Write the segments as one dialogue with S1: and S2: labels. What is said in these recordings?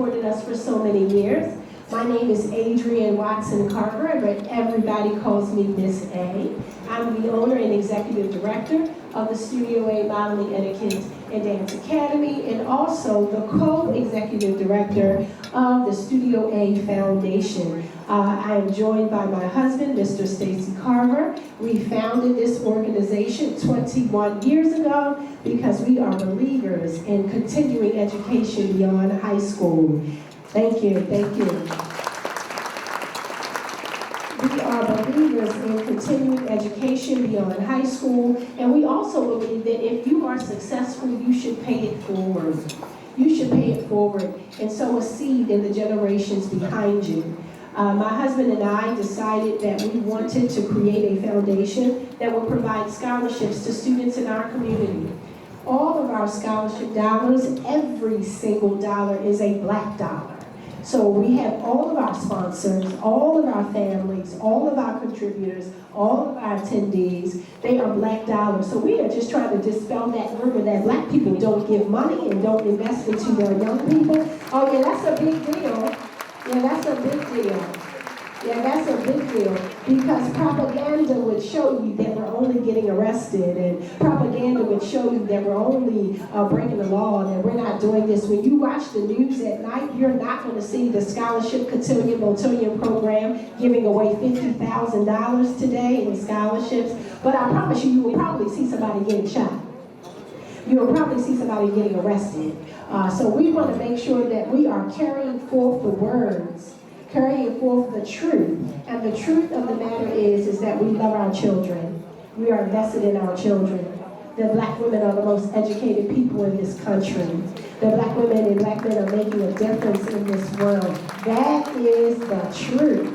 S1: supported us for so many years. My name is Adrienne Watson Carver, but everybody calls me Miss A. I'm the owner and executive director of the Studio A Modeling, Etiquette, and Dance Academy, and also the co-executive director of the Studio A Foundation. I am joined by my husband, Mr. Stacy Carver. We founded this organization 21 years ago because we are believers in continuing education beyond high school. Thank you, thank you. We are believers in continuing education beyond high school, and we also believe that if you are successful, you should pay it forward. You should pay it forward and sow a seed in the generations behind you. My husband and I decided that we wanted to create a foundation that would provide scholarships to students in our community. All of our scholarship dollars, every single dollar is a black dollar. So we have all of our sponsors, all of our families, all of our contributors, all of our attendees, they are black dollars. So we are just trying to dispel that rumor that black people don't give money and don't invest into their young people. Oh yeah, that's a big deal. Yeah, that's a big deal. Yeah, that's a big deal because propaganda would show you that we're only getting arrested, and propaganda would show you that we're only breaking the law, and that we're not doing this. When you watch the news at night, you're not going to see the scholarship cotillion BEAUTILLIon program giving away $50,000 today in scholarships. But I promise you, you will probably see somebody getting shot. You will probably see somebody getting arrested. So we want to make sure that we are carrying forth the words, carrying forth the truth. And the truth of the matter is that we love our children. We are invested in our children. The black women are the most educated people in this country. The black women and black men are making a difference in this world. That is the truth.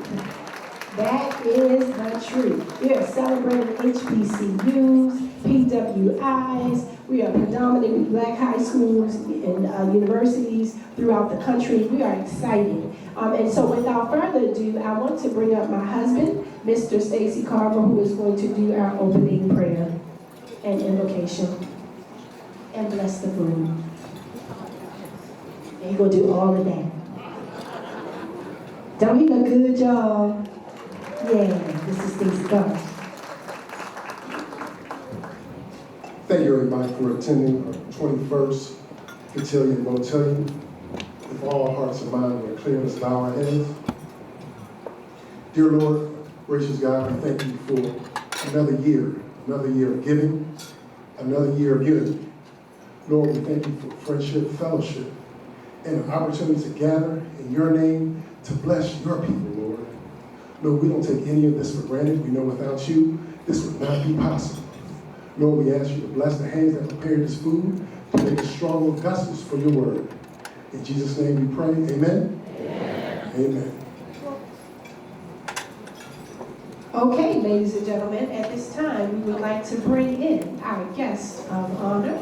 S1: That is the truth. We are celebrating HBCUs, PWIs. We are predominantly black high schools and universities throughout the country. We are excited. And so without further ado, I want to bring up my husband, Mr. Stacy Carver, who is going to do our opening prayer and invocation and bless the room. And he's going to do all of that. Don't he look good, y'all? Yeah, this is Stacy Carver.
S2: Thank you, everybody, for attending our 21st Cotillion BEAUTILlion. If all hearts and minds are clear, let's bow our heads. Dear Lord, gracious God, we thank you for another year of giving, another year of unity. Lord, we thank you for friendship, fellowship, and an opportunity to gather in your name to bless your people, Lord. Lord, we don't take any of this for granted. We know without you, this would not be possible. Lord, we ask you to bless the hands that prepared this food to make us stronger vessels for your word. In Jesus' name we pray, amen? Amen. Amen.
S1: Okay, ladies and gentlemen, at this time, we would like to bring in our guest of honor,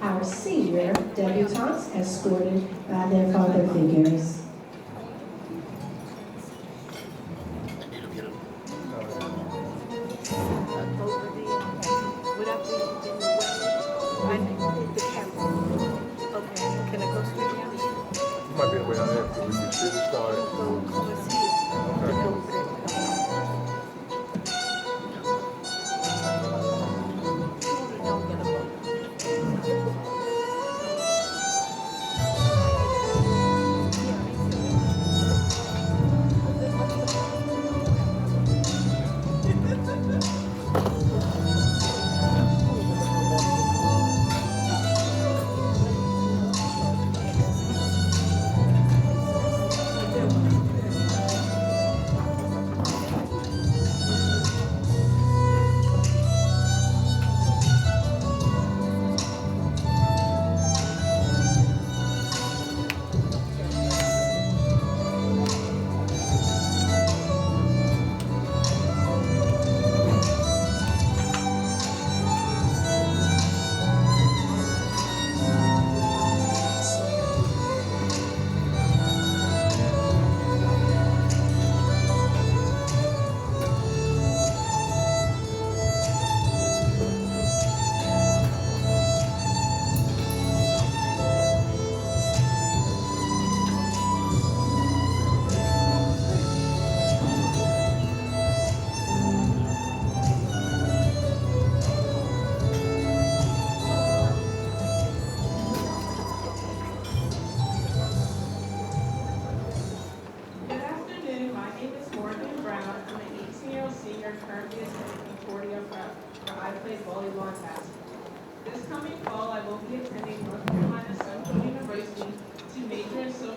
S1: our senior debutantes, escorted by their father figures.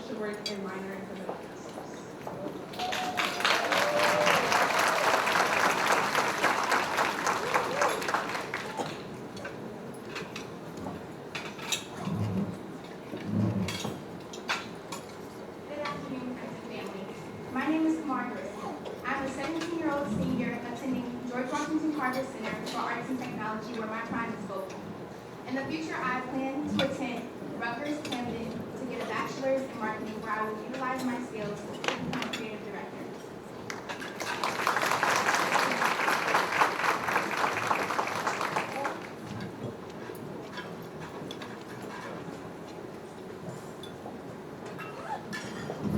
S3: social work and minor in criminal justice.
S4: Good afternoon, friends and family. My name is Margaret. I'm a 17-year-old senior attending George Washington Carver Center for Arts and Technology, where my prime is vocal. In the future, I plan to attend Rutgers Camden to get a bachelor's in marketing, where I will utilize my skills to become a creative director.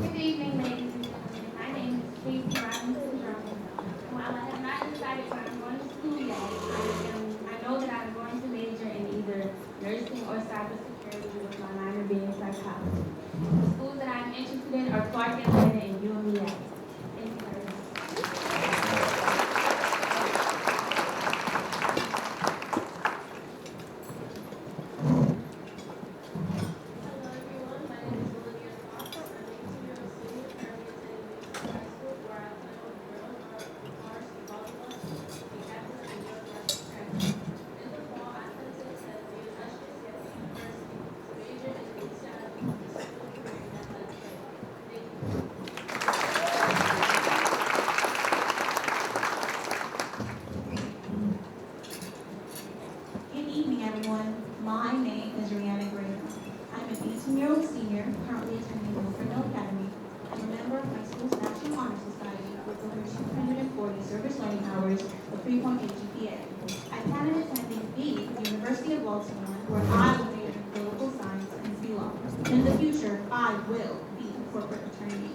S4: Good evening, ladies and gentlemen. My name is Casey Robinson Drummond. While I have not decided what I'm going to school yet, I know that I'm going to major in either nursing or cybersecurity, with my minor being psychology. The schools that I'm interested in are Clark Atlanta and UMEA. Thank you very much.
S5: Hello everyone, my name is Olivia Fox. I'm an 18-year-old senior currently attending high school where I plan on girls arts, volleyball, the captain and George Washington. In the fall, I plan to attend the illustrious Yale University to major in sociology with a school career in athletics. Thank you.
S6: Good evening, everyone. My name is Rihanna Graham. I'm an 18-year-old senior currently attending Wilfred Academy. I'm a member of my school's National Honor Society with over 240 service learning hours with 3.8 GPA. I plan on attending the University of Baltimore, where I will major in political science and be law. In the future, I will be a corporate attorney.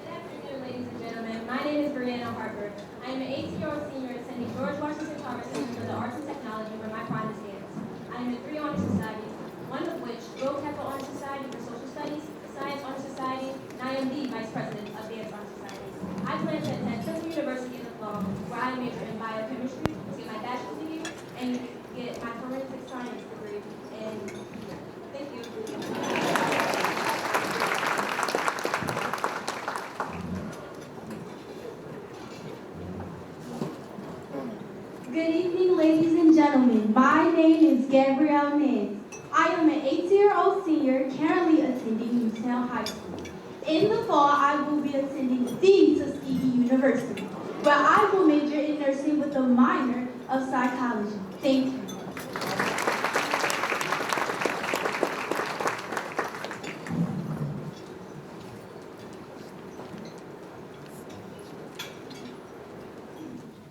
S4: Good afternoon, ladies and gentlemen. My name is Brianna Harper. I am an 18-year-old senior attending George Washington Carver Center for the Arts and Technology, where my prime is dance. I am in 3 honor societies, one of which, Rho Kappa Honor Society for Social Studies, Science Honor Society, and I am the Vice President of Dance Honor Societies. I plan to attend Central University in the fall, where I major in biochemistry to get my bachelor's degree and get my forensic science degree. And thank you.
S7: Good evening, ladies and gentlemen. My name is Gabrielle Nance. I am an 18-year-old senior currently attending Newtown High School. In the fall, I will be attending the Tuskegee University, where I will major in nursing with a minor of psychology. Thank you.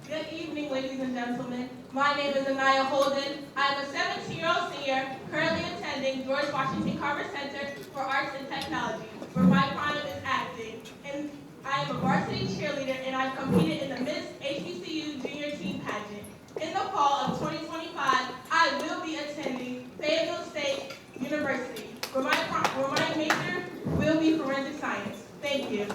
S3: Good evening, ladies and gentlemen. My name is Anaya Holden. I'm a 17-year-old senior currently attending George Washington Carver Center for Arts and Technology, where my prime is acting. And I am a varsity cheerleader, and I've competed in the Miss HBCU Junior Team Pageant. In the fall of 2025, I will be attending Fayetteville State University, where my major will be forensic science. Thank you.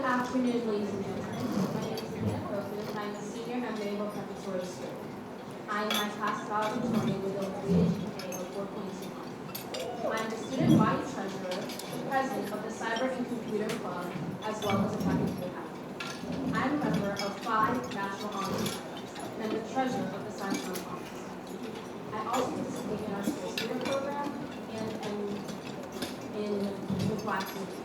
S4: afternoon, ladies and gentlemen. My name is Nina Rosen, and I'm a senior at Naval Preparatory School. I am my class valedictorian with a weighted GPA of 4.21. I am the student vice treasurer, the president of the Cyber and Computer Club, as well as a faculty captain. I am a member of 5 National Honor Societies, and I'm the treasurer of the Science Honor Office. I also participate in our school theater program and in the Black Student.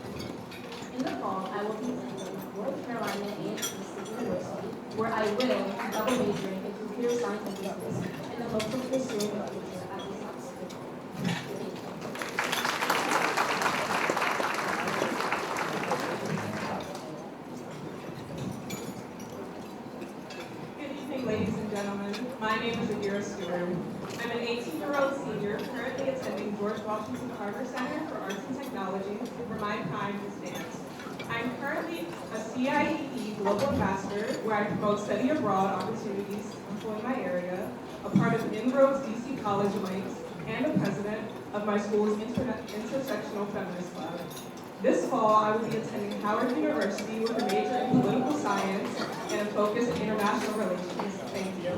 S4: In the fall, I will be attending North Carolina A&T State University, where I will be double majoring in computer science and business, and the hopes of pursuing a future at the Science School. Thank you.
S8: Good evening, ladies and gentlemen. My name is Adira Stewart. I'm an 18-year-old senior currently attending George Washington Carver Center for Arts and Technology, where my prime is dance. I'm currently a CIEE Global Ambassador, where I promote study abroad opportunities in my area, a part of Inroads DC College Links, and a president of my school's Intersectional Feminist Club. This fall, I will be attending Howard University with a major in political science and a focus in international relations. Thank you.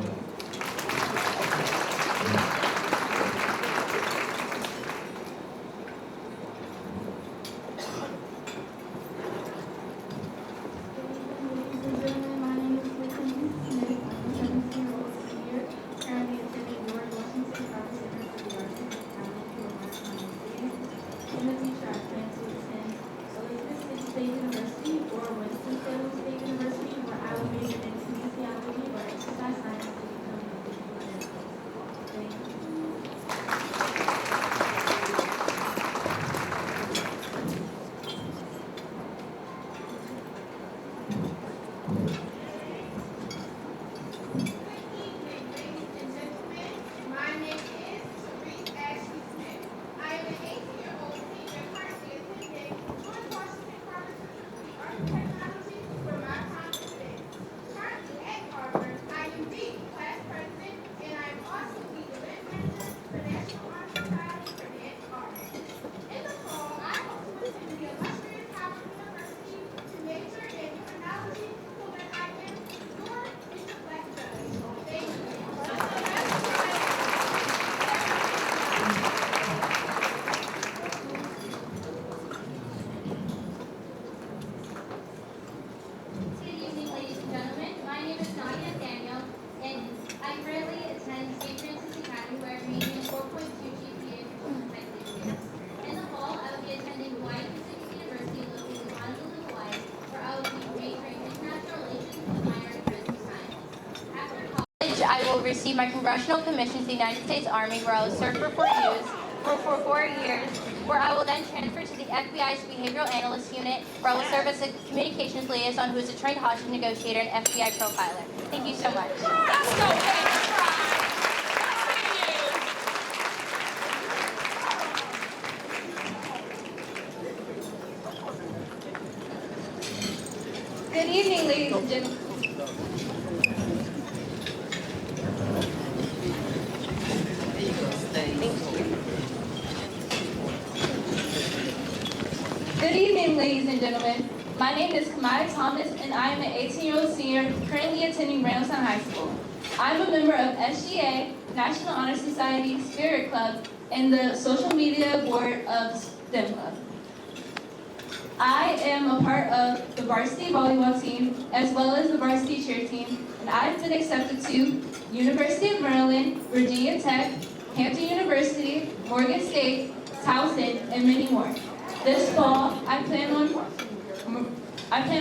S9: I will receive my congressional commission to the United States Army, where I will serve for 4 years, where I will then transfer to the FBI's Behavioral Analyst Unit, where I will serve as a communications liaison who is a trained hostage negotiator and FBI profiler. Thank you so much.
S10: Good evening, ladies and gentlemen. Good evening, ladies and gentlemen. My name is Kamaya Thomas, and I am an 18-year-old senior currently attending Randallstown High School. I'm a member of SGA, National Honor Society, Spirit Club, and the social media board of STEM Club. I am a part of the varsity volleyball team, as well as the varsity cheer team, and I've been accepted to University of Maryland, Virginia Tech, Hampton University, Morgan State, Towson, and many more. This fall, I plan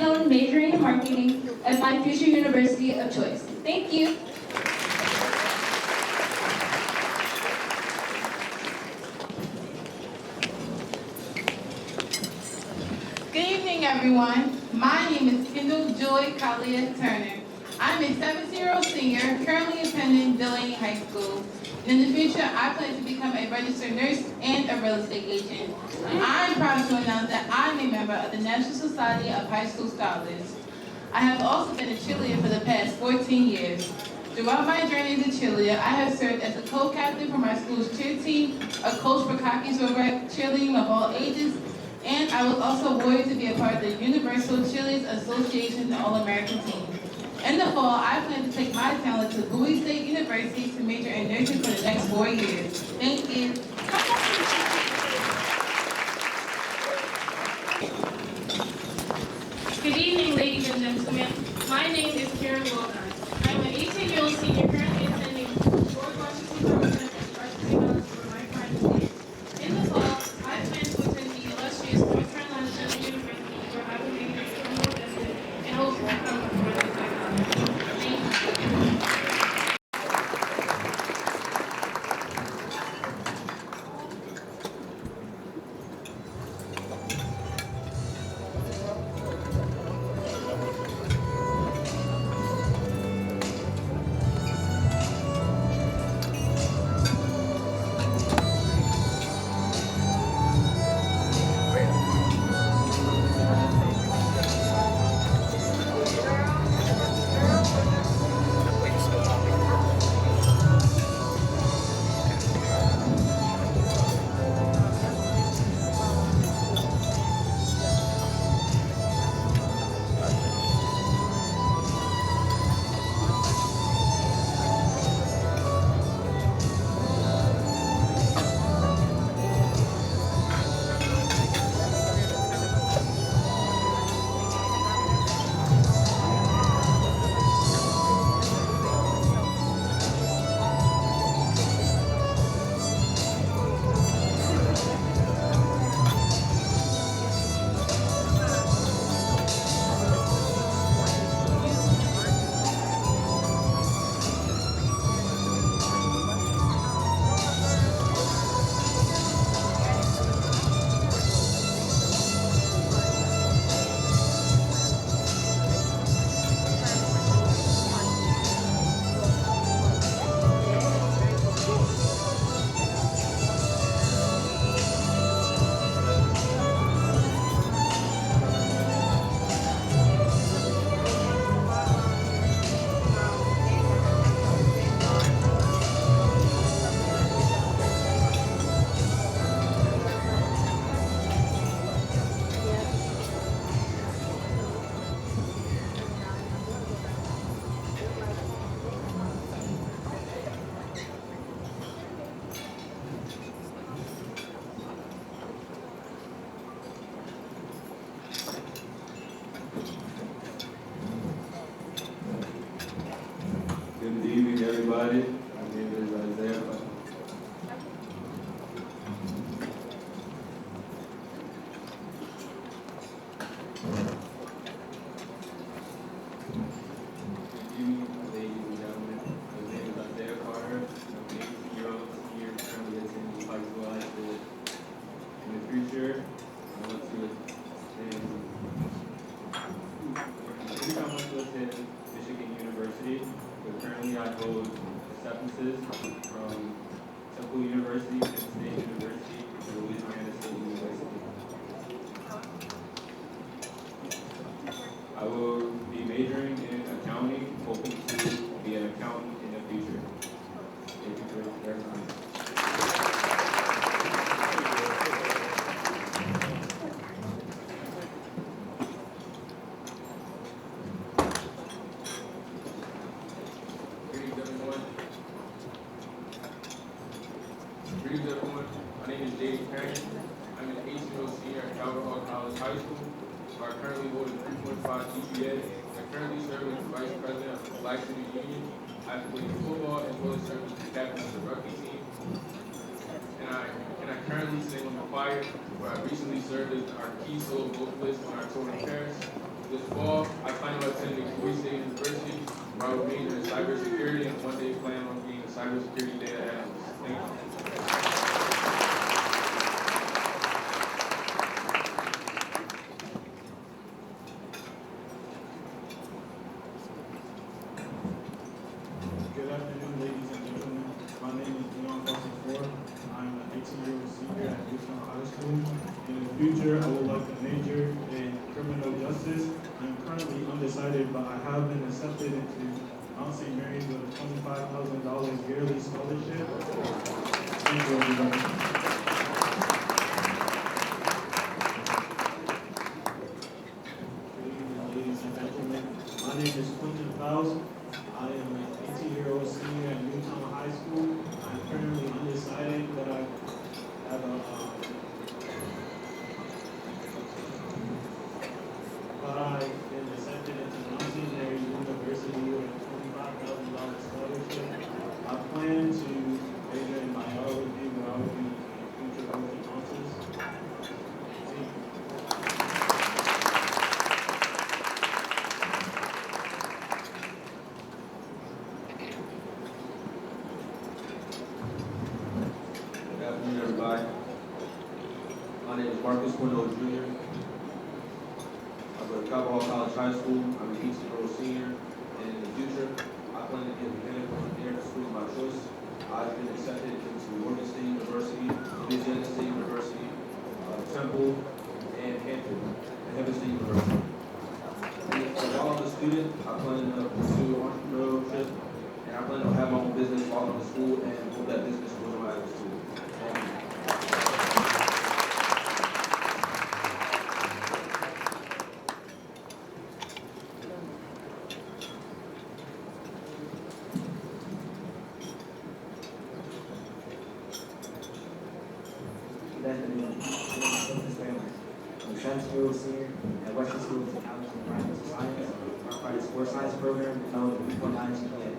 S10: on majoring in marketing at my future university of choice. Thank you.
S11: Good evening, everyone. My name is Kendall Joy Kalia Turner. I'm a 17-year-old senior currently attending Delaney High School. In the future, I plan to become a registered nurse and a real estate agent. I'm proud to announce that I'm a member of the National Society of High School Scholars. I have also been a cheerleader for the past 14 years. Throughout my journey as a cheerleader, I have served as a co-captain for my school's cheer team, a coach for Cocky's cheerleading of all ages, And I was also awarded to be a part of the Universal Cheerleaders Association's All-American team. In the fall, I plan to take my talent to Bowie State University to major in nursing for the next 4 years. Thank you.
S5: Good evening, ladies and gentlemen. My name is Karen Wilcox. I'm an 18-year-old senior currently attending George Washington University Arts and Technology for my private state. In the fall, I plan to attend the illustrious North Carolina Central University where I will major in criminal justice and hope to become a forensic psychologist. Thank you.
S12: Good evening, everybody. My name is Isaiah. Good evening, ladies and gentlemen. My name is Isaiah Carter. I'm an 18-year-old senior currently attending high school high school. In the future, I want to attend Michigan University, but currently I hold acceptances from Temple University, Penn State University, and Louisiana State University. I will be majoring in accounting, hoping to be an accountant in the future. Thank you for your time. Greetings, everyone. My name is Jaden Perry. I'm an 18-year-old senior at Calvert Hall College High School. I currently hold a 3.5 GPA. I currently serve as the Vice President of the Black Student Union. I play football as well as serve as the captain of the rugby team. And I currently sing on the choir, where I recently served as our key solo vocalist on our tour in Paris. This fall, I plan on attending Bowie State University, where I will major in cybersecurity and one day plan on being a cybersecurity data analyst. Thank you.
S13: Good afternoon, ladies and gentlemen. My name is Leon Foster. I'm an 18-year-old senior at Houston High School. In the future, I would like to major in criminal justice. I'm currently undecided, but I have been accepted into Mount St. Mary's with a $25,000 yearly scholarship. Thank you, everybody.
S12: Good afternoon, everybody. My name is Marcus Quindle Jr. I go to Cabo College High School. I'm an 18-year-old senior, and in the future, I plan to be a mechanical engineer at the school of my choice. I've been accepted into Morgan State University, Louisiana State University, Temple, and Hampton, and Hampton State University. And while I'm a student, I plan to pursue entrepreneurship, and I plan to have my own business while I'm in school and move that business when I'm out of school. Thank you.
S14: Good afternoon. I'm a 17-year-old senior at Western School of Technology and Environmental Science. I'm part of the sports science program with a 3.9 GPA.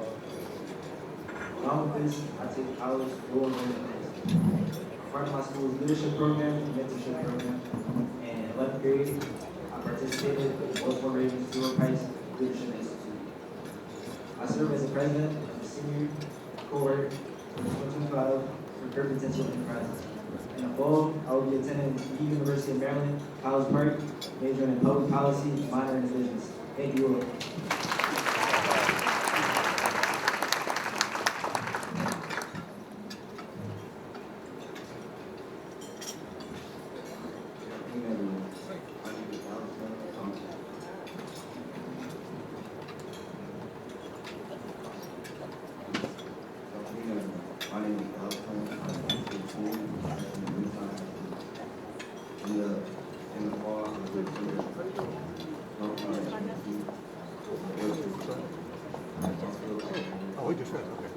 S14: Along with this, I take college dual enrollment classes. I'm part of my school's leadership program and mentorship program. And in 11th grade, I participated in the Baltimore Ravens Stuart Price Leadership Institute. I serve as the president of the senior cohort for the 2025 Recurrent Potential Enterprises. In the fall, I will be attending the University of Maryland, College Park, majoring in public policy, minoring in business. Thank you all.
S15: My name is Alex. In the fall, I'm going
S2: Oh, we just finished, okay.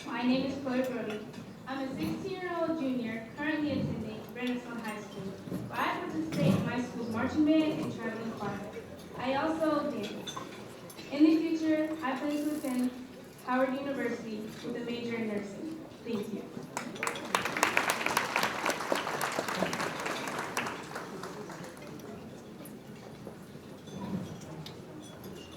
S7: My name is Chloe Brody. I'm a 16-year-old junior currently attending Renaissance High School. I participate in my marching band, and traveling choir. I also dance. In the future, I plan to attend Howard University with a major in nursing. Thank you.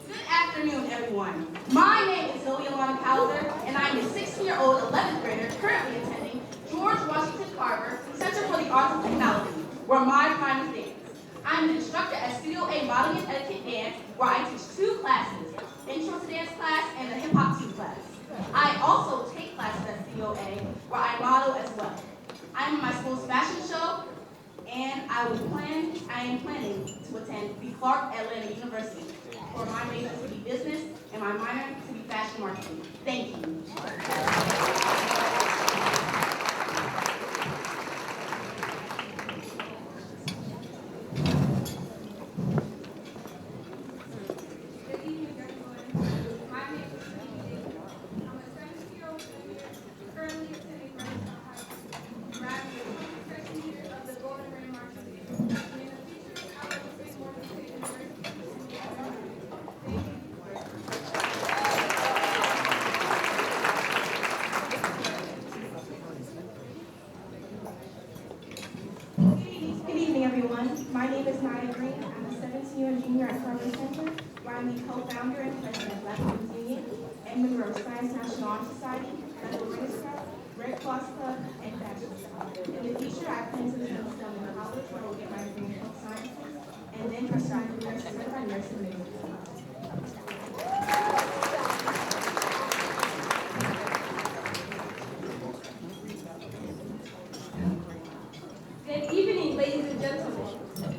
S3: Good afternoon, everyone. My name is Zoe Alana Calder, and I'm a 16-year-old 11th grader currently attending George Washington Carver Center for the Arts and Technology, where my prime is dance. I'm an instructor at Studio A Modeling and Etiquette Dance, where I teach 2 classes, Intro to Dance class and the Hip Hop 2 class. I also take classes at Studio A, where I model as well. I'm in my school's fashion show, and I am planning to attend the Clark Atlanta University, where my major is to be business and my minor to be fashion marketing. Thank you.
S4: Good evening, everyone. My name is Cindy. I'm a 17-year-old junior currently attending Renaissance High School, where I'm the 22nd year of the Golden Ring Marching Band. And in the future, I will attend Morgan State University. Thank you.
S6: Good evening, everyone. My name is Naya Green. I'm a 17-year junior at Carver Center, where I'm the co-founder and president of Black Women's Union and member of Science National Honor Society, Federal Race Club, Red Cross Club, and Fashion Club. In the future, I plan to attend Spelman College, where I will get my degree in health sciences, and then pursue a certified nurse in midwifery.
S7: Good evening, ladies and gentlemen.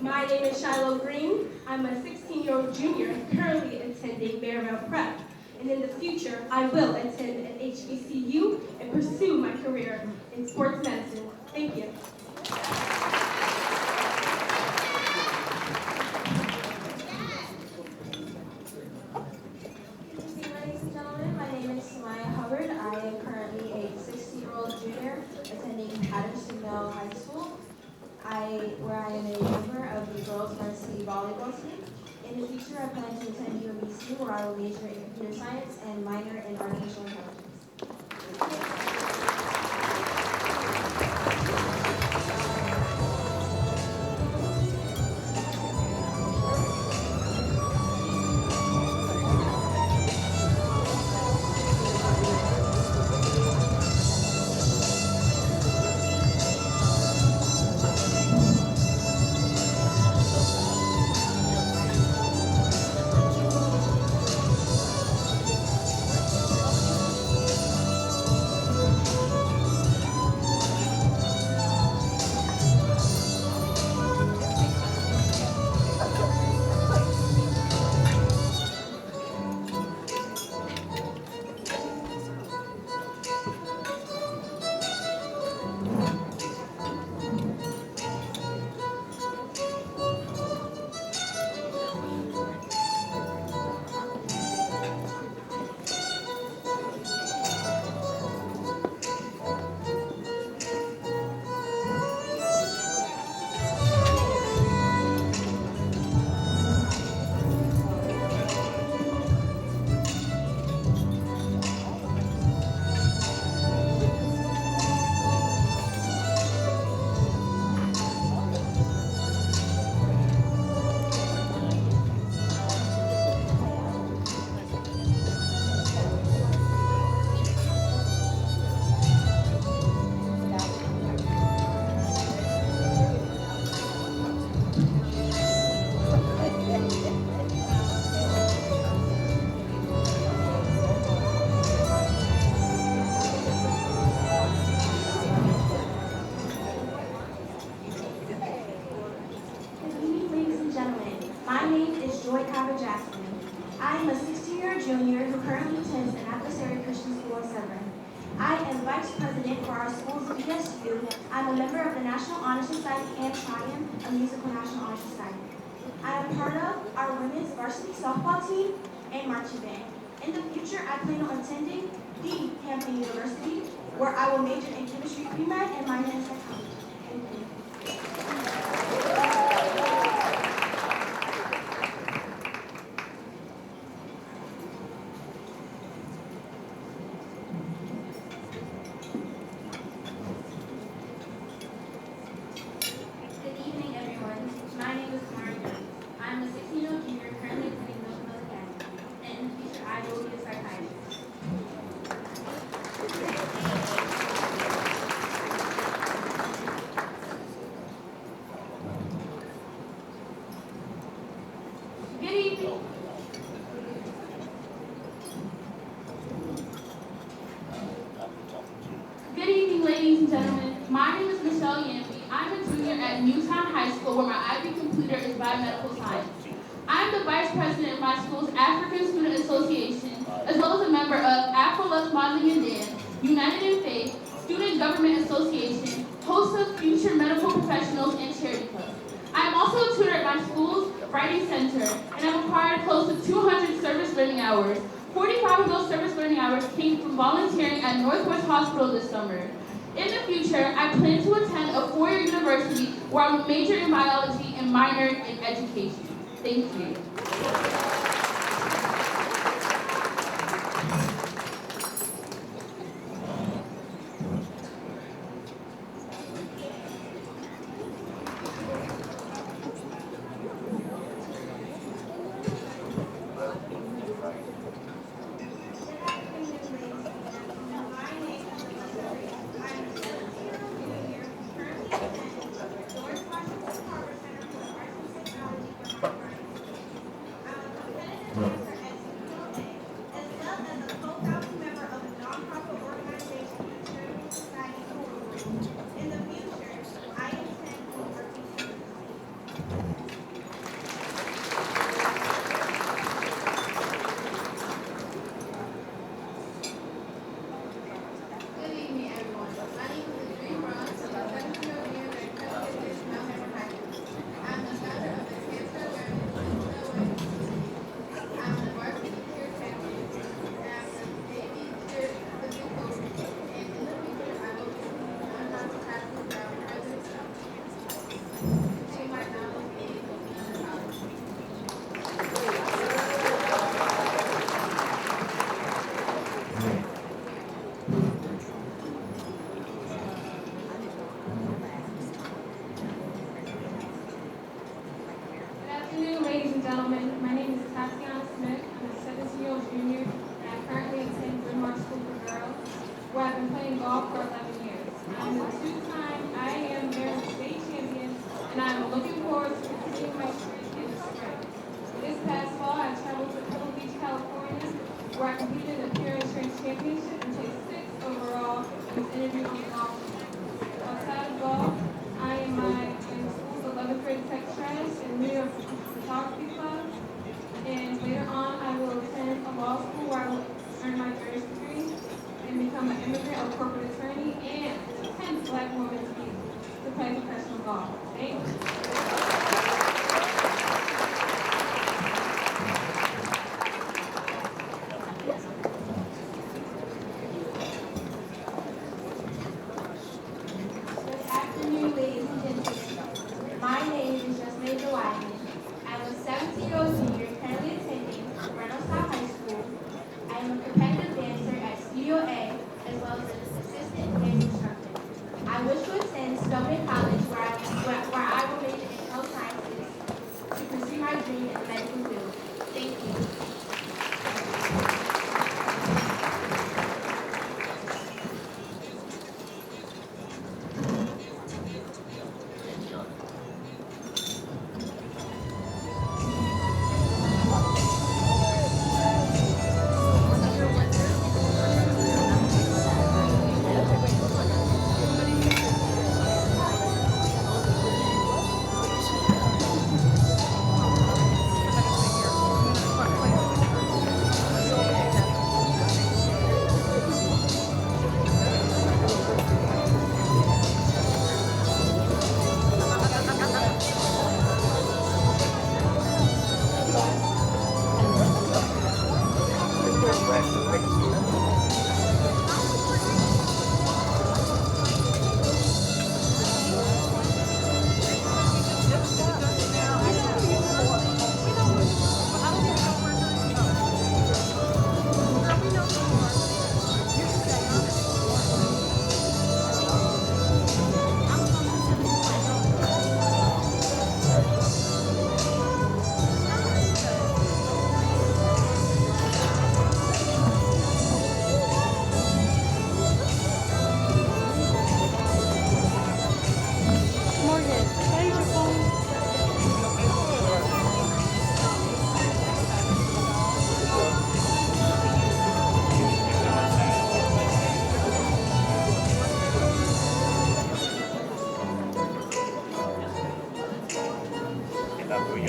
S7: My name is Shiloh Green. I'm a 16-year-old junior currently attending Maryville Prep. And in the future, I will attend an HBCU and pursue my career in sports medicine. Thank you.
S6: Ladies and gentlemen, my name is Samaya Hubbard. I am currently a 60-year-old junior attending Patterson Mill High School, where I am a member of the girls' varsity volleyball team. In the future, I plan to attend UMBC, where I will major in computer science and minor in artificial intelligence. I am a 16-year junior who currently attends an adversary Christian school in Severn. I am vice president for our school's BSU. I'm a member of the National Honor Society and Triumph, a musical National Honor Society. I am part of our women's varsity softball team and marching band. In the future, I plan on attending the Hampton University, where I will major in chemistry pre-med and minor in psychology. Thank you.
S3: Good evening, ladies and gentlemen. My name is Michelle Yamby. I'm a junior at Newtown High School, where my IB completer is biomedical science. I'm the vice president of my school's African Student Association, as well as a member of Afro-Lux Modeling and Dance, United in Faith, Student Government Association, host of Future Medical Professionals, and Charity Club. I am also a tutor at my school's Writing Center, and I've acquired close to 200 service learning hours. 45 of those service learning hours came from volunteering at Northwest Hospital this summer. In the future, I plan to attend a four-year university where I will major in biology and minor in education. Thank you.
S5: where I've been playing golf for 11 years. I'm a two-time IAM Maryland State Champion, and I'm looking forward to continuing my streak in the spring. This past fall, I traveled to Pebble Beach, California, where I competed in the Pure Strength Championship and placed 6th overall and was interviewed on the golf team. Outside of golf, I am school's 11th grade tech strategist and leader of the photography club. And later on, I will attend a law school where I will earn my juris degree and become an immigrant or corporate attorney and the 10th Black woman to play professional golf. Thank you.
S7: Good afternoon, ladies and gentlemen. My name is Jasmine Dewayne. I'm a 17-year-old senior currently attending Reynolds High School. I am a competitive dancer at Studio A as well as an assistant dance instructor. I wish to attend Spelman College where I will major in health sciences to pursue my dream in the medical field. Thank you.
S14: Good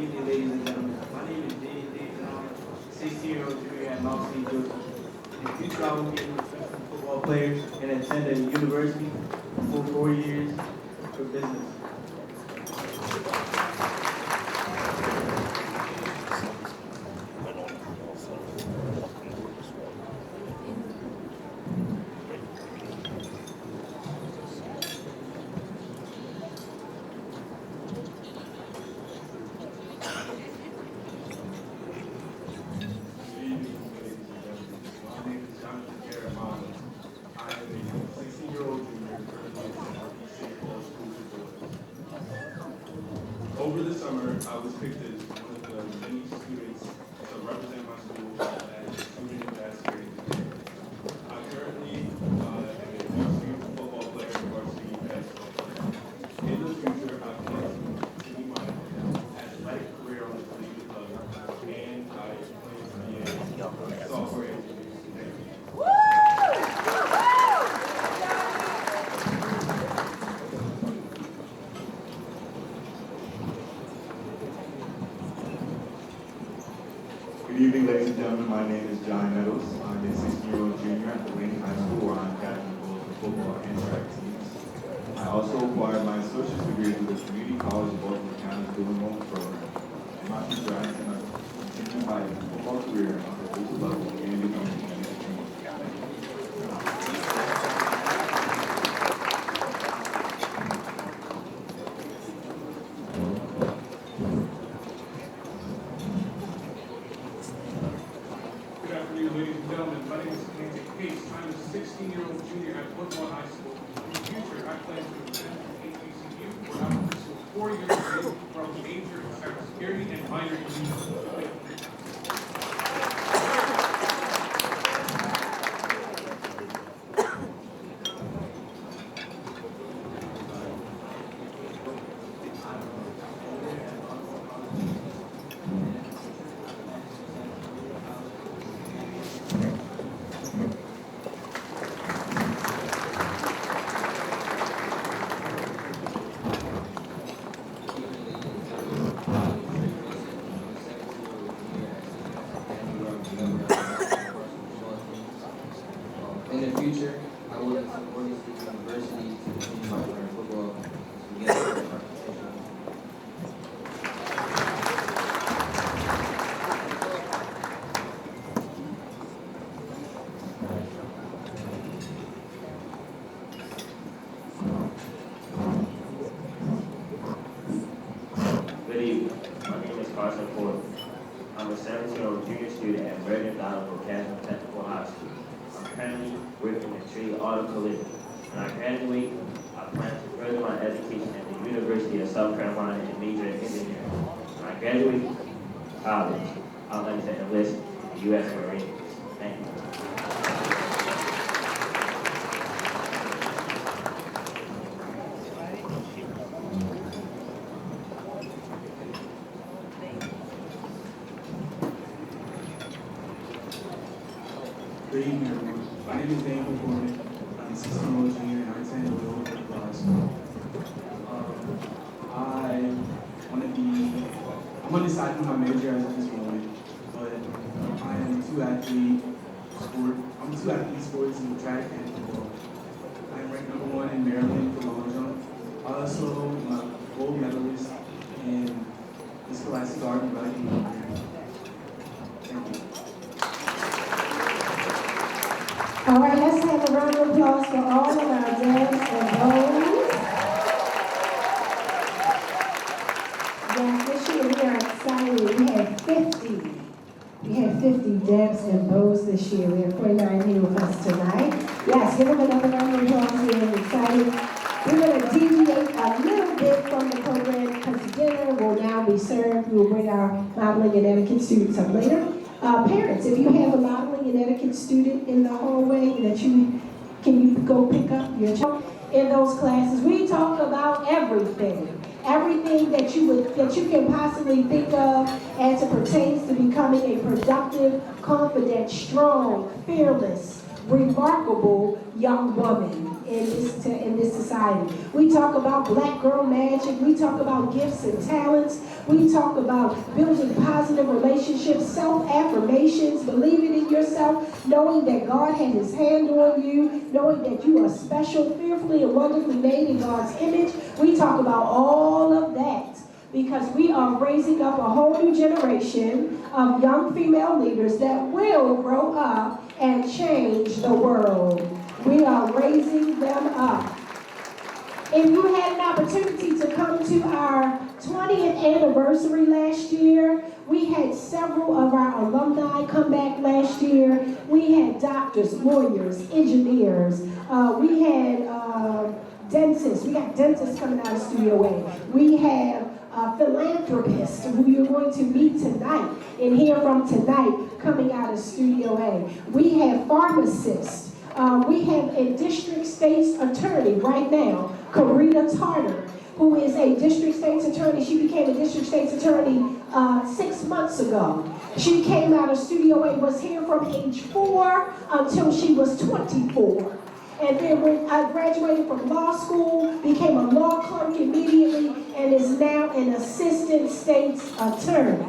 S14: evening, ladies and gentlemen. My name is David David. I'm a 16-year-old junior at Mount St. Joseph. In the future, I will be a professional football player and attend a university for 4 years for business.
S13: Over the summer, I was picked as one of the many students to represent my school as a student ambassador. I currently am a varsity football player and varsity basketball player. In the future, I plan to continue my athletic career on the collegiate level, and I plan to be a software engineer today.
S16: Good evening, ladies and gentlemen. My name is John Meadows. I'm a 16-year-old junior at the Wayne High School where I'm captain of both the football and track teams. I also acquired my associate's degree through the Community College of Baltimore County's Dual Enrollment Program. In my future, I intend to continue my football career on the collegiate level and become an NBA team.
S13: Good afternoon, ladies and gentlemen. My name is Nancy Case. I'm a 16-year-old junior at Woodlawn High School. In the future, I plan to attend HBCU where I will pursue a 4-year degree where I will major in cybersecurity and minor in music.
S15: In the future, I will attend Oregon State University to continue my career in football and get a participation.
S14: Good evening. My name is Carson Ford. I'm a 17-year-old junior student at Vernon Donald Vocational Technical High School. I'm currently working in trade auto collision. When I graduate, I plan to further my education at the University of South Carolina and major in engineering. When I graduate college, I'd like to enlist in the U.S. Marines. Thank you.
S13: Good evening, everyone. My name is Daniel Gordon. I'm a 16-year-old junior and I attend Woodlawn High School. I'm undecided on my major as of this moment, but I'm two athlete sports in track and football. I'm ranked #1 in Maryland for long jump. I also am a gold medalist in the Scholastic Art and Writing. Thank you.
S1: All right, let's have a round of applause for all of our devs and bows. Yes, this year we are excited. We have 50 We had 50 Debs and Bows this year. We have 49 here with us tonight. Yes, give them another round of applause. We're excited. We're going to deviate a little bit from the program because dinner will now be served. We'll bring our modeling and etiquette students up later. Parents, if you have a modeling and etiquette student in the hallway that can you go pick up your child in those classes? We talk about everything. Everything that you can possibly think of as it pertains to becoming a productive, confident, strong, fearless, remarkable young woman in this society. We talk about black girl magic. We talk about gifts and talents. We talk about building positive relationships, self-affirmations, believing in yourself, knowing that God had his hand on you, knowing that you are special, fearfully and wonderfully made in God's image. We talk about all of that because we are raising up a whole new generation of young female leaders that will grow up and change the world. We are raising them up. If you had an opportunity to come to our 20th anniversary last year, we had several of our alumni come back last year. We had doctors, lawyers, engineers. We had dentists. We got dentists coming out of Studio A. We have philanthropists who you're going to meet tonight and hear from tonight coming out of Studio A. We have pharmacists. We have a district state's attorney right now, Karita Tarter, who is a district state's attorney. She became a district state's attorney 6 months ago. She came out of Studio A, was here from age 4 until she was 24. And then when I graduated from law school, became a law clerk immediately, and is now an assistant state's attorney.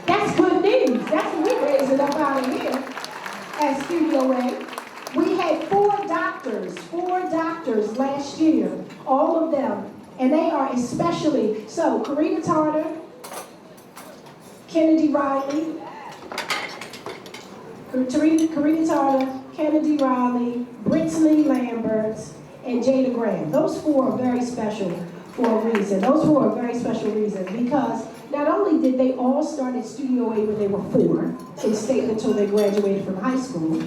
S1: That's good news. That's what we're raising up out of here at Studio A. We had four doctors last year, all of them, and they are especially, so Karita Tarter, Kennedy Riley, Karita Tarter, Kennedy Riley, Brittany Lambert, and Jada Graham. Those four are very special for a reason. Those four are very special reason because not only did they all start at Studio A when they were 4 and stayed until they graduated from high school,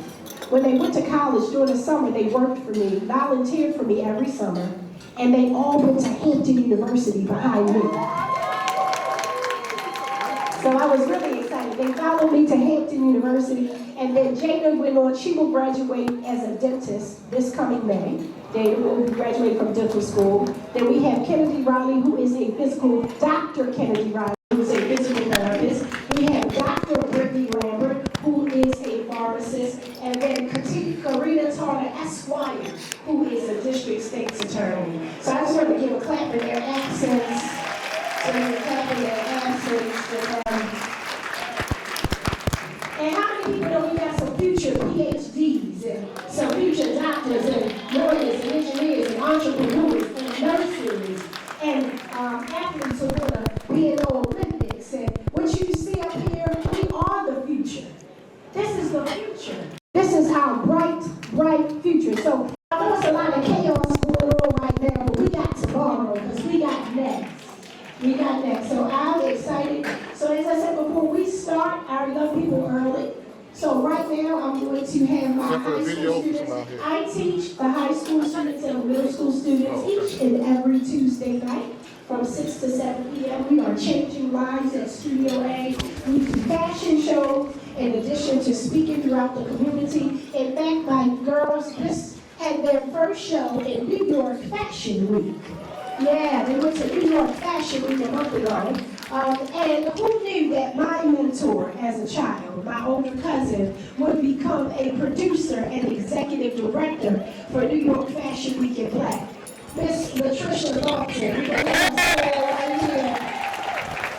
S1: when they went to college during the summer, they worked for me, volunteered for me every summer, and they all went to Hampton University behind me. So I was really excited. They followed me to Hampton University, and then Jada went on. She will graduate as a dentist this coming May. Jada will graduate from dental school. Then we have Kennedy Riley, who is a physical, Dr. Kennedy Riley, who is a physical therapist. We have Dr. Brittany Lambert, who is a pharmacist, and then Karita Tarter Esquire, who is a district state's attorney. So I just want to give a clap in their absence. So give a clap in their absence. And how many people know we got some future PhDs and some future doctors and lawyers and engineers and entrepreneurs and nurses and athletes who want to be in the Olympics? And what you see up here, we are the future. This is the future. This is our bright, bright future. So I know it's a lot of chaos going on right now, but we got tomorrow because we got next. We got next. So I'm excited. So as I said before, we start our young people early. So right now I'm going to have my high school students. I teach the high school students and the middle school students each and every Tuesday night from 6 to 7 p.m. We are changing lives at Studio A. We do fashion shows in addition to speaking throughout the community. In fact, my girls just had their first show in New York Fashion Week. Yeah, they went to New York Fashion Week a month ago. And who knew that my mentor as a child, my older cousin, would become a producer and executive director for New York Fashion Week in Black? Miss Latricia Lawson, we can let her stand right here.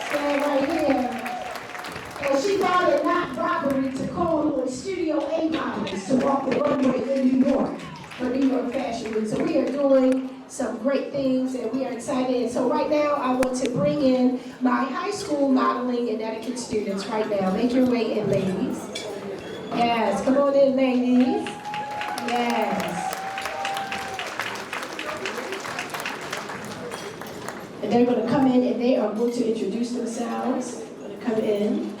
S1: Stand right here. And she thought it not robbery to call on Studio A models to walk the runway in New York for New York Fashion Week. So we are doing some great things and we are excited. And so right now I want to bring in my high school modeling and etiquette students right now. Make your way in, ladies. Yes, come on in, ladies. Yes. And they're going to come in and they are going to introduce themselves. They're going to come in.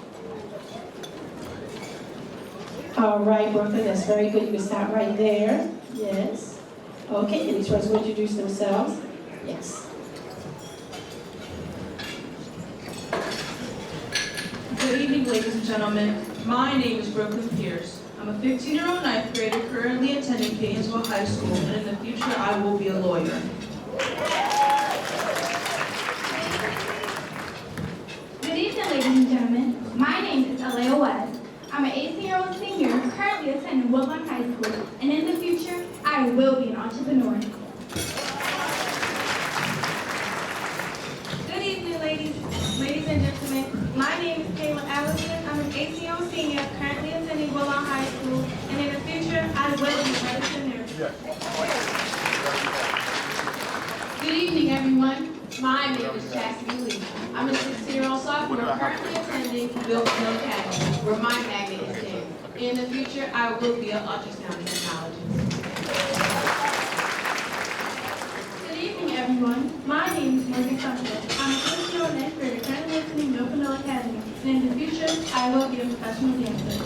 S1: All right, Brooklyn, that's very good. You can stop right there. Yes. Okay, can each person introduce themselves? Yes.
S17: Good evening, ladies and gentlemen. My name is Brooklyn Pierce. I'm a 15-year-old ninth grader currently attending Paynesville High School, and in the future I will be a lawyer.
S7: Good evening, ladies and gentlemen. My name is Alea West. I'm an 18-year-old senior currently attending Woodlawn High School, and in the future, I will be an entrepreneur.
S18: Good evening, ladies and gentlemen. My name is Kayla Allison. I'm an 18-year-old senior currently attending Woodlawn High School, and in the future, I will be a entrepreneur.
S11: Good evening, everyone. My name is Chastity Lee. I'm a 16-year-old sophomore currently attending BEAUTILLIon Academy, where my magnet is STEM. In the future, I will be an ultrasound technologist.
S7: Good evening, everyone. My name is Morgan Sunset. I'm a 15-year-old ninth grader currently attending BEAUTILLIon Academy, and in the future, I will be a professional dancer.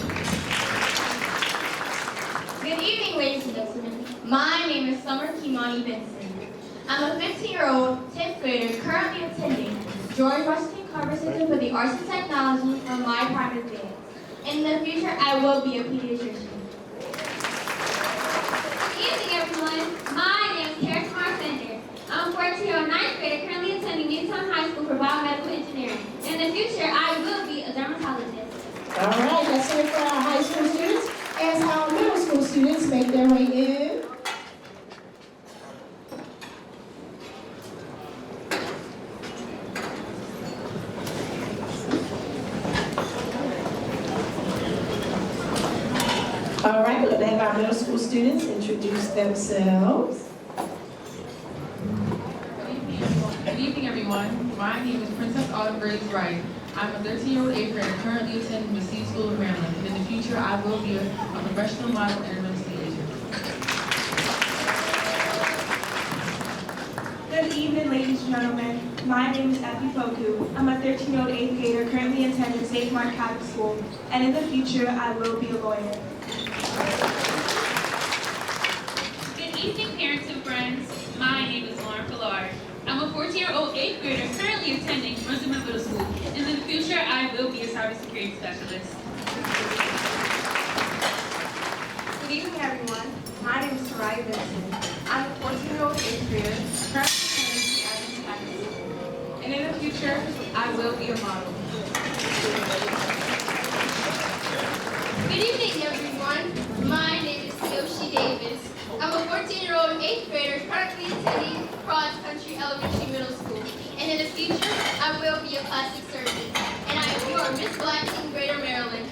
S19: Good evening, ladies and gentlemen. My name is Summer Kimani Benson. I'm a 15-year-old 10th grader currently attending George Washington Carver Center for the Arts and Technology for my private dance. In the future, I will be a pediatrician.
S4: Good evening, everyone. My name is Kara Tamar Fender. I'm a 14-year-old ninth grader currently attending Newtown High School for biomedical engineering. In the future, I will be a dermatologist.
S1: All right, let's hear it for our high school students as our middle school students make their way in. All right, we're going to have our middle school students introduce themselves.
S11: Good evening, everyone. My name is Princess Autumn Grace Wright. I'm a 13-year-old 8th grader currently attending the C School of Maryland, and in the future, I will be a professional model and real estate agent.
S18: Good evening, ladies and gentlemen. My name is Effie Poku. I'm a 13-year-old 8th grader currently attending St. Mark Catholic School, and in the future, I will be a lawyer.
S20: Good evening, parents and friends. My name is Lauren Pillard. I'm a 14-year-old 8th grader currently attending Roosevelt Middle School, and in the future, I will be a cybersecurity specialist.
S18: Good evening, everyone. My name is Soraya Benson. I'm a 14-year-old 8th grader currently attending the Adams Catholic School, and in the future, I will be a model.
S19: Good evening, everyone. My name is Yoshi Davis. I'm a 14-year-old 8th grader currently attending Cross Country Elementary Middle School. And in the future, I will be a plastic surgeon. And I am your Miss Black in Greater Maryland.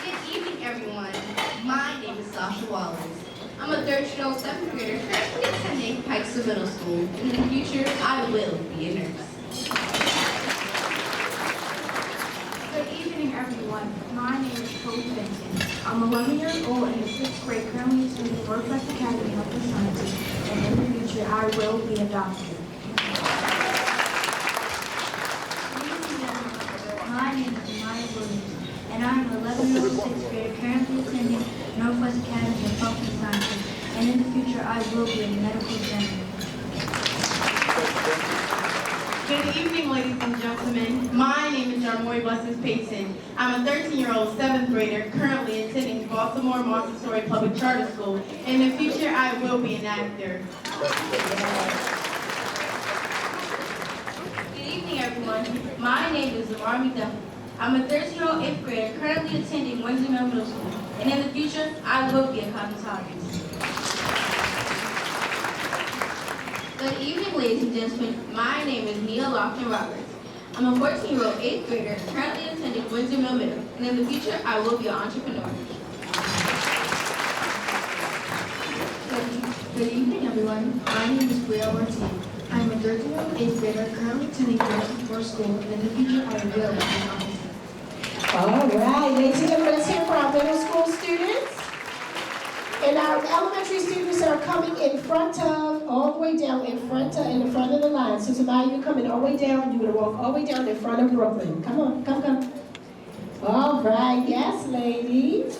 S19: Good evening, everyone. My name is Sasha Wallace. I'm a 13-year-old 7th grader currently attending Pikesville Middle School. And in the future, I will be a nurse.
S7: Good evening, everyone. My name is Cody Benson. I'm 11 years old in the 6th grade, currently attending Northwest Academy of the Sciences, and in the future, I will be a doctor. Ladies and gentlemen, my name is Maya Williams, and I'm an 11-year-old 6th grader, currently attending Northwest Academy of Health and Sciences, and in the future, I will be a medical examiner.
S20: Good evening, ladies and gentlemen. My name is Jarmoy Blessings Payson. I'm a 13-year-old 7th grader currently attending Baltimore Montessori Public Charter School. In the future, I will be an actor.
S19: Good evening, everyone. My name is Lamarmi Duffy. I'm a 13-year-old 8th grader currently attending Windsor Mill Middle School. And in the future, I will be a cosmetologist. Good evening, ladies and gentlemen. My name is Nia Lofton Roberts. I'm a 14-year-old 8th grader currently attending Windsor Mill Middle. And in the future, I will be an entrepreneur.
S7: Good evening, everyone. My name is Brielle Ortiz. I'm a 13-year-old 8th grader currently attending Jersey Forest School, and in the future, I will be an officer.
S1: All right, ladies and gentlemen, let's hear for our middle school students. And our elementary students are coming in front of, all the way down in front of the line. So Samaya, you're coming all the way down. You're going to walk all the way down in front of Brooklyn. Come on, come. All right, yes, ladies.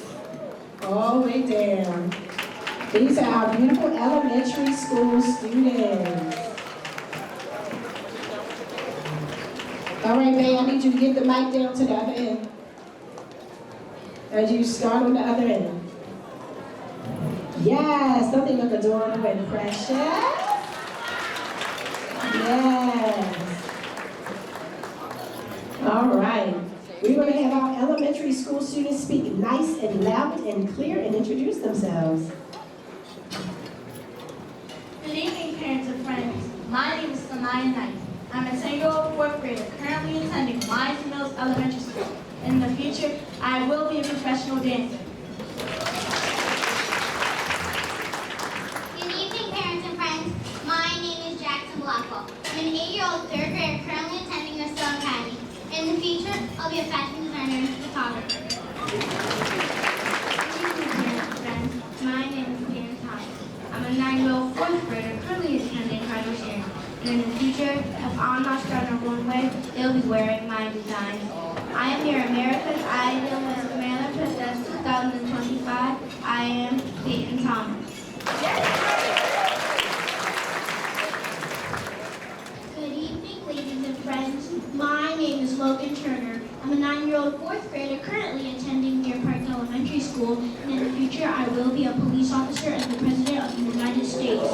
S1: All the way down. These are our beautiful elementary school students. All right, babe, I need you to get the mic down to the other end. As you start on the other end. Yes, don't they look adorable and precious? Yes. All right. We're going to have our elementary school students speak nice and loud and clear and introduce themselves.
S21: Good evening, parents and friends. My name is Sanaya Knight. I'm a 10-year-old fourth grader currently attending Myers Mills Elementary School. In the future, I will be a professional dancer.
S22: Good evening, parents and friends. My name is Jackson Blackwell. I'm an 8-year-old third grader currently attending the Stone Academy. In the future, I'll be a fashion designer and photographer.
S23: Good evening, parents and friends. My name is Karen Thomas. I'm a 9-year-old fourth grader currently attending Cardinal Sharon. And in the future, if I'm not starting a runway, they'll be wearing my designs. I am your America's Idol Miss Amanda Princess 2025. I am Peyton Thomas.
S22: Good evening, ladies and friends. My name is Logan Turner. I'm a 9-year-old fourth grader currently attending Deer Park Elementary School. And in the future, I will be a police officer and the President of the United States.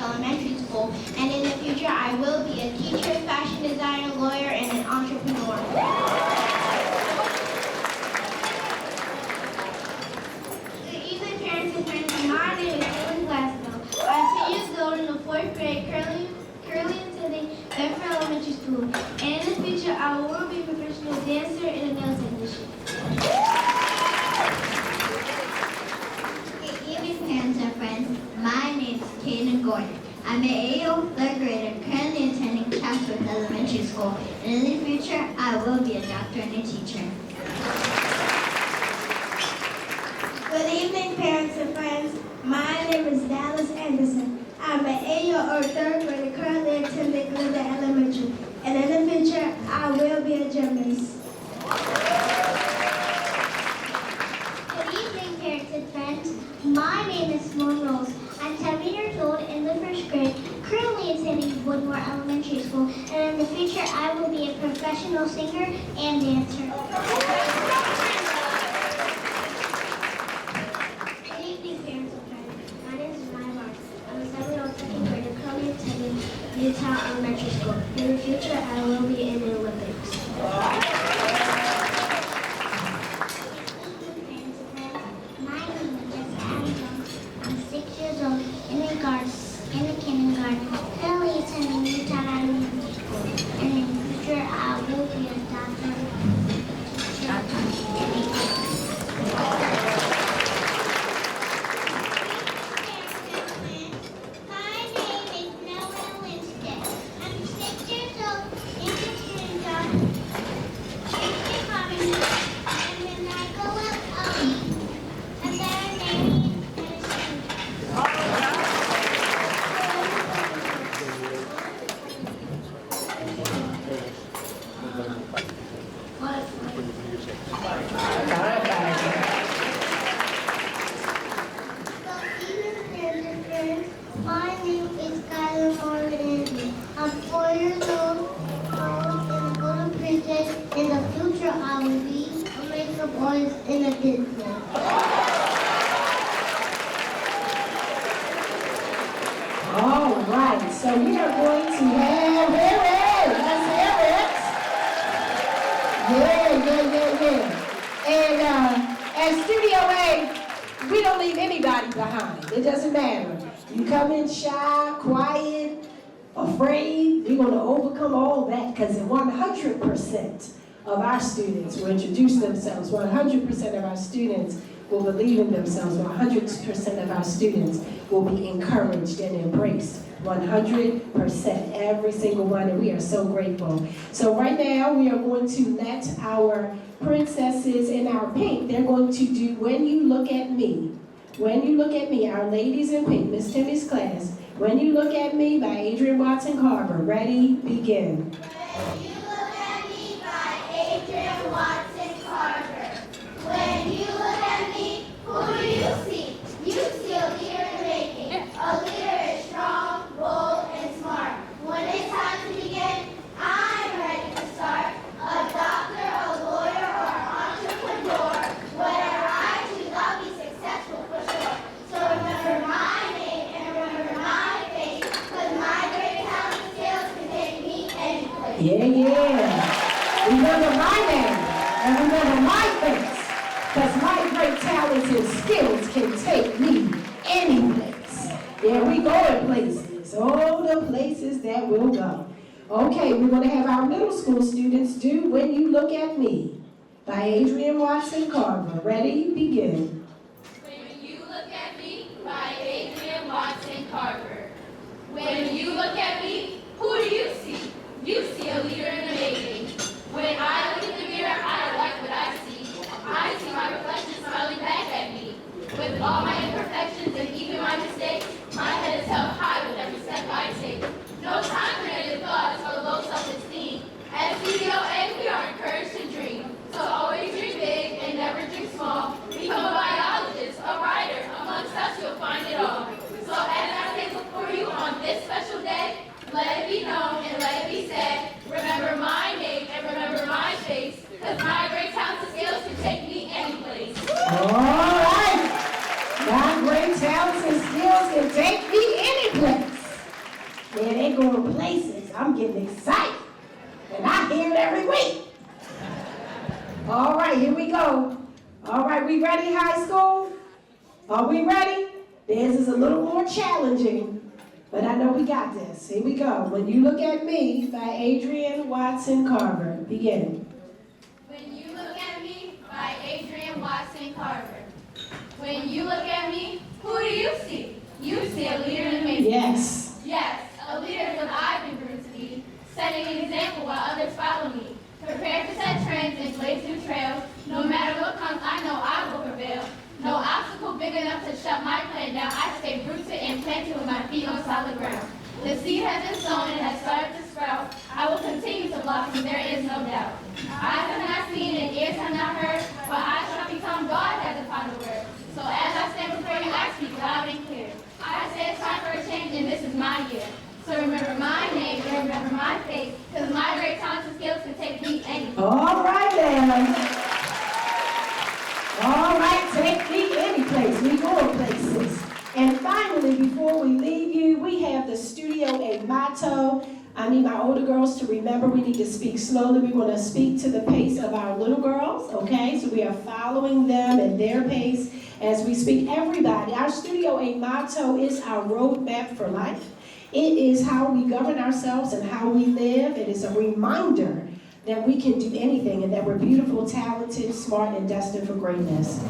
S22: Elementary school, and in the future I will be a teacher, fashion designer, lawyer, and an entrepreneur.
S23: Good evening, parents and friends. My name is Ellen Glasgow. I'm 10 years old in the fourth grade, currently attending Bedford Elementary School. And in the future, I will be a professional dancer and a nail technician.
S22: Good evening, parents and friends. My name is Kaden Gordon. I'm an 8-year-old third grader currently attending Chatsworth Elementary School. And in the future, I will be a doctor and a teacher.
S23: Good evening, parents and friends. My name is Dallas Anderson. I'm an 8-year-old third grader currently attending Glenda Elementary. And in the future, I will be a gymnast.
S22: Good evening, parents and friends. My name is Simone Rose. I'm 7 years old in the first grade, currently attending Woodmore Elementary School, and in the future I will be a professional singer and dancer.
S23: Good evening, parents and friends. My name is Maya Marks. I'm a 7-year-old second grader currently attending Newtown Elementary School. In the future, I will be in the Olympics.
S22: In the kindergarten, currently attending Newtown Elementary School, and in the future I will be a doctor. My name is Noah Winstead. I'm 6 years old in the kindergarten. And when I go up, I'm veterinarian and a student. My name is Kyler Morgan. I'm 4 years old and I go to prison. In the future, I will be a makeup artist in a business.
S1: All right, so we are going to have it. Let's hear it. Yeah. And at Studio A, we don't leave anybody behind. It doesn't matter. You come in shy, quiet, afraid, we're going to overcome all that because 100% of our students will introduce themselves. 100% of our students will believe in themselves. 100% of our students will be encouraged and embraced 100%, every single one, and we are so grateful. So right now, we are going to let our princesses in our pink, they're going to do When You Look at Me. When You Look at Me, our ladies in pink, Miss Timmy's class. When You Look at Me by Adrian Watson Carver. Ready, begin.
S22: When you look at me by Adrian Watson Carver. When you look at me, who do you see? You see a leader in the making. A leader is strong, bold, and smart. When it's time to begin, I'm ready to start. A doctor, a lawyer, or an entrepreneur. Whatever I choose, I'll be successful for sure. So remember my name and remember my face, because my great talent and skills can take me anywhere.
S1: Yeah. Remember my name and remember my face, because my great talents and skills can take me any place. Yeah, we going places. All the places that we'll go. Okay, we're going to have our middle school students do When You Look at Me by Adrian Watson Carver. Ready? Begin.
S19: When you look at me by Adrian Watson Carver. When you look at me, who do you see? You see a leader in the making. When I look in the mirror, I like what I see. I see my reflection smiling back at me. With all my imperfections and even my mistakes, my head is held high with every step I take. No time for negative thoughts or low self-esteem. At COTILLION, we are encouraged to dream. So always dream big and never dream small. Become a biologist, a writer. Amongst us, you'll find it all. So as I say before you on this special day, let it be known and let it be said. Remember my name and remember my face, because my great talents and skills can take me any place.
S1: All right. My great talents and skills can take me any place. Man, they going places. I'm getting excited. And I hear it every week. All right, here we go. All right, we ready, high school? Are we ready? This is a little more challenging, but I know we got this. Here we go. When You Look at Me by Adrian Watson Carver. Begin.
S19: When you look at me by Adrian Watson Carver. When you look at me, who do you see? You see a leader in the making.
S1: Yes.
S19: Yes, a leader is what I've been groomed to be, setting an example while others follow me. Prepared to set trends and blaze new trails. No matter what comes, I know I will prevail. No obstacle big enough to shut my plan down. I stay rooted and planted with my feet on solid ground. The seed has been sown and has started to sprout. I will continue to blossom, there is no doubt. Eyes have not seen and ears have not heard, but I shall become. God has the final word. So as I stand before you, I speak loud and clear. I say it's time for a change and this is my year. So remember my name and remember my face, because my great talents and skills can take me anywhere.
S1: All right, then. All right, take me any place. We going places. And finally, before we leave you, we have the Studio A motto. I need my older girls to remember we need to speak slowly. We want to speak to the pace of our little girls, okay? So we are following them and their pace as we speak. Everybody, our Studio A motto is our roadmap for life. It is how we govern ourselves and how we live. It is a reminder that we can do anything and that we're beautiful, talented, smart, and destined for greatness.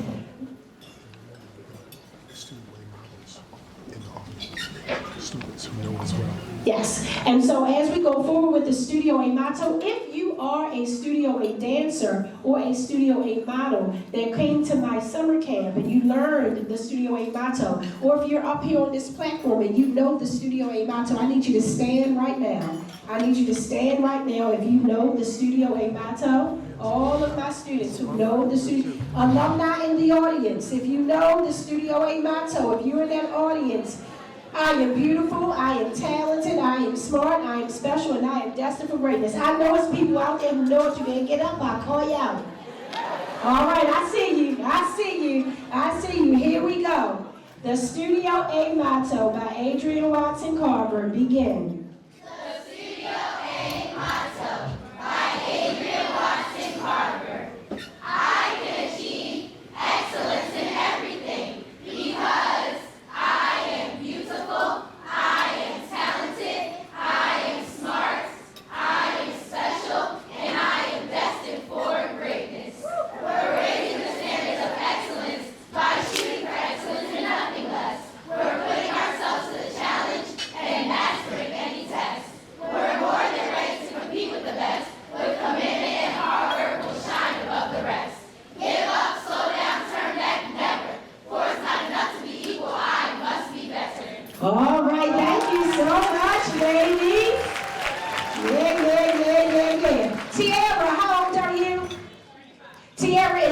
S2: Students who know as well.
S1: Yes, and so as we go forward with the Studio A motto, if you are a Studio A dancer or a Studio A model that came to my summer camp and you learned the Studio A motto, or if you're up here on this platform and you know the Studio A motto, I need you to stand right now. I need you to stand right now if you know the Studio A motto. All of my students who know the studio, alumni in the audience, if you know the Studio A motto, if you're in that audience, I am beautiful, I am talented, I am smart, I am special, and I am destined for greatness. I know it's people out there who know it. You can get up, I'll call you out. All right, I see you, I see you, I see you. Here we go. The Studio A motto by Adrian Watson Carver. Begin.
S19: The Studio A motto by Adrian Watson Carver. I can achieve excellence in everything because I am beautiful, I am talented, I am smart, I am special, and I am destined for greatness. We're raising the standards of excellence by shooting for excellence and nothing less. We're putting ourselves to the challenge, and that's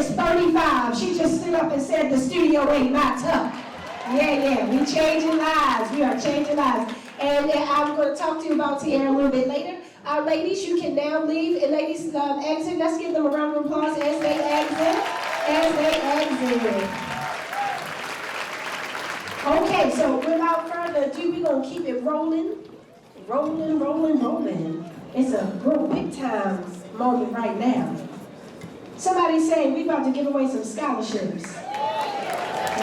S1: is 35. She just stood up and said the studio ain't not tough. Yeah, we changing lives. We are changing lives. And I'm going to talk to you about Tierra a little bit later. Ladies, you can now leave. And ladies, exit. Let's give them a round of applause as they exit. Okay, so without further ado, we're going to keep it rolling. Rolling. It's a real big time moment right now. Somebody saying we about to give away some scholarships.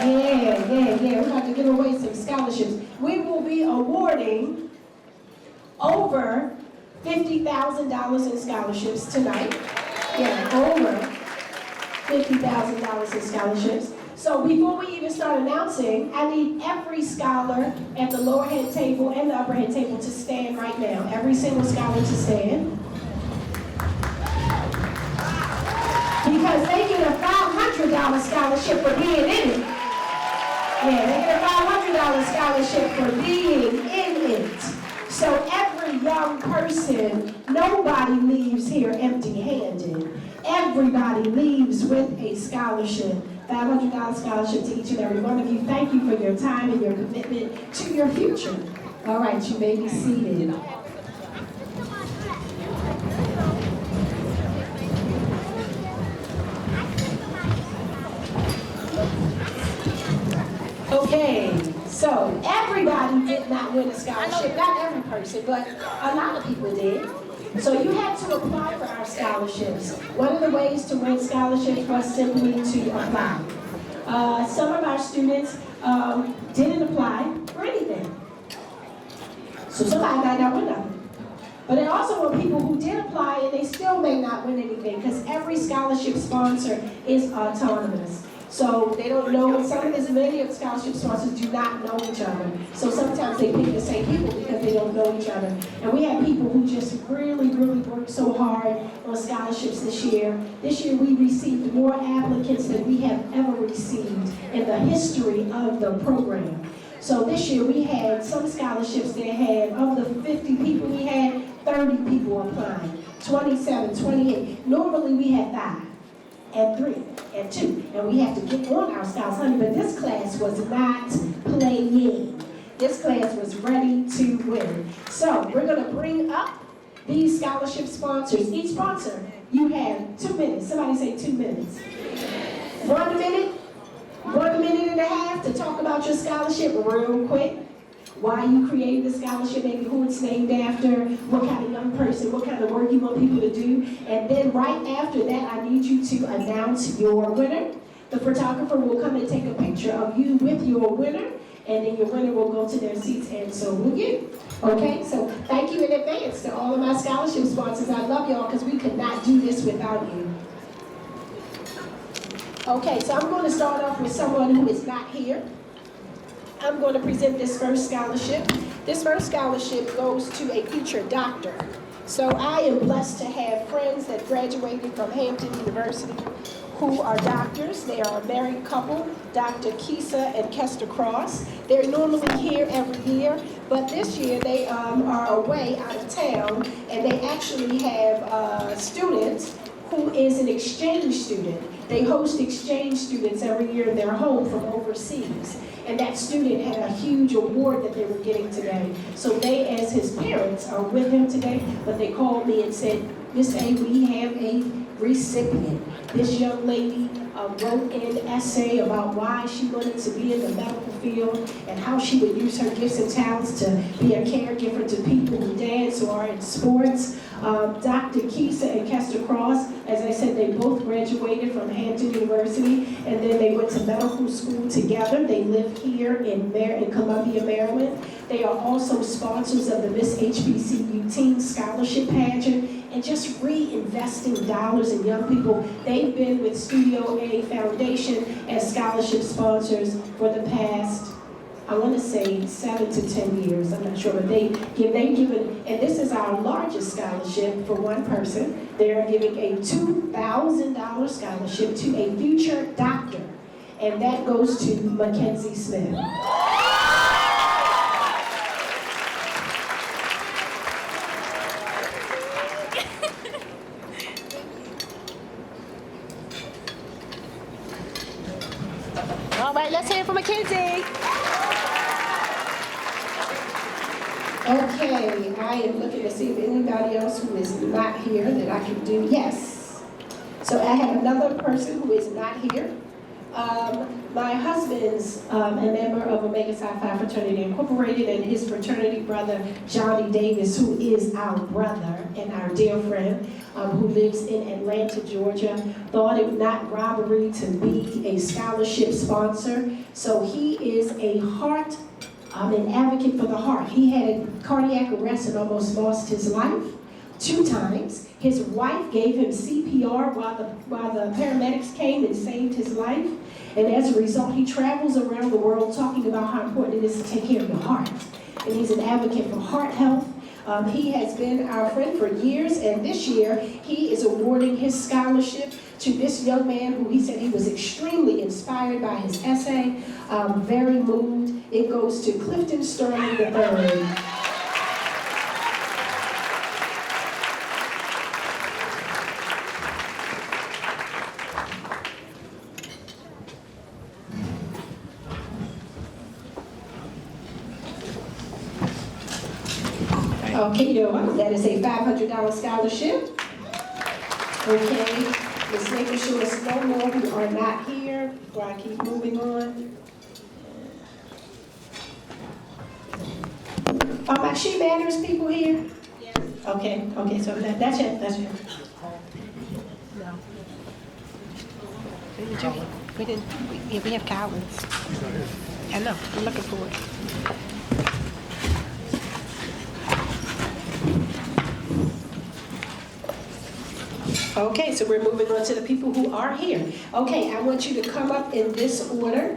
S1: Yeah. We're about to give away some scholarships. We will be awarding over $50,000 in scholarships tonight. Yeah, over $50,000 in scholarships. So before we even start announcing, I need every scholar at the lower head table and the upper head table to stand right now. Every single scholar to stand. Because they get a $500 scholarship for being in it. Yeah, they get a $500 scholarship for being in it. So every young person, nobody leaves here empty-handed. Everybody leaves with a scholarship. $500 scholarship to each and every one of you. Thank you for your time and your commitment to your future. All right, you may be seated. Okay, so everybody did not win a scholarship. Not every person, but a lot of people did. So you had to apply for our scholarships. One of the ways to win scholarships was simply to apply. Some of our students didn't apply for anything. So somebody might not win nothing. But there also were people who did apply and they still may not win anything because every scholarship sponsor is autonomous. So they don't know, many of the scholarship sponsors do not know each other. So sometimes they pick the same people because they don't know each other. And we had people who just really worked so hard on scholarships this year. This year we received more applicants than we have ever received in the history of the program. So this year we had some scholarships that had, of the 50 people we had, 30 people applying, 27, 28. Normally we had 5. And 3, and 2, and we have to get on our scouts, honey. But this class was not playing. This class was ready to win. So we're going to bring up these scholarship sponsors. Each sponsor, you have 2 minutes. Somebody say 2 minutes. 1 minute, 1 minute and a half to talk about your scholarship real quick. Why you created the scholarship, maybe who it's named after, what kind of young person, what kind of work you want people to do. And then right after that, I need you to announce your winner. The photographer will come and take a picture of you with your winner, and then your winner will go to their seats, and so will you. Okay, so thank you in advance to all of my scholarship sponsors. I love y'all because we could not do this without you. Okay, so I'm going to start off with someone who is not here. I'm going to present this first scholarship. This first scholarship goes to a future doctor. So I am blessed to have friends that graduated from Hampton University who are doctors. They are a married couple, Dr. Kisa and Kester Cross. They're normally here every year, but this year they are away out of town, and they actually have a student who is an exchange student. They host exchange students every year in their home from overseas. And that student had a huge award that they were getting today. So they, as his parents, are with him today, but they called me and said, Miss A, we have a recipient. This young lady wrote an essay about why she wanted to be in the medical field and how she would use her gifts and talents to be a caregiver to people who dance or are in sports. Dr. Kisa and Kester Cross, as I said, they both graduated from Hampton University, and then they went to medical school together. They live here in Columbia, Maryland. They are also sponsors of the Miss HBCU Teen Scholarship Pageant, and just reinvesting dollars in young people. They've been with Studio A Foundation as scholarship sponsors for the past, I want to say 7 to 10 years, I'm not sure, but they've given, and this is our largest scholarship for one person. They're giving a $2,000 scholarship to a future doctor, and that goes to Mackenzie Smith. right, let's hear it for Mackenzie. Okay, I am looking to see if anybody else who is not here that I can do. Yes. So I have another person who is not here. My husband's a member of Omega Psi Phi Fraternity Incorporated, and his fraternity brother, Johnny Davis, who is our brother and our dear friend, who lives in Atlanta, Georgia, thought it not robbery to be a scholarship sponsor. So he is a heart, an advocate for the heart. He had a cardiac arrest and almost lost his life 2 times. His wife gave him CPR while the paramedics came and saved his life. And as a result, he travels around the world talking about how important it is to take care of your heart. And he's an advocate for heart health. He has been our friend for years, and this year he is awarding his scholarship to this young man who he said he was extremely inspired by his essay, very moved. It goes to Clifton Sterling III. Okay, that is a $500 scholarship. Okay, let's make sure it's no more who are not here before I keep moving on. Are my She Matters people here? Yes. Okay, so that's it. No. We have Collins. I know, I'm looking for it. Okay, so we're moving on to the people who are here. Okay, I want you to come up in this order.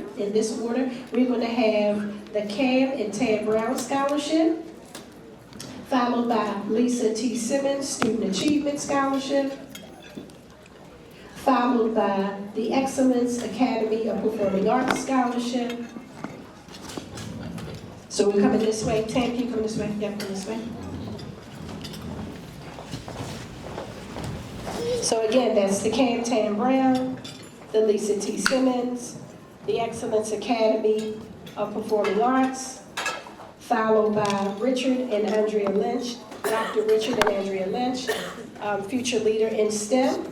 S1: We're going to have the Cam and Tad Brown Scholarship, followed by Lisa T. Simmons Student Achievement Scholarship, followed by the Excellence Academy of Performing Arts Scholarship. So we're coming this way. Tam, can you come this way? Yeah, come this way. So again, that's the Cam Tam Brown, the Lisa T. Simmons, the Excellence Academy of Performing Arts, followed by Richard and Andrea Lynch, Dr. Richard and Andrea Lynch, future leader in STEM,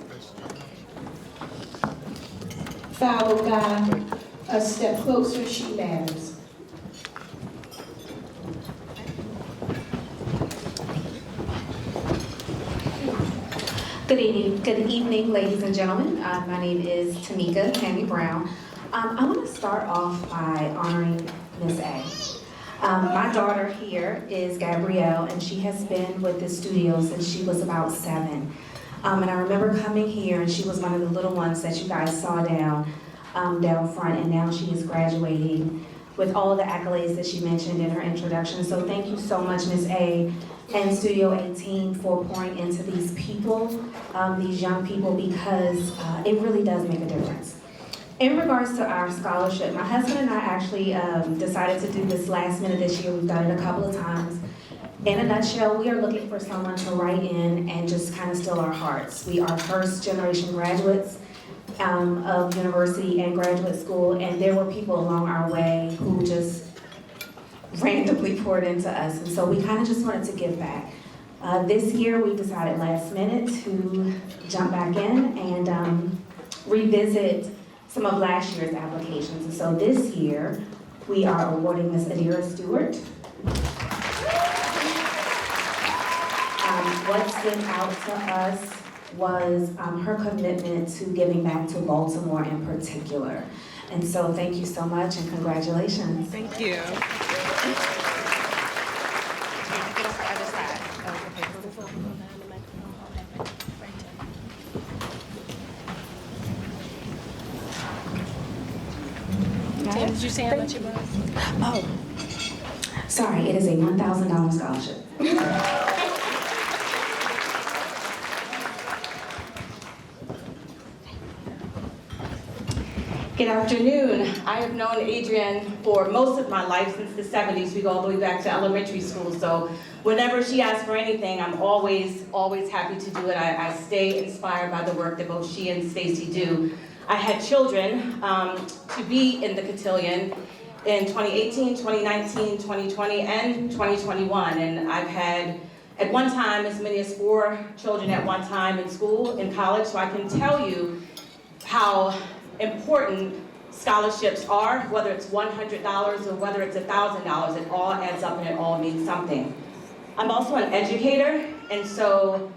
S1: followed by A Step Closer, She Matters.
S8: Good evening, ladies and gentlemen. My name is Tamika Candy Brown. I want to start off by honoring Miss A. My daughter here is Gabrielle, and she has been with the studio since she was about 7. And I remember coming here, and she was one of the little ones that you guys saw down front, and now she is graduating with all the accolades that she mentioned in her introduction. So thank you so much, Miss A, and Studio 18 for pouring into these people, these young people, because it really does make a difference. In regards to our scholarship, my husband and I actually decided to do this last minute this year. We've done it a couple of times. In a nutshell, we are looking for someone to write in and just kind of steal our hearts. We are first generation graduates of university and graduate school, and there were people along our way who just randomly poured into us, and so we kind of just wanted to give back. This year we decided last minute to jump back in and revisit some of last year's applications. And so this year we are awarding Miss Adira Stewart. What stood out to us was her commitment to giving back to Baltimore in particular. And so thank you so much and congratulations.
S9: Thank you.
S8: Did you say how much it was? Oh, sorry, it is a $1,000 scholarship.
S10: Good afternoon. I have known Adrienne for most of my life, since the 70s. We go all the way back to elementary school. So whenever she asks for anything, I'm always happy to do it. I stay inspired by the work that both she and Stacy do. I had children to be in the cotillion in 2018, 2019, 2020, and 2021. And I've had, at one time, as many as 4 children at one time in school, in college, so I can tell you how important scholarships are, whether it's $100 or whether it's $1,000, it all adds up and it all means something. I'm also an educator, and so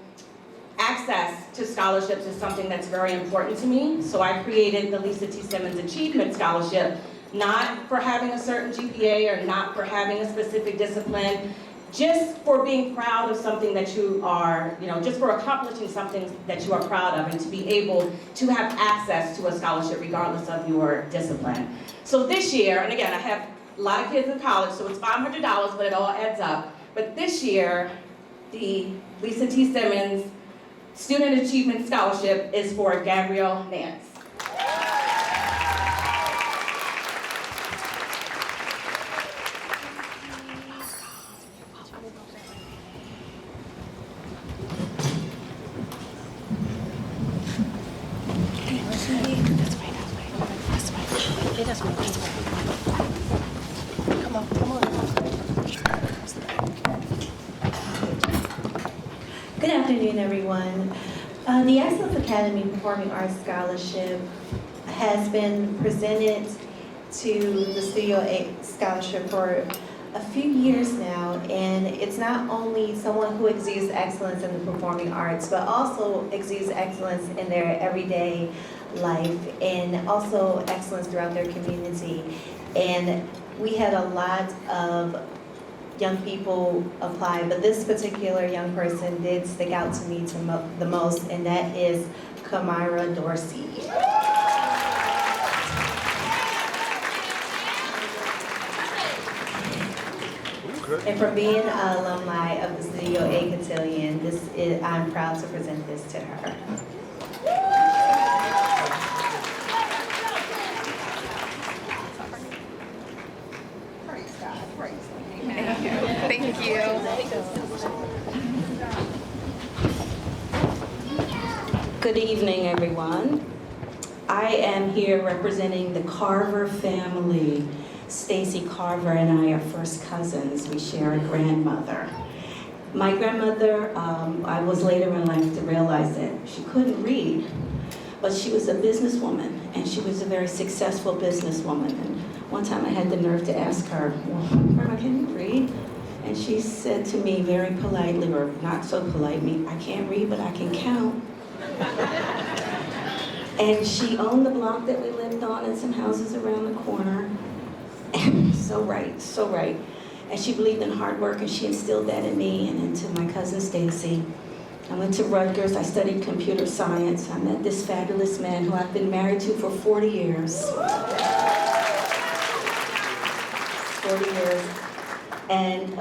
S10: access to scholarships is something that's very important to me. So I created the Lisa T. Simmons Achievement Scholarship, not for having a certain GPA or not for having a specific discipline, just for being proud of something that you are, just for accomplishing something that you are proud of, and to be able to have access to a scholarship regardless of your discipline. So this year, and again, I have a lot of kids in college, so it's $500, but it all adds up. But this year, the Lisa T. Simmons Student Achievement Scholarship is for Gabrielle Nance.
S6: Good afternoon, everyone. The Excellence Academy Performing Arts Scholarship has been presented to the Studio 8 Scholarship for a few years now, and it's not only someone who exudes excellence in the performing arts, but also exudes excellence in their everyday life and also excellence throughout their community. And we had a lot of young people apply, but this particular young person did stick out to me the most, and that is Kamira Dorsey. And for being an alumni of the Studio 8 Cotillion, I'm proud to present this to her.
S18: Thank you.
S9: Good evening, everyone. I am here representing the Carver family. Stacy Carver and I are first cousins. We share a grandmother. My grandmother, I was later in life to realize that she couldn't read, but she was a businesswoman, and she was a very successful businesswoman. And one time I had the nerve to ask her, well, Grandma, can you read? And she said to me very politely, or not so politely, I can't read, but I can count. And she owned the block that we lived on and some houses around the corner. And so right, so right. And she believed in hard work, and she instilled that in me and into my cousin Stacy. I went to Rutgers, I studied computer science. I met this fabulous man who I've been married to for 40 years. 40 years. And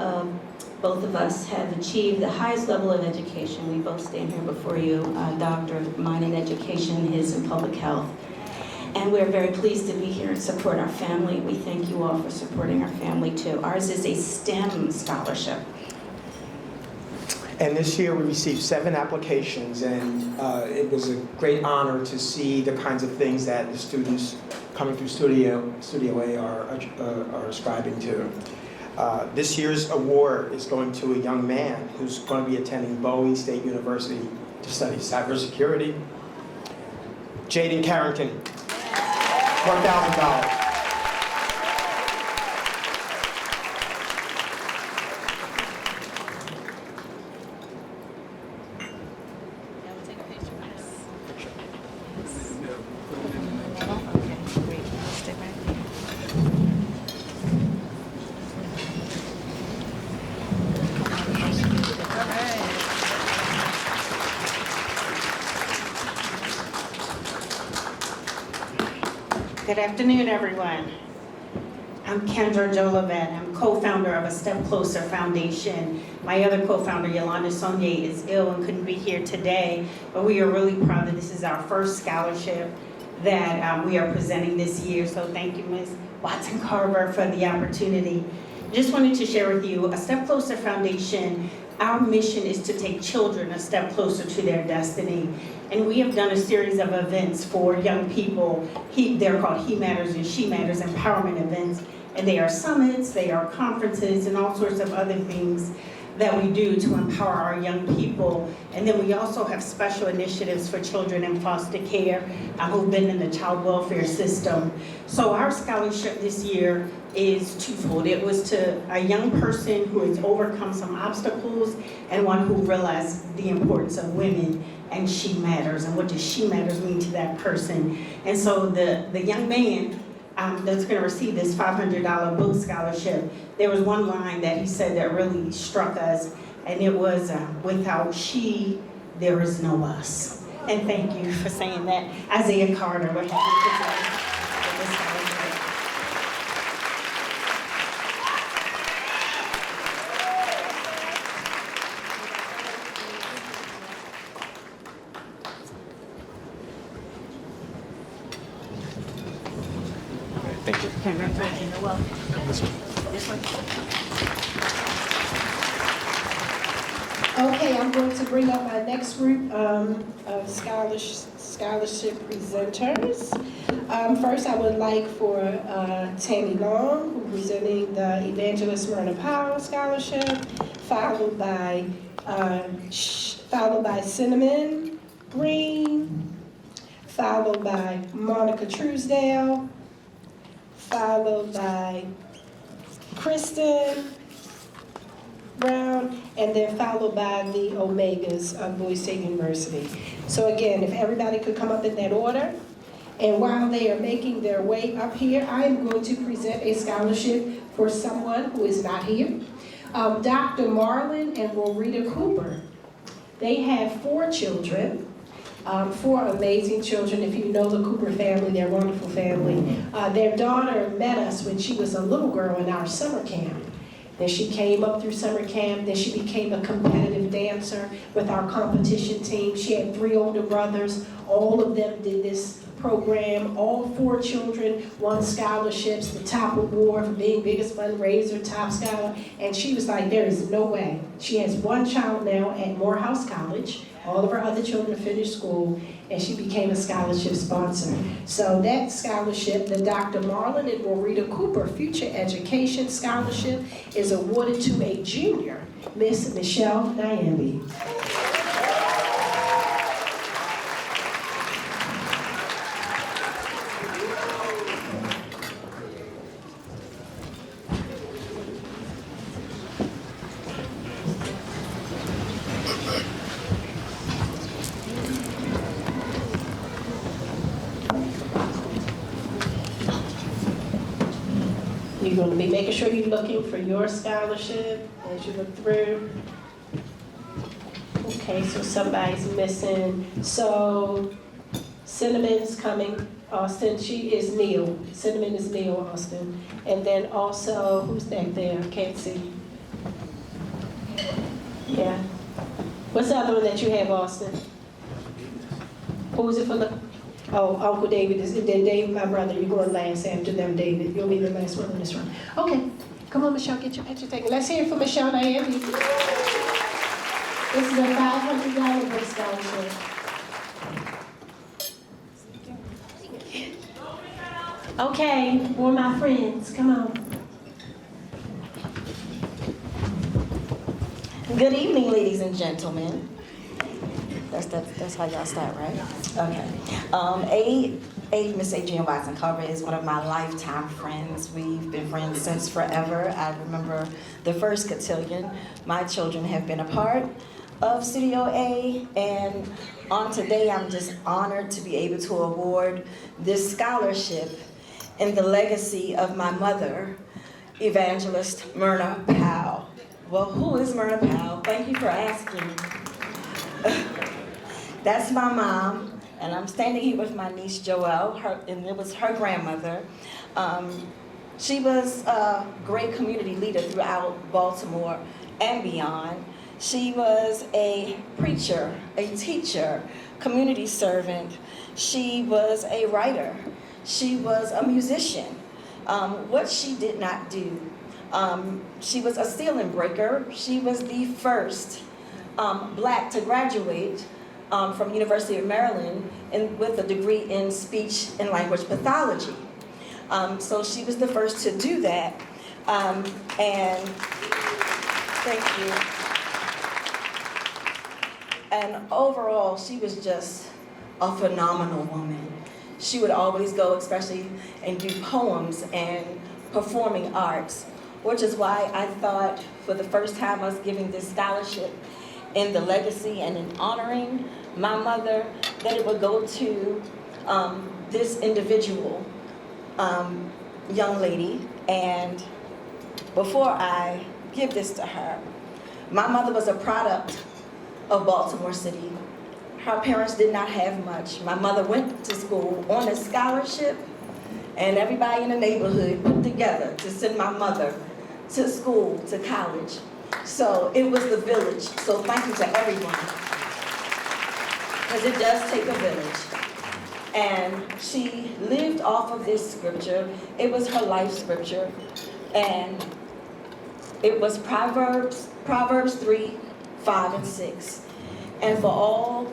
S9: both of us have achieved the highest level of education. We both stand here before you, a doctor, mine in education, his in public health. And we're very pleased to be here and support our family. We thank you all for supporting our family too. Ours is a STEM scholarship.
S12: And this year we received 7 applications, and it was a great honor to see the kinds of things that the students coming through Studio A are ascribing to. This year's award is going to a young man who's going to be attending Bowie State University to study cybersecurity. Jaden Carrington, $1,000.
S24: Good afternoon, everyone. I'm Kendra Jolivet. I'm co-founder of A Step Closer Foundation. My other co-founder, Yolanda Sonier, is ill and couldn't be here today, but we are really proud that this is our first scholarship that we are presenting this year. So thank you, Ms. Watson Carver, for the opportunity. Just wanted to share with you, A Step Closer Foundation, our mission is to take children a step closer to their destiny. And we have done a series of events for young people. They're called He Matters and She Matters empowerment events. And they are summits, they are conferences, and all sorts of other things that we do to empower our young people. And then we also have special initiatives for children in foster care who've been in the child welfare system. So our scholarship this year is twofold. It was to a young person who has overcome some obstacles and one who realized the importance of women and she matters, and what does she matters mean to that person. And so the young man that's going to receive this $500 book scholarship, there was one line that he said that really struck us, and it was, without she, there is no us. And thank you for saying that. Isaiah Carter, we're happy to present this scholarship.
S12: Thank you.
S24: You're welcome.
S12: This one.
S24: This one.
S1: Okay, I'm going to bring up my next group of scholarship presenters. First, I would like for Tammy Long, who's presenting the Evangelist Myrna Powell Scholarship, followed by Cinnamon Green, followed by Monica Truesdale, followed by Kristen Brown, and then followed by the Omegas of Boise State University. So again, if everybody could come up in that order. And while they are making their way up here, I am going to present a scholarship for someone who is not here. Dr. Marlon and Rorita Cooper. They have 4 children. 4 amazing children. If you know the Cooper family, they're a wonderful family. Their daughter met us when she was a little girl in our summer camp. Then she came up through summer camp, then she became a competitive dancer with our competition team. She had 3 older brothers. All of them did this program. All 4 children won scholarships, the top award for being biggest fundraiser, top scholar. And she was like, there is no way. She has 1 child now at Morehouse College. All of her other children finished school, and she became a scholarship sponsor. So that scholarship, the Dr. Marlon and Rorita Cooper Future Education Scholarship, is awarded to a junior, Miss Michelle Nyambi. You're going to be making sure you're looking for your scholarship as you look through. Okay, so somebody's missing. So Cinnamon's coming, Austin. She is Neil. Cinnamon is Neil, Austin. And then also, who's that there? I can't see. Yeah. What's the other one that you have, Austin? Who's it for? Oh, Uncle David is, and then Dave, my brother, you're going last after them, David. You'll be the last one in this room. Okay, come on, Michelle, get your picture taken. Let's hear it for Michelle Nyambi. This is a $500 book scholarship. Okay, for my friends, come on.
S3: Good evening, ladies and gentlemen. That's how y'all start, right? Okay. Miss Adrienne Watson Carver is one of my lifetime friends. We've been friends since forever. I remember the first cotillion. My children have been a part of Studio A, and on today I'm just honored to be able to award this scholarship in the legacy of my mother, Evangelist Myrna Powell. Well, who is Myrna Powell? Thank you for asking. That's my mom, and I'm standing here with my niece Joelle, and it was her grandmother. She was a great community leader throughout Baltimore and beyond. She was a preacher, a teacher, community servant. She was a writer. She was a musician. What she did not do, she was a ceiling breaker. She was the first Black to graduate from University of Maryland with a degree in speech and language pathology. So she was the first to do that. And thank you. And overall, she was just a phenomenal woman. She would always go, especially, and do poems and performing arts, which is why I thought for the first time us giving this scholarship in the legacy and in honoring my mother, that it would go to this individual young lady. And before I give this to her, my mother was a product of Baltimore City. Her parents did not have much. My mother went to school on a scholarship, and everybody in the neighborhood put together to send my mother to school, to college. So it was the village. So thank you to everyone, because it does take a village. And she lived off of this scripture. It was her life scripture, and it was Proverbs 3, 5, and 6. And for all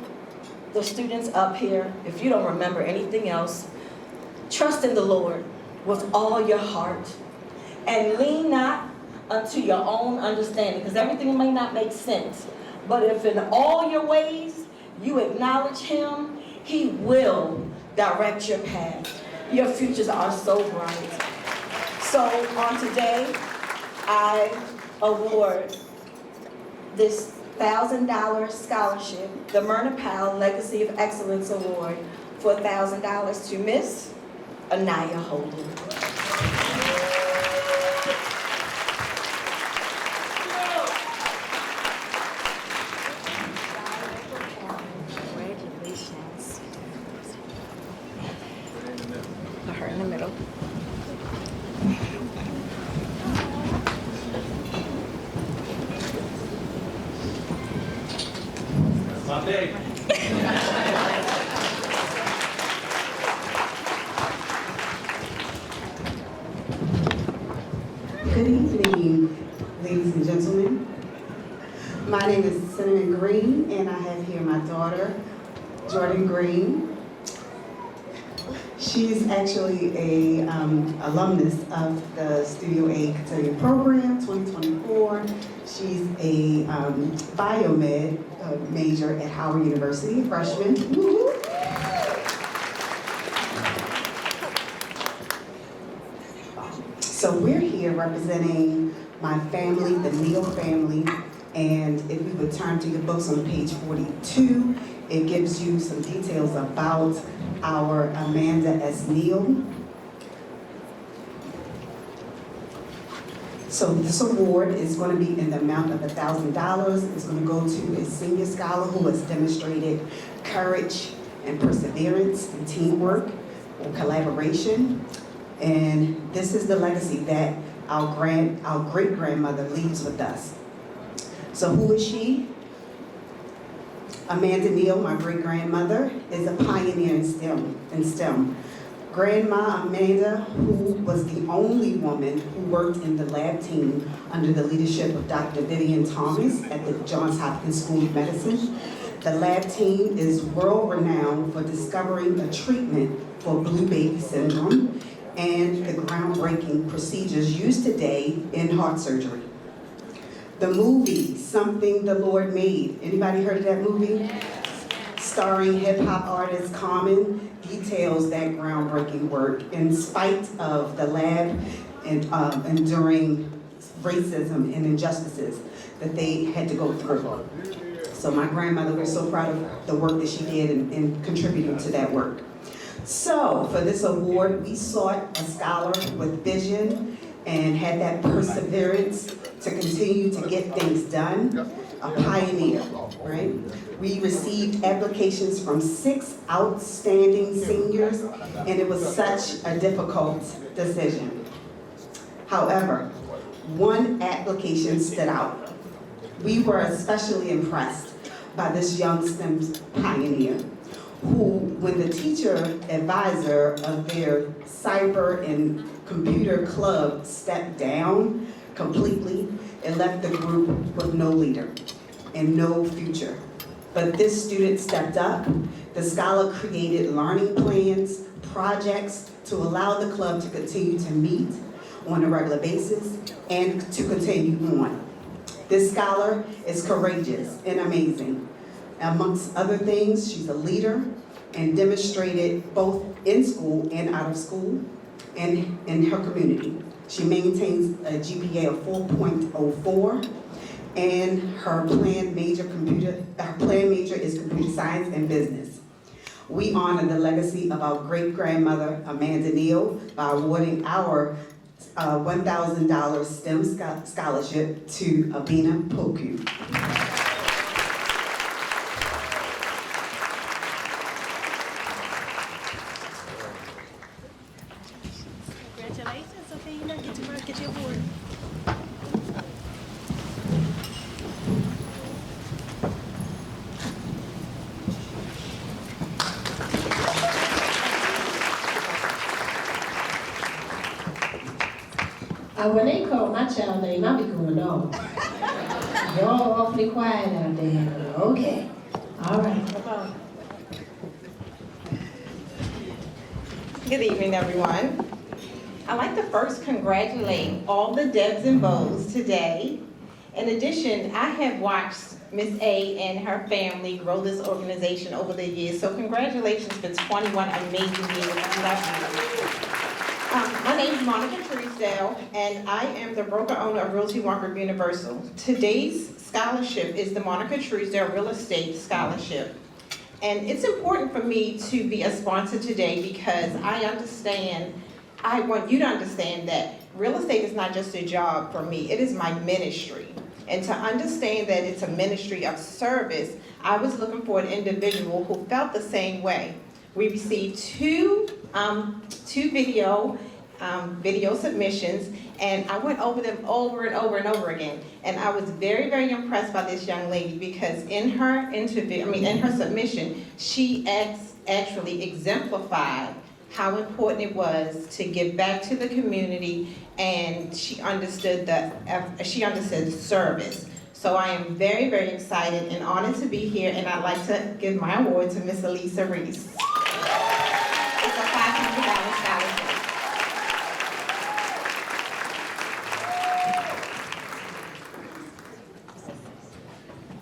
S3: the students up here, if you don't remember anything else, trust in the Lord with all your heart, and lean not unto your own understanding, because everything may not make sense. But if in all your ways you acknowledge Him, He will direct your path. Your futures are so bright. So on today, I award this $1,000 scholarship, the Myrna Powell Legacy of Excellence Award, for $1,000 to Miss Anaya Holden. Congratulations. Put her in the middle.
S5: My day.
S14: Good evening, ladies and gentlemen. My name is Cinnamon Green, and I have here my daughter, Jordan Green. She's actually a alumnus of the Studio A Cotillion program, 2024. She's a biomed major at Howard University, a freshman. Woo-hoo. So we're here representing my family, the Neal family, and if we would turn to your books on page 42, it gives you some details about our Amanda S. Neal. So this award is going to be in the amount of $1,000. It's going to go to a senior scholar who has demonstrated courage and perseverance and teamwork and collaboration. And this is the legacy that our great-grandmother leaves with us. So who is she? Amanda Neal, my great-grandmother, is a pioneer in STEM. Grandma Amanda, who was the only woman who worked in the lab team under the leadership of Dr. Vivian Thomas at the Johns Hopkins School of Medicine. The lab team is world-renowned for discovering a treatment for blue baby syndrome and the groundbreaking procedures used today in heart surgery. The movie, Something the Lord Made. Anybody heard of that movie? Starring hip-hop artist Common, details that groundbreaking work in spite of the lab and enduring racism and injustices that they had to go through. So my grandmother, we're so proud of the work that she did and contributing to that work. So for this award, we sought a scholar with vision and had that perseverance to continue to get things done, a pioneer, right? We received applications from 6 outstanding seniors, and it was such a difficult decision. However, one application stood out. We were especially impressed by this young STEM pioneer, who, when the teacher advisor of their cyber and computer club stepped down completely, it left the group with no leader and no future. but this student stepped up. The scholar created learning plans, projects to allow the club to continue to meet on a regular basis and to continue on. This scholar is courageous and amazing. Amongst other things, she's a leader and demonstrated both in school and out of school and in her community. She maintains a GPA of 4.04 and her planned major is computer science and business. We honor the legacy of our great-grandmother, Amanda Neal, by awarding our $1,000 STEM scholarship to Abina Poku.
S24: Congratulations, Abina. Get to work, get your award.
S1: When they call my child name, I be going on. Y'all awfully quiet out there. Okay. All right, come on.
S5: Good evening, everyone. I'd like to first congratulate all the Debs and Bows today. In addition, I have watched Miss A and her family grow this organization over the years, so congratulations for 21 amazing years. I love you. My name is Monica Truesdale, and I am the broker owner of Realty One Group Universal. Today's scholarship is the Monica Truesdale Real Estate Scholarship. And it's important for me to be a sponsor today because I want you to understand that real estate is not just a job for me, it is my ministry. And to understand that it's a ministry of service, I was looking for an individual who felt the same way. We received two video submissions, and I went over them over and over and over again. And I was very, very impressed by this young lady because in her submission, she actually exemplified how important it was to give back to the community, and she understood service. So I am very, very excited and honored to be here, and I'd like to give my award to Miss Elisa Reese. It's a $500 scholarship.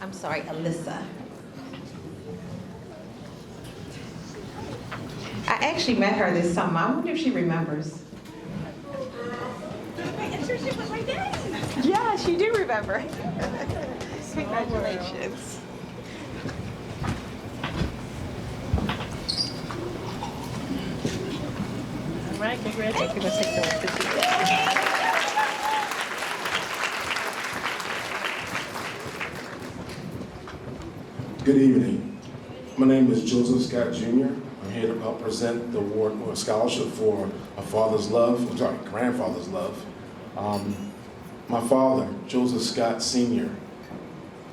S5: I'm sorry, Alyssa. I actually met her this summer. I wonder if she remembers. Yeah, she do remember. Congratulations.
S24: All right, congratulations.
S13: Good evening. My name is Joseph Scott Jr. I'm here to help present the award or scholarship for grandfather's love. My father, Joseph Scott Sr.,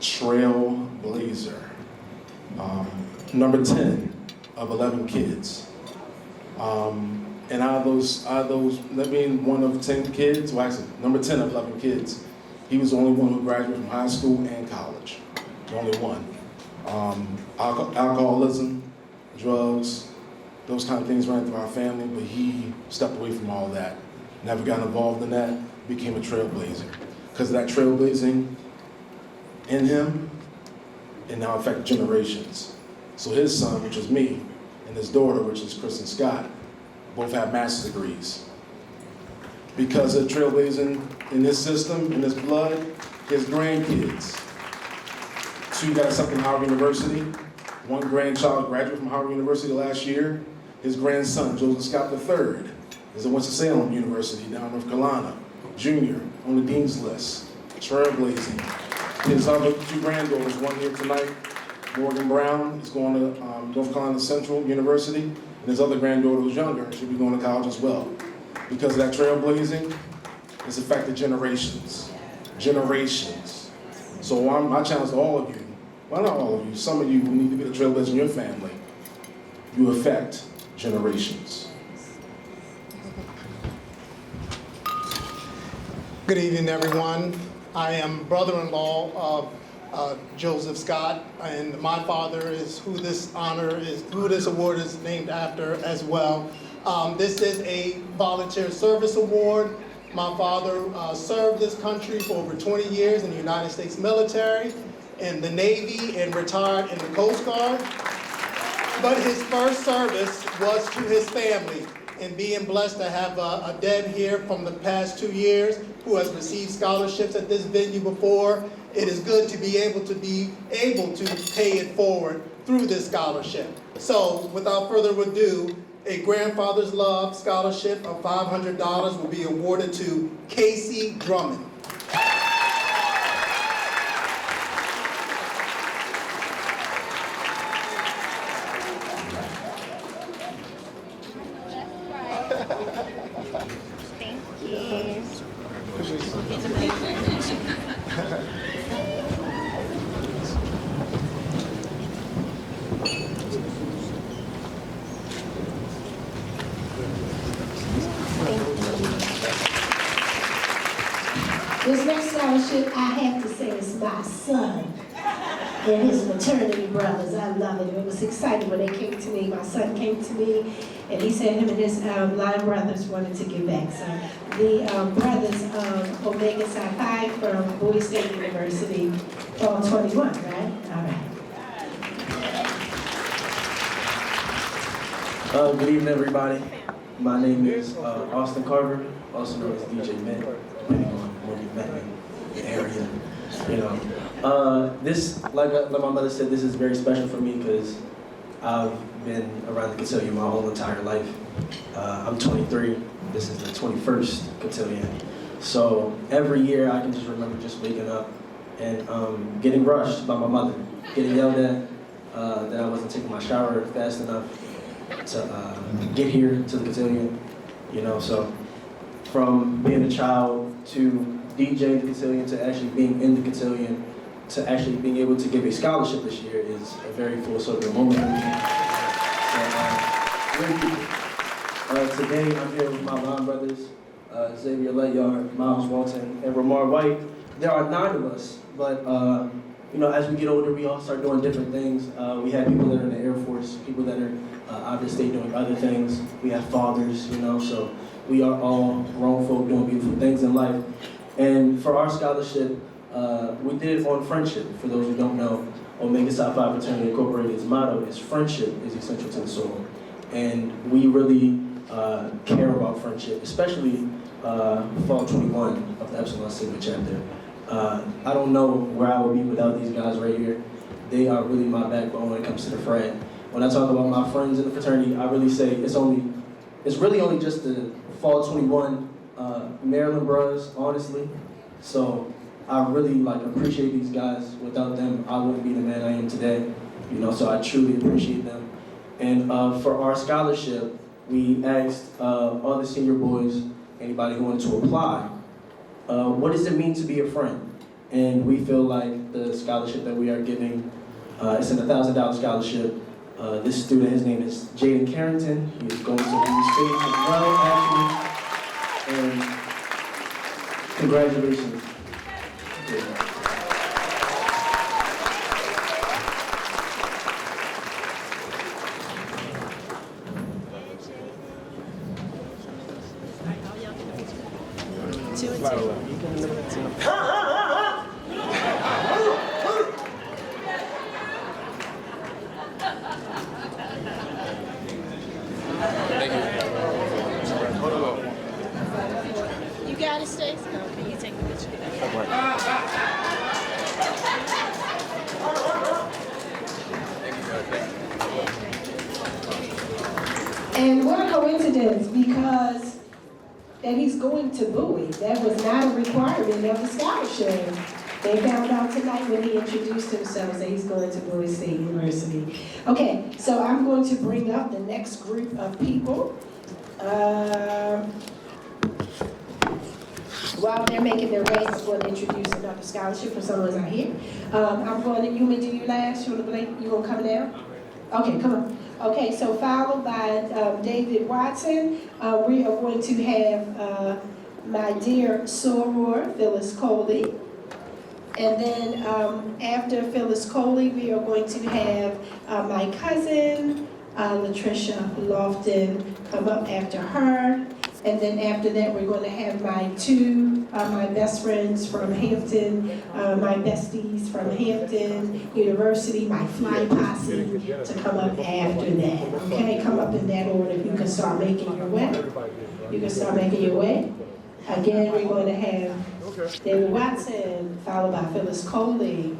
S13: trailblazer, number 10 of 11 kids. And out of those, that being one of 10 kids, well actually, number 10 of 11 kids, he was the only one who graduated from high school and college, the only one. Alcoholism, drugs, those kind of things ran through our family, but he stepped away from all that. Never got involved in that, became a trailblazer. Because of that trailblazing in him, it now affected generations. So his son, which is me, and his daughter, which is Kristen Scott, both have master's degrees. Because of trailblazing in his system, in his blood, his grandkids. Two got accepted from Howard University. One grandchild graduated from Howard University last year. His grandson, Joseph Scott III, is at Winston-Salem University down in North Carolina, junior, on the dean's list, trailblazing. His other two granddaughters, one here tonight, Morgan Brown, is going to North Carolina Central University, and his other granddaughter who's younger should be going to college as well. Because of that trailblazing, it's affected generations. Generations. So my challenge to all of you, well not all of you, some of you who need to be the trailblazer in your family, you affect generations.
S15: Good evening, everyone. I am brother-in-law of
S4: Joseph Scott, and my father is who this award is named after as well. This is a volunteer service award. My father served this country for over 20 years in the United States military, in the Navy, and retired in the Coast Guard. But his first service was to his family, and being blessed to have a Deb here from the past 2 years who has received scholarships at this venue before. It is good to be able to pay it forward through this scholarship. So without further ado, a Grandfather's Love Scholarship of $500 will be awarded to Casey Drummond.
S1: This next scholarship, I have to say, is my son and his fraternity brothers. I love it. It was exciting when they came to me. My son came to me, and he said him and his line brothers wanted to give back. So the brothers of Omega Psi Phi from Bowie State University, fall 21, right? All right.
S15: Good evening, everybody. My name is Austin Carver, also known as DJ Mint, depending on where you met me in the area. You know, this, like my mother said, this is very special for me because I've been around the cotillion my whole entire life. I'm 23. This is the 21st cotillion. So every year I can just remember just waking up and getting rushed by my mother, getting yelled at that I wasn't taking my shower fast enough to get here to the cotillion. You know, so from being a child to DJing the cotillion to actually being in the cotillion to actually being able to give a scholarship this year is a very full circle moment for me. So, today I'm here with my line brothers, Xavier Ledyard, Miles Walton, and Ramar White. There are 9 of us, but you know, as we get older, we all start doing different things. We have people that are in the Air Force, people that are out of the state doing other things. We have fathers, you know, so we are all grown folk doing beautiful things in life. And for our scholarship, we did it on friendship. For those who don't know, Omega Psi Phi Fraternity Incorporated's motto is friendship is essential to the soul. And we really care about friendship, especially Fall 21 of the Epsilon Sigma chapter. I don't know where I would be without these guys right here. They are really my backbone when it comes to the frat. When I talk about my friends in the fraternity, I really say it's really only just the Fall 21 Maryland bros, honestly. So I really appreciate these guys. Without them, I wouldn't be the man I am today. You know, so I truly appreciate them. And for our scholarship, we asked all the senior boys, anybody who wanted to apply, what does it mean to be a friend? And we feel like the scholarship that we are giving, it's an $1,000 scholarship. This student, his name is Jaden Carrington. He is going to Bowie State as well, actually. And congratulations.
S1: You got it, Stacey? No, can you take the picture? And what a coincidence, because that he's going to Bowie. That was not a requirement of the scholarship. They found out tonight when he introduced himself that he's going to Bowie State University. Okay, so I'm going to bring up the next group of people. While they're making their way, I'm going to introduce another scholarship for someone out here. I'm going to, you may do you last, you going to come down? Okay, come on. Okay, so followed by David Watson, we are going to have my dear soror, Phyllis Coley. And then after Phyllis Coley, we are going to have my cousin, Latricia Lofton, come up after her. And then after that, we're going to have my my best friends from Hampton, my besties from Hampton University, my fly posse, to come up after that. Okay, come up in that order. You can start making your way. You can start making your way. Again, we're going to have David Watson, followed by Phyllis Coley,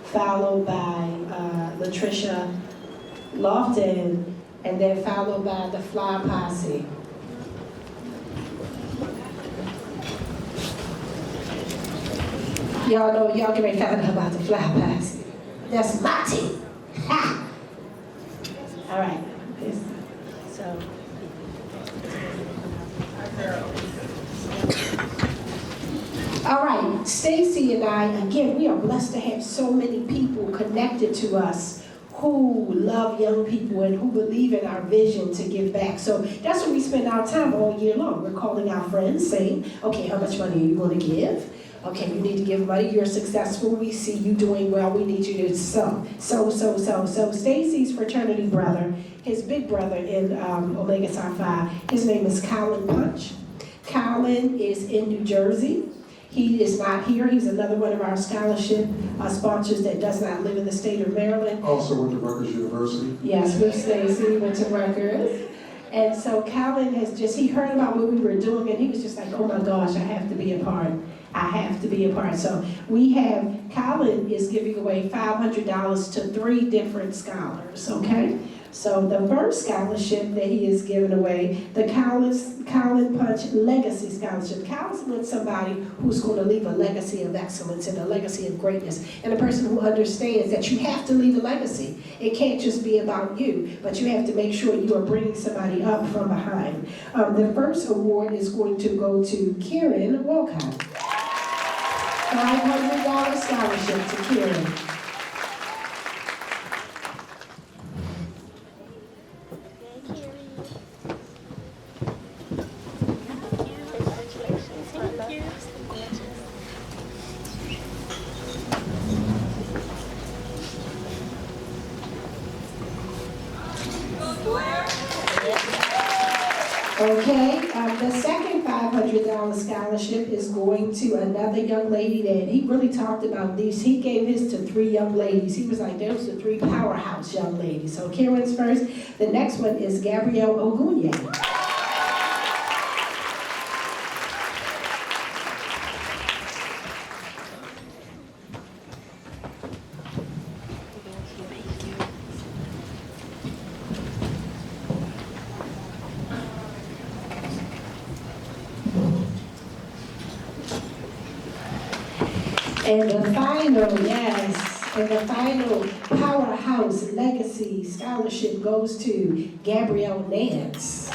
S1: followed by Latricia Lofton, and then followed by the Fly Posse. Y'all know, y'all get ready to find out about the Fly Posse. That's my team. Ha! All right. So. All right, Stacy and I, again, we are blessed to have so many people connected to us who love young people and who believe in our vision to give back. So that's what we spend our time all year long. We're calling our friends, saying, okay, how much money are you going to give? Okay, you need to give money. You're successful. We see you doing well. We need you to sow. So Stacy's fraternity brother, his big brother in Omega Psi Phi, his name is Colin Punch. Colin is in New Jersey. He is not here. He's another one of our scholarship sponsors that does not live in the state of Maryland.
S2: Also went to Rutgers University.
S1: Yes, with Stacy, went to Rutgers. And so Colin he heard about what we were doing, and he was just like, oh my gosh, I have to be a part. I have to be a part. So Colin is giving away $500 to 3 different scholars, okay? So the first scholarship that he is giving away, the Colin Punch Legacy Scholarship. Colin's with somebody who's going to leave a legacy of excellence and a legacy of greatness, and a person who understands that you have to leave a legacy. It can't just be about you, but you have to make sure you are bringing somebody up from behind. The first award is going to go to Kieran Wolcott. $500 scholarship to Kieran. Okay, the second $500 scholarship is going to another young lady that he really talked about these. He gave his to 3 young ladies. He was like, those are 3 powerhouse young ladies. So Kieran's first. The next one is Gabrielle Ogunye. And the final Powerhouse Legacy Scholarship goes to Gabrielle Nance.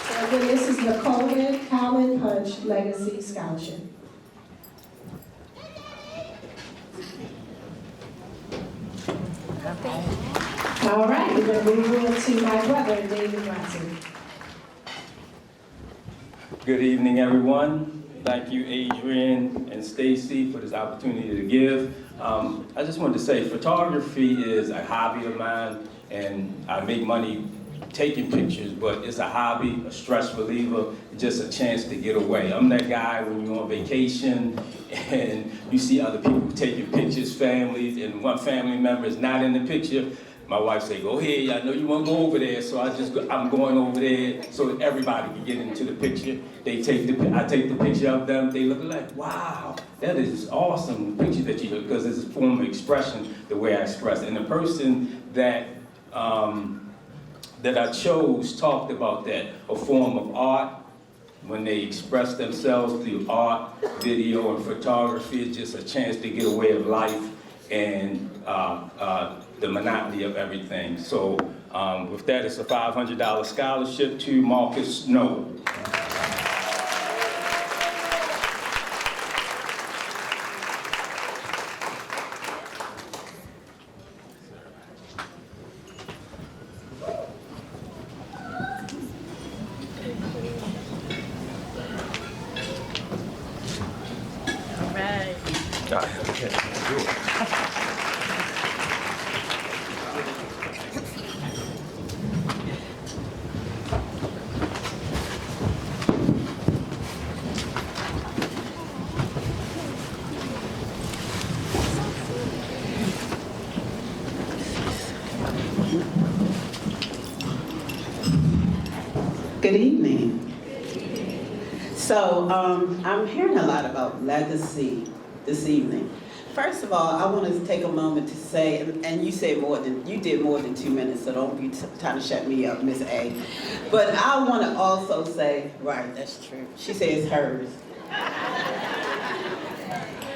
S1: So again, this is the Colin Punch Legacy Scholarship. All right, we're going to move on to my brother, David Watson.
S11: Good evening, everyone. Thank you, Adrian and Stacy, for this opportunity to give. I just wanted to say, photography is a hobby of mine, and I make money taking pictures, but it's a hobby, a stress reliever, just a chance to get away. I'm that guy when you're on vacation and you see other people taking pictures, families, and one family member is not in the picture. My wife say, go ahead, I know you want to go over there, so I'm going over there so that everybody can get into the picture. I take the picture of them, they look like, wow, that is awesome, the picture that you took, because it's a form of expression, the way I express it. And the person that I chose talked about that, a form of art, when they express themselves through art, video, and photography. It's just a chance to get away of life and the monotony of everything. So with that, it's a $500 scholarship to Marcus Snow.
S7: Good evening. So I'm hearing a lot about legacy this evening. First of all, I want to take a moment to say, and you did more than 2 minutes, so don't be trying to shut me up, Miss A. But I want to also say, right, that's true. She says hers.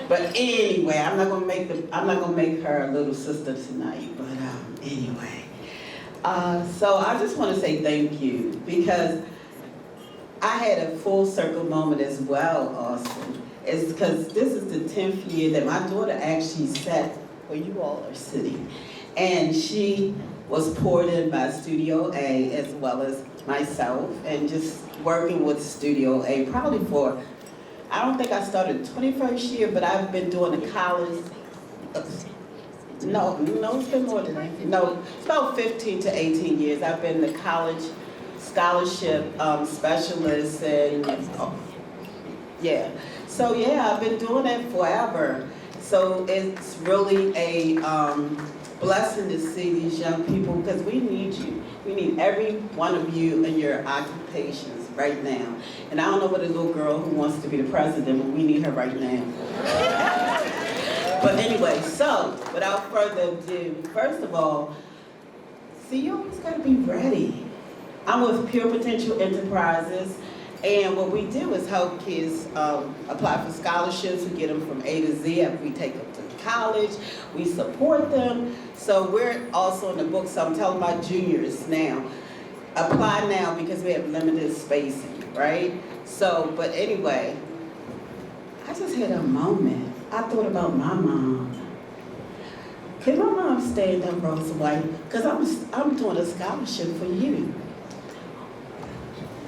S7: But anyway, I'm not gonna make her a little sister tonight. But anyway. So I just want to say thank you, because I had a full circle moment as well, Austin. It's because this is the 10th year that my daughter actually sat where you all are sitting. And she was poured in by Studio A as well as myself, and just working with Studio A probably for, I don't think I started 21st year, but I've been doing the college. No, it's been more than that. No, it's about 15 to 18 years. I've been the college scholarship specialist, and yeah. So yeah, I've been doing it forever. So it's really a blessing to see these young people, because we need you. We need every one of you in your occupations right now. And I don't know what a little girl who wants to be the president, but we need her right now. But anyway, so without further ado, first of all, see, you always gotta be ready. I'm with Pure Potential Enterprises, and what we do is help kids apply for scholarships. We get them from A to Z after we take them to college. We support them. So we're also in the book, so I'm telling my juniors now, apply now because we have limited spacing, right? So, but anyway, I just had a moment. I thought about my mom. Can my mom stand up, Rosa White? Because I'm doing a scholarship for you.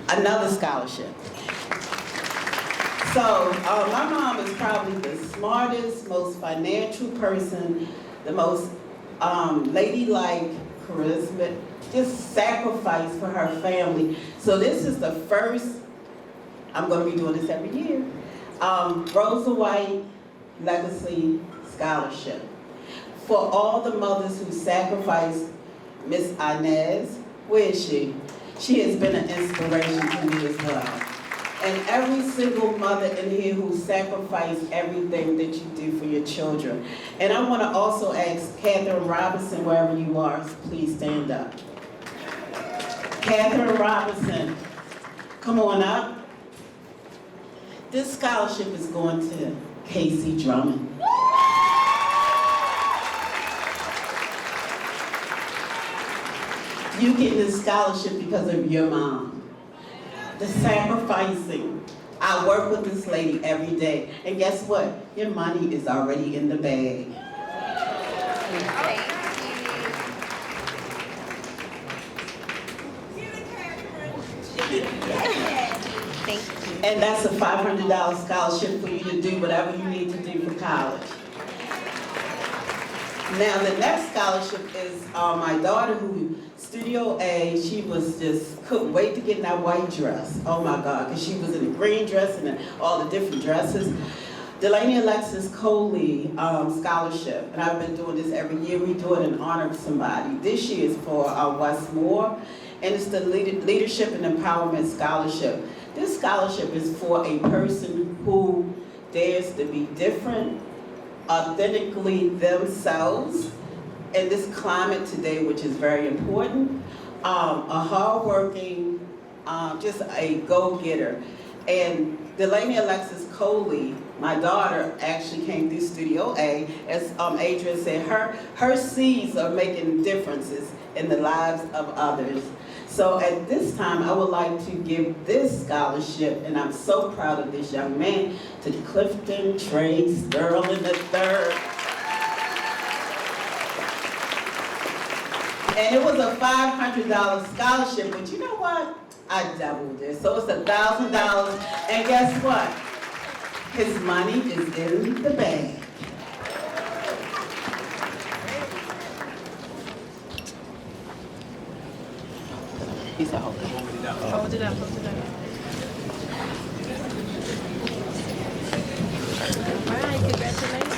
S7: Another scholarship. So my mom is probably the smartest, most financial person, the most ladylike, charismatic, just sacrifice for her family. So this is the first, I'm going to be doing this every year, Rosa White Legacy Scholarship. For all the mothers who sacrificed. Miss Inez, where is she? She has been an inspiration to me as well. And every single mother in here who sacrificed everything that you do for your children. And I want to also ask Catherine Robinson, wherever you are, please stand up. Catherine Robinson, come on up. This scholarship is going to Casey Drummond. You get this scholarship because of your mom. The sacrificing. I work with this lady every day. And guess what? Your money is already in the bag.
S3: Thank you.
S7: And that's a $500 scholarship for you to do whatever you need to do for college. Now the next scholarship is my daughter, who Studio A, she was just, couldn't wait to get in that white dress. Oh my God, because she was in the green dress and all the different dresses. Delaney Alexis Coley Scholarship, and I've been doing this every year. We do it in honor of somebody. This year is for Westmore, and it's the Leadership and Empowerment Scholarship. This scholarship is for a person who dares to be different, authentically themselves in this climate today, which is very important. A hardworking, just a go-getter. And Delaney Alexis Coley, my daughter, actually came through Studio A. As Adrian said, her seeds are making differences in the lives of others. So at this time, I would like to give this scholarship, and I'm so proud of this young man, to Clifton Trey Sterling III. And it was a $500 scholarship, but you know what? I doubled it, so it's $1,000. And guess what? His money is in the bag. He said hold it.
S18: Hold it up, hold it up. All right, congratulations.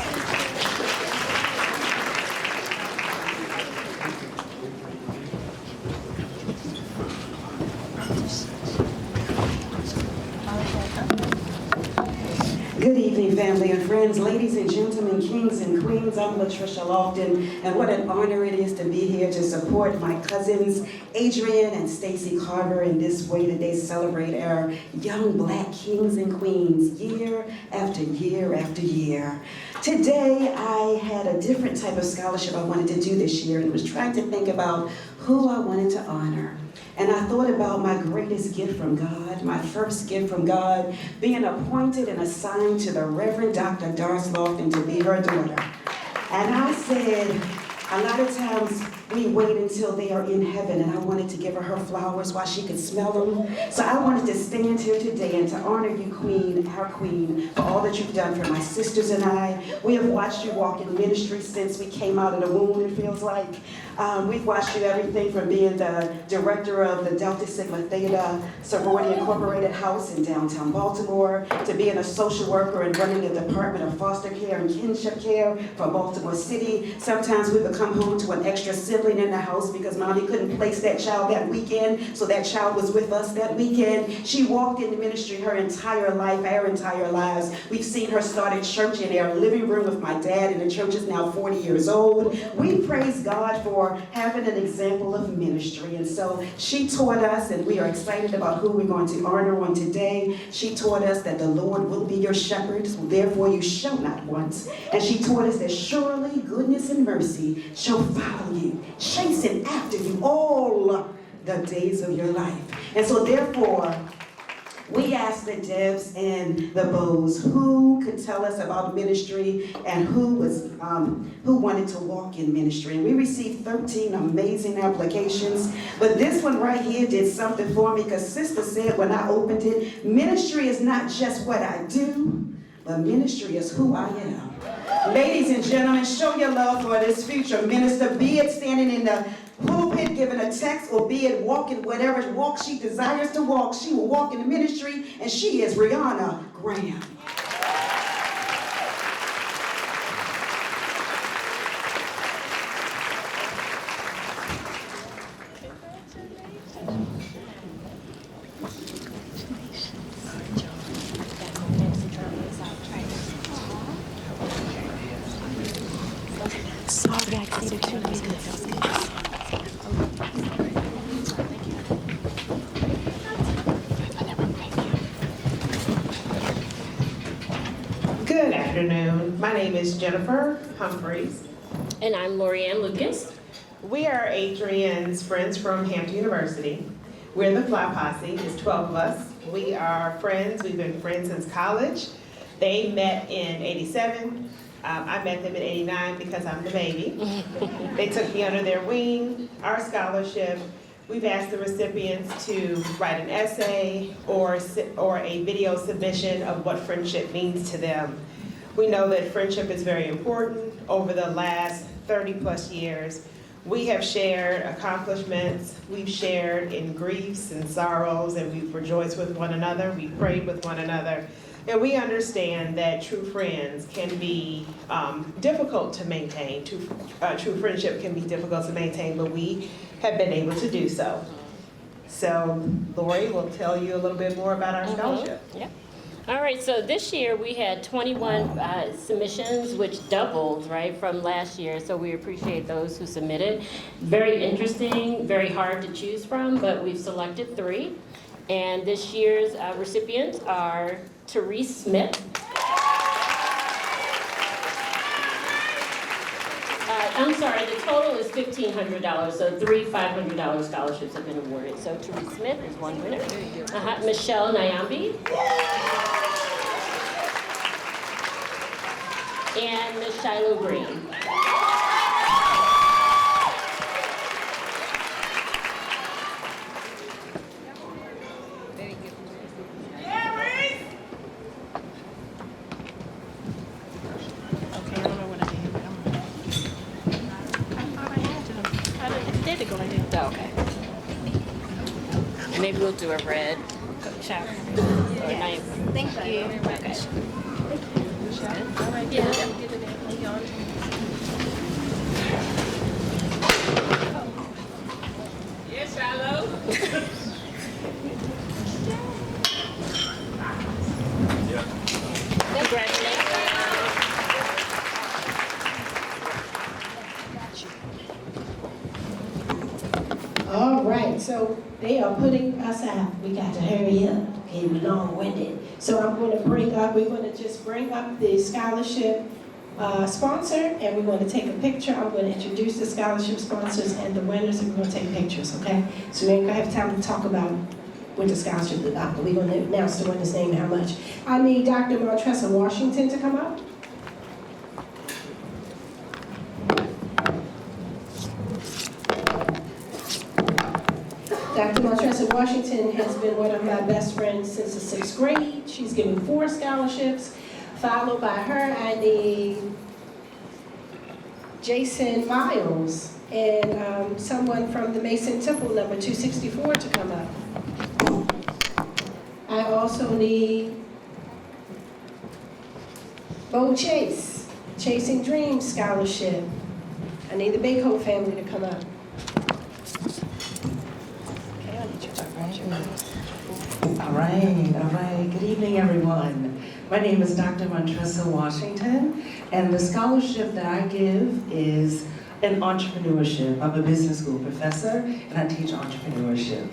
S14: Good evening, family and friends, ladies and gentlemen, kings and queens. I'm Latricia Lofton, and what an honor it is to be here to support my cousins, Adrian and Stacy Carver, in this way that they celebrate our young Black kings and queens year after year after year. Today, I had a different type of scholarship I wanted to do this year, and was trying to think about who I wanted to honor. And I thought about my greatest gift from God, my first gift from God, being appointed and assigned to the Reverend Dr. Doris Lofton to be her daughter. And I said, a lot of times we wait until they are in heaven, and I wanted to give her flowers while she could smell them. So I wanted to stand here today and to honor you, Queen, our Queen, for all that you've done for my sisters and I. We have watched you walk in ministry since we came out of the womb, it feels like. We've watched you everything from being the director of the Delta Sigma Theta Sorority Incorporated House in downtown Baltimore, to being a social worker and running the Department of Foster Care and Kinship Care for Baltimore City. Sometimes we would come home to an extra sibling in the house because mommy couldn't place that child that weekend, so that child was with us that weekend. She walked into ministry her entire life, our entire lives. We've seen her start at church in our living room with my dad, and the church is now 40 years old. We praise God for having an example of ministry, and so she taught us, and we are excited about who we're going to honor on today. She taught us that the Lord will be your shepherd, so therefore you shall not want. And she taught us that surely goodness and mercy shall follow you, chasing after you all the days of your life. And so therefore, we asked the Debs and the Bows who could tell us about ministry and who wanted to walk in ministry. And we received 13 amazing applications. But this one right here did something for me, because Sister said when I opened it, ministry is not just what I do, but ministry is who I am. Ladies and gentlemen, show your love for this future minister, be it standing in the pulpit giving a text, or be it walking whatever walk she desires to walk. She will walk in the ministry, and she is Rihanna Graham.
S5: Good afternoon. My name is Jennifer Humphreys.
S16: And I'm Lorianne Lucas.
S5: We are Adrian's friends from Hampton University. We're the Fly Posse. There's 12 of us. We are friends. We've been friends since college. They met in '87. I met them in '89 because I'm the baby. They took me under their wing. Our scholarship, we've asked the recipients to write an essay or a video submission of what friendship means to them. We know that friendship is very important. Over the last 30 plus years, we have shared accomplishments, we've shared in griefs and sorrows, and we've rejoiced with one another, we've prayed with one another. And we understand that true friends can be difficult to maintain. True friendship can be difficult to maintain, but we have been able to do so. So Lori will tell you a little bit more about our scholarship.
S16: Yep. All right, so this year we had 21 submissions, which doubled, right, from last year. So we appreciate those who submitted. Very interesting, very hard to choose from, but we've selected 3. And this year's recipients are Therese Smith. I'm sorry, the total is $1,500, so 3 $500 scholarships have been awarded. So Therese Smith is one winner. Michelle Nyambi. And Ms. Shiloh Green. Maybe we'll do a red shower.
S19: Yes. Thank you.
S16: Okay.
S19: All right,
S16: Yeah.
S19: Yes, Shiloh.
S1: All right, so they are putting us out. We got to hurry up. Okay, we're long-winded. So I'm going to we're going to just bring up the scholarship sponsor, and we're going to take a picture. I'm going to introduce the scholarship sponsors and the winners, and we're going to take pictures, okay? So we ain't going to have time to talk about what the scholarship is about, but we're going to announce the winner's name and how much. I need Dr. Montressa Washington to come up. Dr. Montressa Washington has been one of my best friends since the 6th grade. She's given 4 scholarships. Followed by her, I need Jason Miles and someone from the Mason Temple number 264 to come up. I also need Bo Chase, Chasing Dreams Scholarship. I need the Bacon family to come up.
S17: All right. Good evening, everyone. My name is Dr. Montressa Washington, and the scholarship that I give is in entrepreneurship. I'm a business school professor, and I teach entrepreneurship.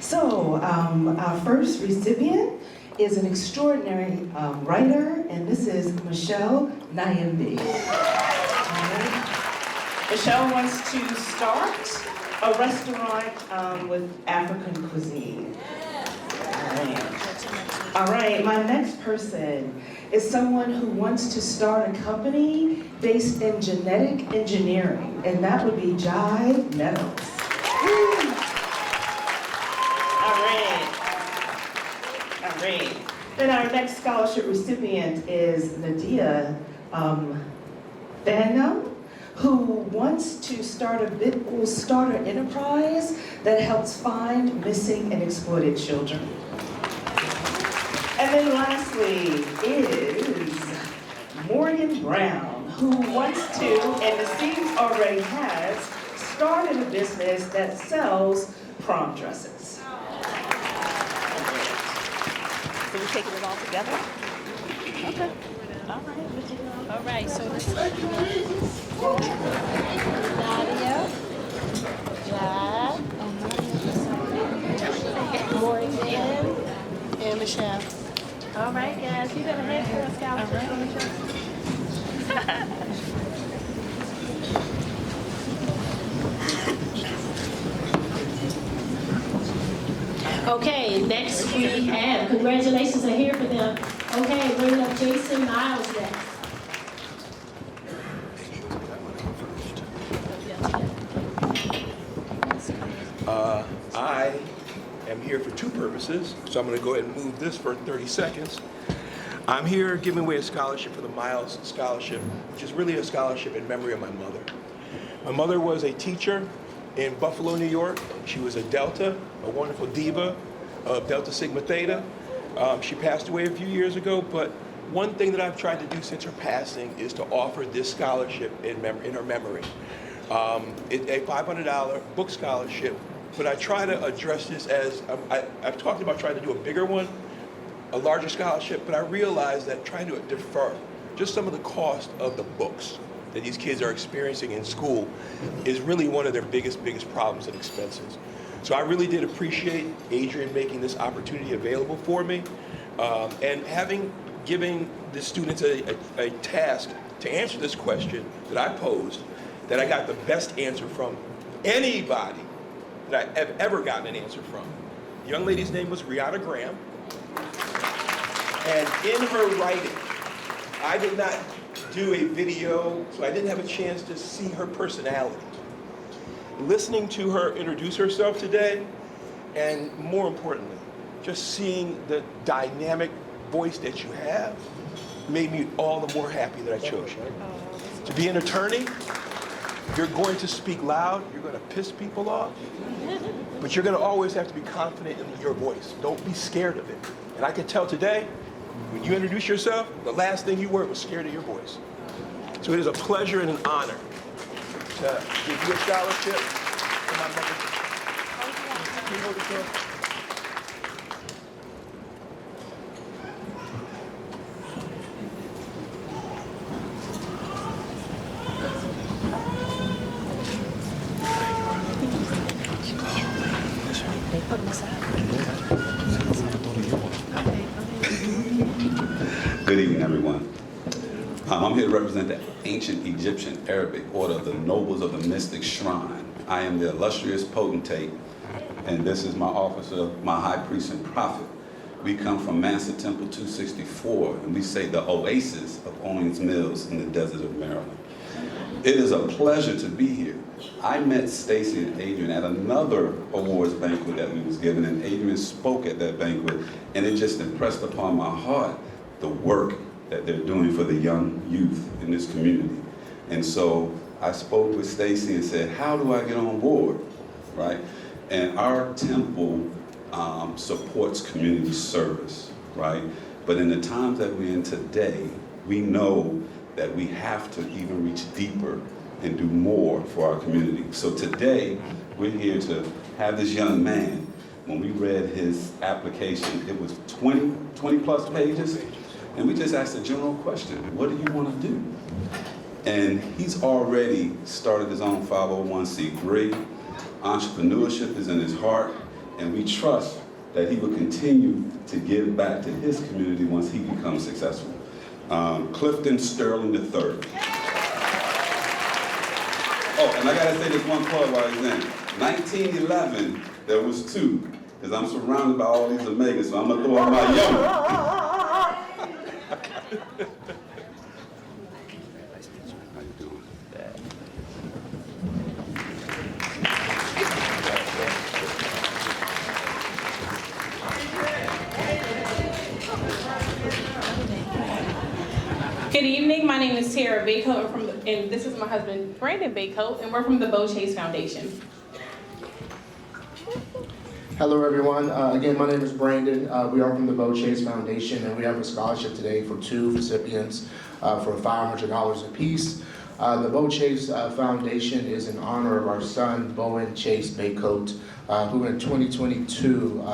S17: So, our first recipient is an extraordinary writer, and this is Michelle Nyambi. Michelle wants to start a restaurant with African cuisine. All right, my next person is someone who wants to start a company based in genetic engineering, and that would be Jai Meadows. All right. Then our next scholarship recipient is Nadia Banham, who wants to start an enterprise that helps find missing and exploited children. And then lastly is Morgan Brown, who wants to, and it seems already has, started a business that sells prom dresses.
S3: So we're taking it all together? Okay.
S16: All right, so this is
S19: Nadia.
S16: Jai, Morgan,
S19: And Michelle.
S16: all right, guys, you got a hand for a scholarship on the show? Okay, next we have, congratulations are here for them. Okay, bring up Jason Miles next.
S20: I am here for 2 purposes, so I'm going to go ahead and move this for 30 seconds. I'm here giving away a scholarship for the Miles Scholarship, which is really a scholarship in memory of my mother. My mother was a teacher in Buffalo, New York. She was a Delta, a wonderful diva of Delta Sigma Theta. She passed away a few years ago, but one thing that I've tried to do since her passing is to offer this scholarship in her memory. It's a $500 book scholarship, but I try to address this as, I've talked about trying to do a bigger one, a larger scholarship, but I realized that trying to defer just some of the cost of the books that these kids are experiencing in school is really one of their biggest problems and expenses. So I really did appreciate Adrian making this opportunity available for me, and giving the students a task to answer this question that I posed, that I got the best answer from anybody that I have ever gotten an answer from. The young lady's name was Rihanna Graham, and in her writing, I did not do a video, so I didn't have a chance to see her personality. Listening to her introduce herself today, and more importantly, just seeing the dynamic voice that you have, made me all the more happy that I chose you. To be an attorney, You're going to speak loud, you're going to piss people off, but you're going to always have to be confident in your voice. Don't be scared of it. And I can tell today, when you introduce yourself, the last thing you were was scared of your voice. So it is a pleasure and an honor to give you a scholarship for my mother. Can you hold it down?
S8: Good evening, everyone. I'm here to represent the ancient Egyptian Arabic Order of the Nobles of the Mystic Shrine. I am the illustrious potentate, and this is my officer, my high priest and prophet. We come from Mansa Temple 264, and we say the oasis of Owings Mills in the desert of Maryland. It is a pleasure to be here. I met Stacy and Adrian at another awards banquet that we was given, and Adrian spoke at that banquet, and it just impressed upon my heart the work that they're doing for the young youth in this community. And so I spoke with Stacy and said, how do I get on board, right? And our temple supports community service, right? But in the times that we're in today, we know that we have to even reach deeper and do more for our community. So today, we're here to have this young man, when we read his application, it was 20 plus pages, and we just asked a general question, what do you want to do? And he's already started his own 501c3. Entrepreneurship is in his heart, and we trust that he will continue to give back to his community once he becomes successful. Clifton Sterling III. Oh, and I gotta say this one part while he's in. 1911, there was two, because I'm surrounded by all these omegas, so I'm gonna throw out my young.
S5: Good evening, my name is Tara Baycoat, and this is my husband, Brandon Baycoat, and we're from the Beau Chase Foundation.
S21: Hello everyone, again my name is Brandon. We are from the Beau Chase Foundation, and we have a scholarship today for two recipients for $500 apiece. The Beau Chase Foundation is in honor of our son, Bowen Chase Baycoat, who in 2022,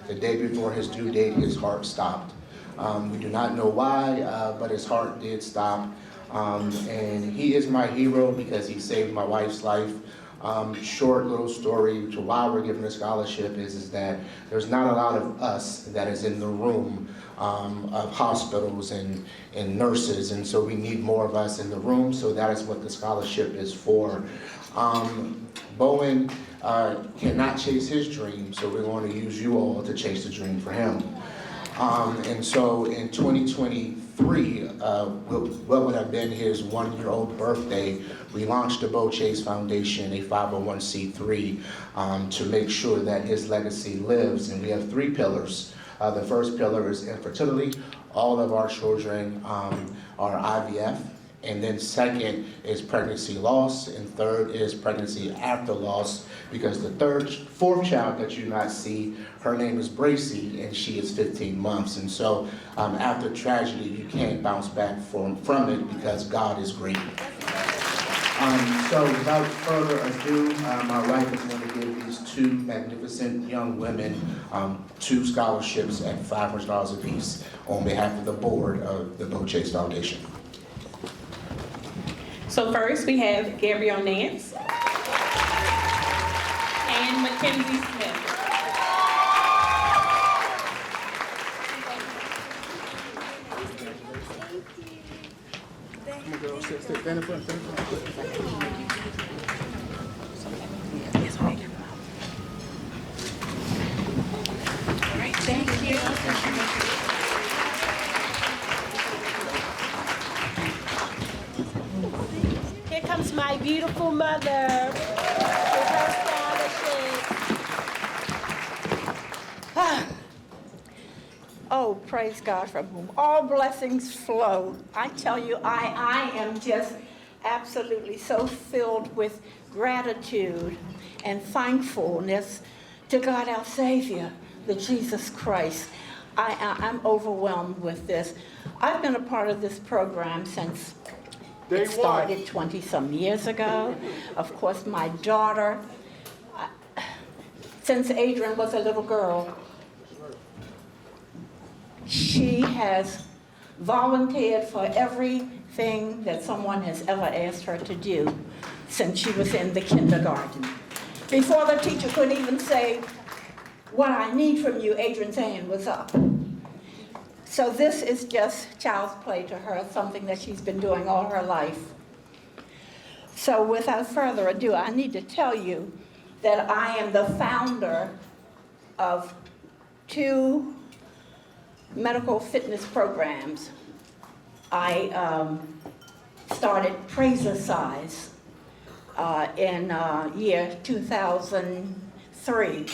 S21: the day before his due date, his heart stopped. We do not know why, but his heart did stop. And he is my hero because he saved my wife's life. Short little story to why we're giving a scholarship is that there's not a lot of us that is in the room of hospitals and nurses, and so we need more of us in the room, so that is what the scholarship is for. Bowen cannot chase his dream, so we're going to use you all to chase the dream for him. And so in 2023, what would have been his one-year-old birthday, we launched the Beau Chase Foundation, a 501c3, to make sure that his legacy lives. And we have three pillars. The first pillar is infertility. All of our children are IVF. And then second is pregnancy loss, and third is pregnancy after loss, because the fourth child that you not see, her name is Bracy, and she is 15 months. And so after tragedy, you can't bounce back from it because God is great. So without further ado, my wife is going to give these two magnificent young women two scholarships at $500 apiece on behalf of the board of the Beau Chase Foundation.
S5: So first, we have Gabrielle Nance and Mackenzie Smith.
S21: Come on, girl, stand in front,
S22: Thank you. Here comes my beautiful mother with her scholarship. Oh, praise God, from whom all blessings flow. I tell you, I am just
S6: absolutely so filled with gratitude and thankfulness to God our Savior, the Jesus Christ. I'm overwhelmed with this. I've been a part of this program since it started 20-some years ago. Of course, my daughter, since Adrian was a little girl, she has volunteered for everything that someone has ever asked her to do since she was in the kindergarten. Before the teacher could even say, "What I need from you," Adrian's hand was up. So this is just child's play to her, something that she's been doing all her life. So without further ado, I need to tell you that I am the founder of 2 medical fitness programs. I started Praise-A-Size in year 2003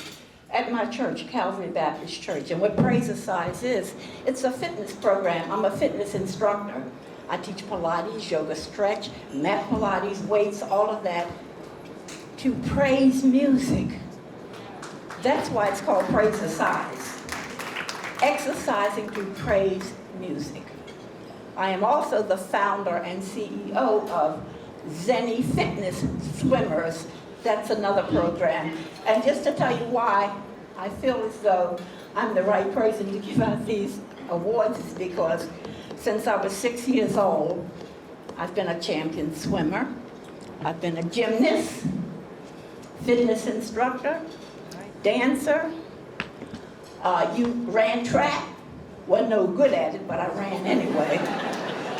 S6: at my church, Calvary Baptist Church. And what Praise-A-Size is, it's a fitness program. I'm a fitness instructor. I teach Pilates, yoga, stretch, mat Pilates, weights, all of that, to praise music. That's why it's called Praise-A-Size. Exercising to praise music. I am also the founder and CEO of Zenny Fitness Swimmers. That's another program. And just to tell you why I feel as though I'm the right person to give out these awards is because since I was 6 years old, I've been a champion swimmer. I've been a gymnast, fitness instructor, dancer. You ran track. Wasn't no good at it, but I ran anyway.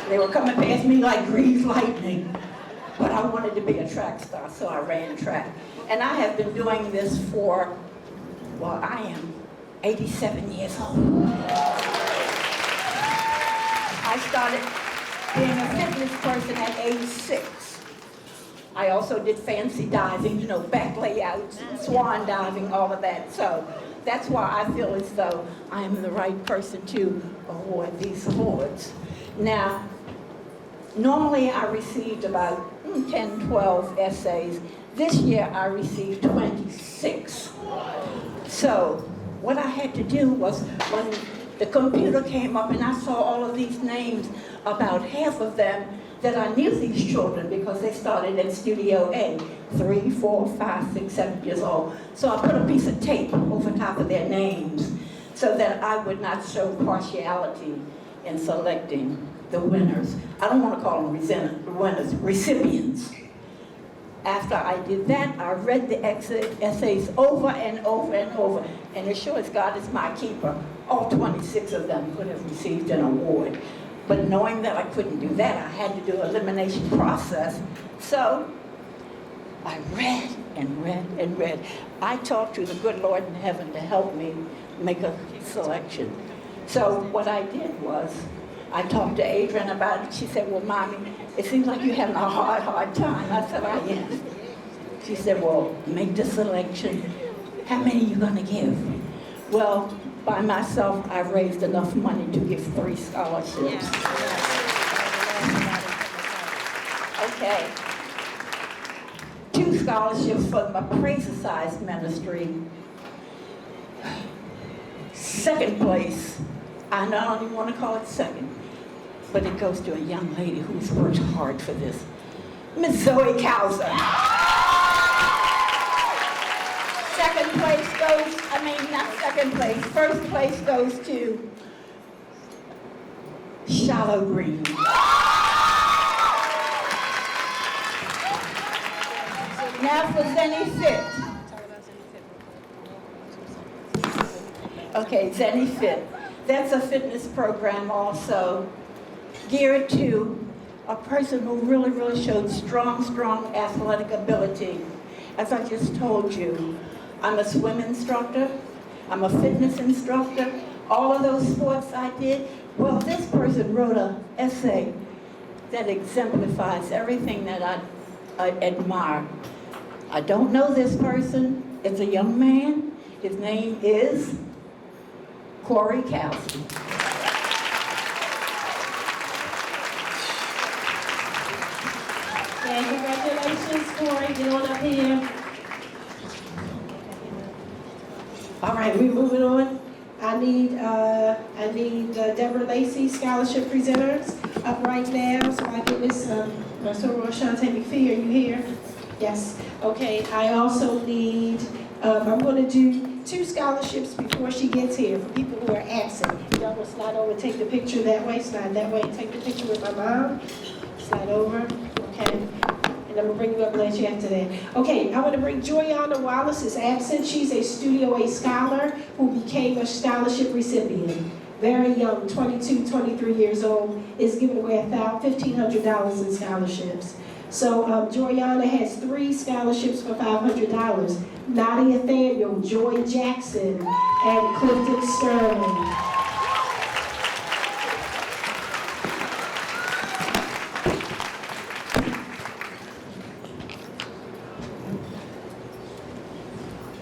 S6: They were coming past me like greased lightning. But I wanted to be a track star, so I ran track. And I have been doing this for, well, I am 87 years old. I started being a fitness person at age 6. I also did fancy diving, you know, back layouts, swan diving, all of that. So that's why I feel as though I am the right person to award these awards. Now, normally I received about 10, 12 essays. This year I received 26. So what I had to do was when the computer came up and I saw all of these names, about half of them that I knew these children because they started at Studio A, 3, 4, 5, 6, 7 years old. So I put a piece of tape over top of their names so that I would not show partiality in selecting the winners. I don't want to call them winners, recipients. After I did that, I read the essays over and over and over, and as sure as God is my keeper, all 26 of them could have received an award. But knowing that I couldn't do that, I had to do an elimination process. So I read and read and read. I talked to the good Lord in heaven to help me make a selection. So what I did was, I talked to Adrian about it. She said, "Well, Mommy, it seems like you're having a hard time." I said, "I am." She said, "Well, make the selection. How many are you going to give?" Well, by myself, I raised enough money to give 3 scholarships. Okay. 2 scholarships for my Praise-A-Size ministry. Second place, I don't even want to call it second, but it goes to a young lady who's worked hard for this, Miss Zoe Kauser. Second place goes, not second place, first place goes to Shallow Green. Now for Zenny Fit. Okay, Zenny Fit. That's a fitness program also geared to a person who really showed strong athletic ability. As I just told you, I'm a swim instructor, I'm a fitness instructor, all of those sports I did. Well, this person wrote an essay that exemplifies everything that I admire. I don't know this person. It's a young man. His name is Corey Kowski.
S1: And congratulations, Corey, get on up here. All right, we're moving on. I need Deborah Lacey scholarship presenters up right now, so I get Miss Shante McPhee, are you here? Yes, okay, I also need, I'm gonna do 2 scholarships before she gets here for people who are absent. Y'all will slide over, take the picture that way, slide that way, take the picture with my mom, slide over, okay? And I'm gonna bring you up later after that. Okay, I want to bring Joyana Wallace is absent. She's a Studio A scholar who became a scholarship recipient. Very young, 22, 23 years old, is giving away $1,500 in scholarships. So Joyana has 3 scholarships for $500. Nadia Thaniel, Joy Jackson, and Clifton Sterling.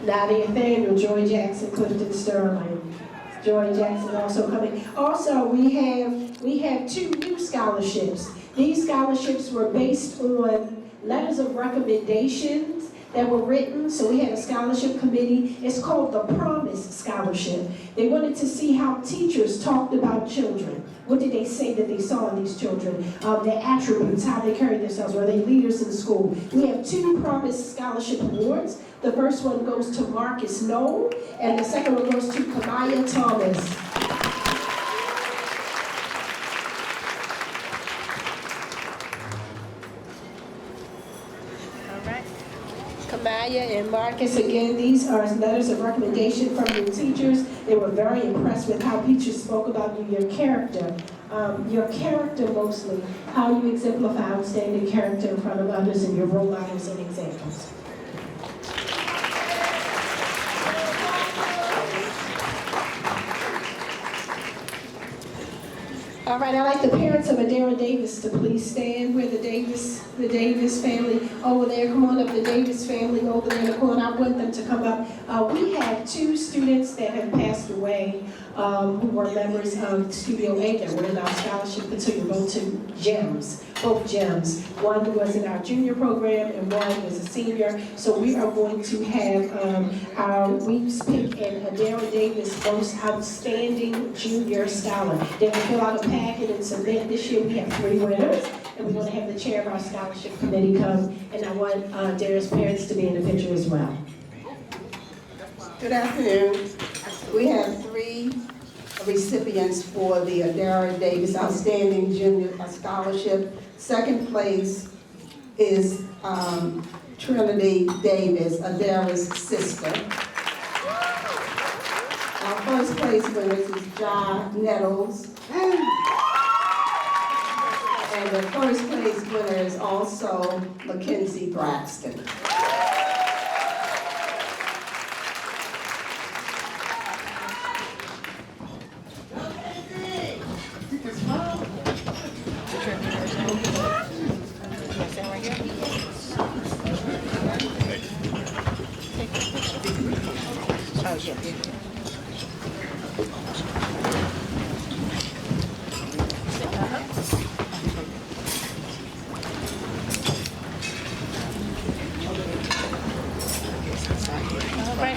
S1: Nadia Thaniel, Joy Jackson, Clifton Sterling. Joy Jackson also coming. Also, we have 2 new scholarships. These scholarships were based on letters of recommendations that were written. So we had a scholarship committee. It's called the Promise Scholarship. They wanted to see how teachers talked about children. What did they say that they saw in these children? Their attributes, how they carried themselves. Were they leaders in school? We have 2 Promise Scholarship Awards. The first one goes to Marcus Knoll, and the second one goes to Kamaya Thomas. Kamaya and Marcus, again, these are letters of recommendation from your teachers. They were very impressed with how teachers spoke about you, your character mostly, how you exemplify outstanding character in front of others and your role models and examples. All right, I'd like the parents of Adara Davis to please stand. We're the Davis family over there. Come on up, the Davis family over there in the corner. I want them to come up. We have 2 students that have passed away who were members of Studio A that were in our scholarship cotillion, both gems. One was in our junior program and one was a senior. So we are going to have we've picked an Adara Davis Most Outstanding Junior Scholar. They will fill out a packet and submit. This year we have 3 winners, and we're going to have the chair of our scholarship committee come, and I want Adara's parents to be in the picture as well.
S9: Good afternoon. We have 3 recipients for the Adara Davis Outstanding Junior Scholarship. Second place is Trinity Davis, Adara's sister. Our first place winners is John Nettles. And the first place winner is also Mackenzie Braxton.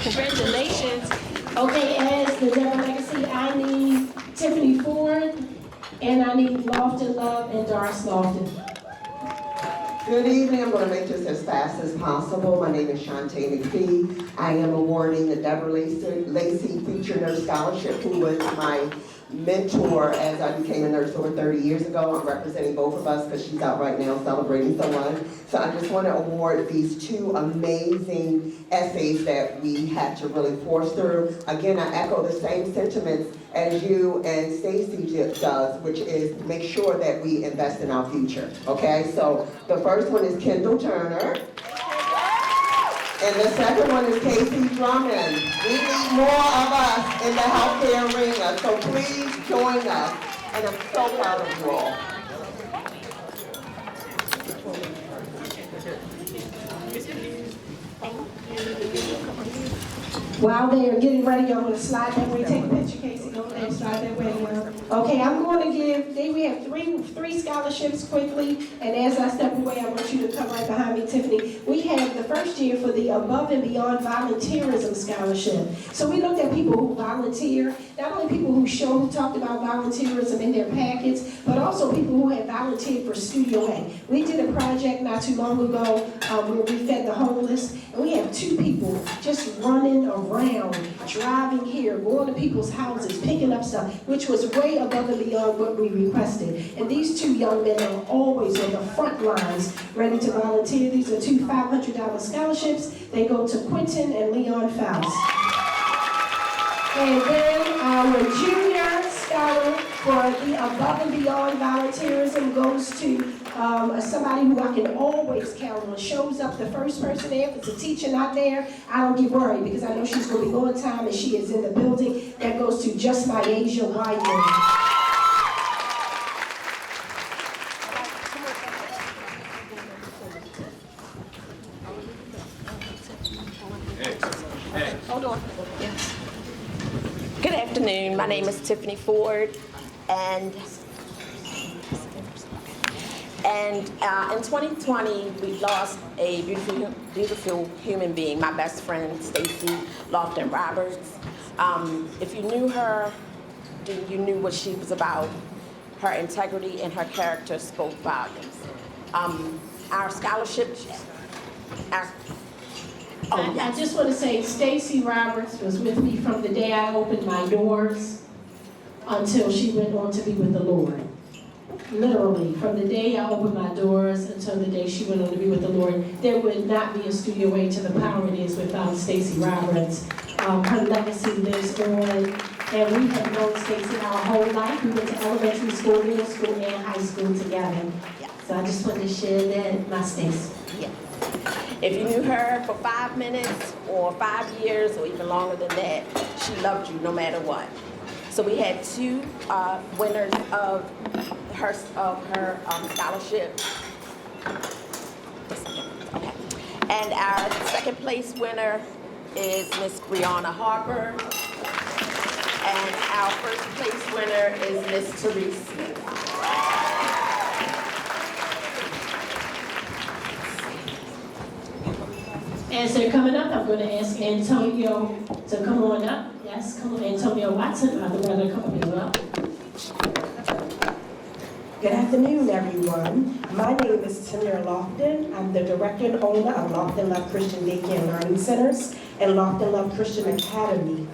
S1: Congratulations. Okay, as the Deborah Legacy, I need Tiffany Ford, and I need Lofton Love and Doris Lofton.
S10: Good evening. I'm going to make this as fast as possible. My name is Shante McPhee. I am awarding the Deborah Lacey Future Nurse Scholarship, who was my mentor as I became a nurse over 30 years ago. I'm representing both of us because she's out right now celebrating someone. So I just want to award these 2 amazing essays that we had to really force through. Again, I echo the same sentiments as you and Stacy does, which is make sure that we invest in our future, okay? So the first one is Kendall Turner. And the second one is Casey Drummond. We need more of us in the healthcare arena, so please join us. And I'm so proud of you all.
S1: While they are getting ready, y'all want to slide that way, take a picture, Casey. Don't start that way now. Okay, I'm going to give, we have three scholarships quickly, and as I step away, I want you to come right behind me, Tiffany. We have the first year for the Above and Beyond Volunteerism Scholarship. So we looked at people who volunteer, not only people who talked about volunteerism in their packets, but also people who had volunteered for Studio A. We did a project not too long ago where we fed the homeless, and we have 2 people just running around, driving here, going to people's houses, picking up stuff, which was way above and beyond what we requested. And these 2 young men are always on the front lines, ready to volunteer. These are 2 $500 scholarships. They go to Quentin and Leon Faust. And then our junior scholar for the Above and Beyond Volunteerism goes to somebody who I can always count on. Shows up the first person there. If it's a teacher not there, I don't get worried because I know she's going to be on time and she is in the building. That goes to Just My Asia Wyman.
S22: Hold on. Yes. Good afternoon. My name is Tiffany Ford, and in 2020 we lost a beautiful human being, my best friend Stacy Lofton Roberts. If you knew her, you knew what she was about. Her integrity and her character spoke volumes. Our scholarship.
S1: I just want to say Stacy Roberts was with me from the day I opened my doors until she went on to be with the Lord. Literally, from the day I opened my doors until the day she went on to be with the Lord, there would not be a Studio A to the power it is without Stacy Roberts. Her legacy lives on, and we have known Stacy our whole life. We went to elementary school, middle school, and high school together. So I just wanted to share that, my Stacy.
S22: If you knew her for 5 minutes or 5 years or even longer than that, she loved you no matter what. So we had 2 winners of her scholarship. Okay. And our second place winner is Miss Brianna Harper. And our first place winner is Miss Therese Smith.
S1: As they're coming up, I'm going to ask Antonio to come on up. Yes, come on, Antonio Watson, other brother, come up as well.
S12: Good afternoon, everyone. My name is Tamira Lofton. I'm the director and owner of Lofton Love Christian Daycare and Learning Centers and Lofton Love Christian Academy.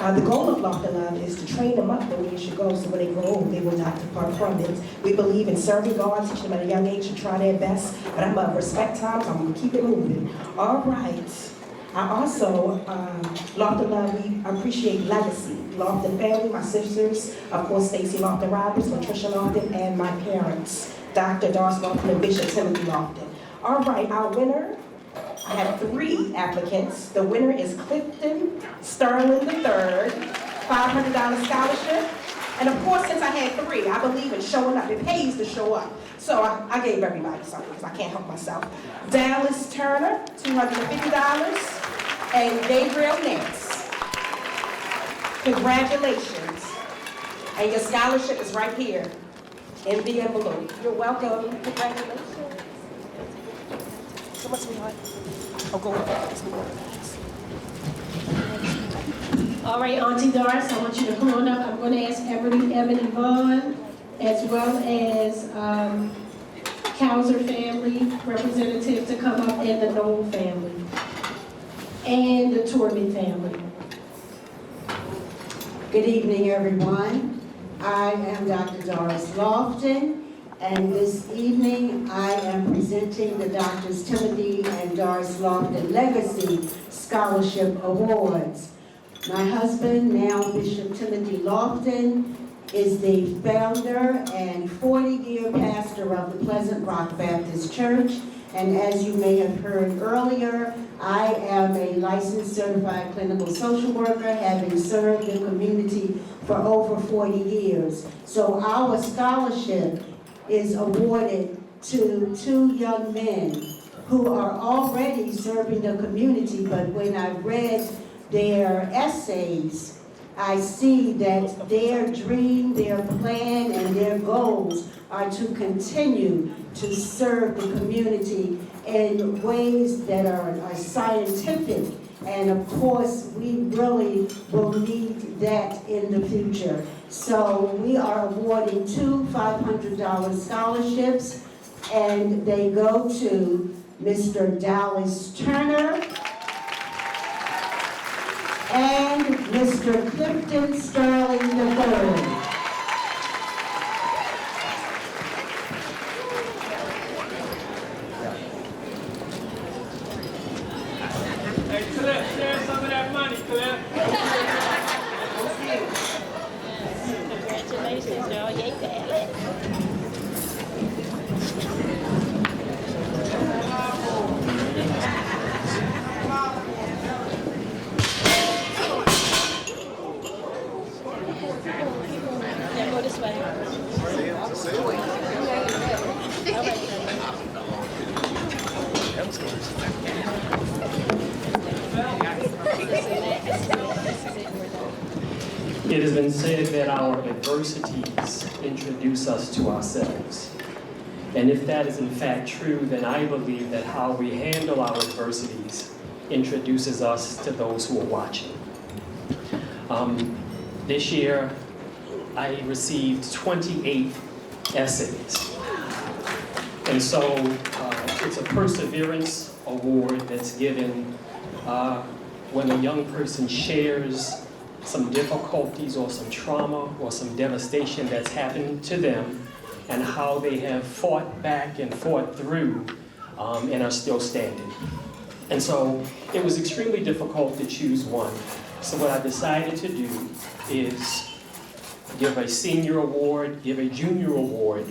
S12: The goal of Lofton Love is to train them up the way it should go so when they grow old, they will not depart from it. We believe in serving God, teaching them at a young age to try their best, but I'm of respect time, so I'm going to keep it moving. All right. I also, Lofton Love, we appreciate legacy. Lofton family, my sisters, of course, Stacy Lofton Roberts, Patricia Lofton, and my parents, Dr. Doris Lofton and Bishop Timothy Lofton. All right, our winner, I have 3 applicants. The winner is Clifton Sterling III, $500 scholarship. And of course, since I had 3, I believe in showing up. It pays to show up. So I gave everybody something because I can't help myself. Dallas Turner, $250. And Gabriel Nance. Congratulations. And your scholarship is right here in the envelope. You're welcome. Congratulations. So much, sweetheart. Oh, go
S1: All right, Auntie Doris, I want you to come on up. I'm going to ask Ebony Vaughn, as well as Cowser family representative to come up, and the Knoll family, and the Torben family.
S13: Good evening, everyone. I am Dr. Doris Lofton, and this evening I am presenting the Drs. Timothy and Doris Lofton Legacy Scholarship Awards. My husband, now Bishop Timothy Lofton, is the founder and 40-year pastor of the Pleasant Rock Baptist Church. And as you may have heard earlier, I am a licensed certified clinical social worker, having served the community for over 40 years. So our scholarship is awarded to 2 young men who are already serving the community, but when I read their essays, I see that their dream, their plan, and their goals are to continue to serve the community in ways that are scientific. And of course, we really will need that in the future. So we are awarding 2 $500 scholarships, and they go to Mr. Dallas Turner and Mr. Clifton Sterling III.
S11: Hey, Cliff, share some of that money, Cliff.
S16: Congratulations, y'all. Yay, Dallas. Yeah, go this way.
S4: It has been said that our adversities introduce us to ourselves. And if that is in fact true, then I believe that how we handle our adversities introduces us to those who are watching. This year, I received 28 essays. And so it's a perseverance award that's given when a young person shares some difficulties or some trauma or some devastation that's happened to them and how they have fought back and fought through and are still standing. And so it was extremely difficult to choose one. So what I decided to do is give a senior award, give a junior award,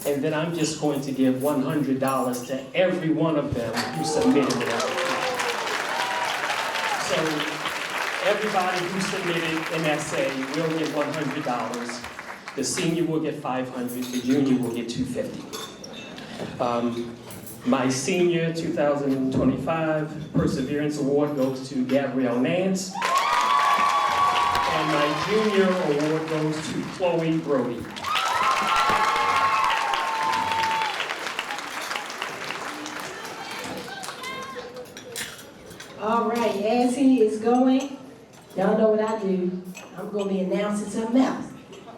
S4: and then I'm just going to give $100 to every one of them who submitted an application. So everybody who submitted an essay will get $100. The senior will get $500, the junior will get $250. My senior 2025 Perseverance Award goes to Gabrielle Nance. And my junior award goes to Chloe Brody.
S1: All right, as he is going, y'all know what I do. I'm going to be announcing something else.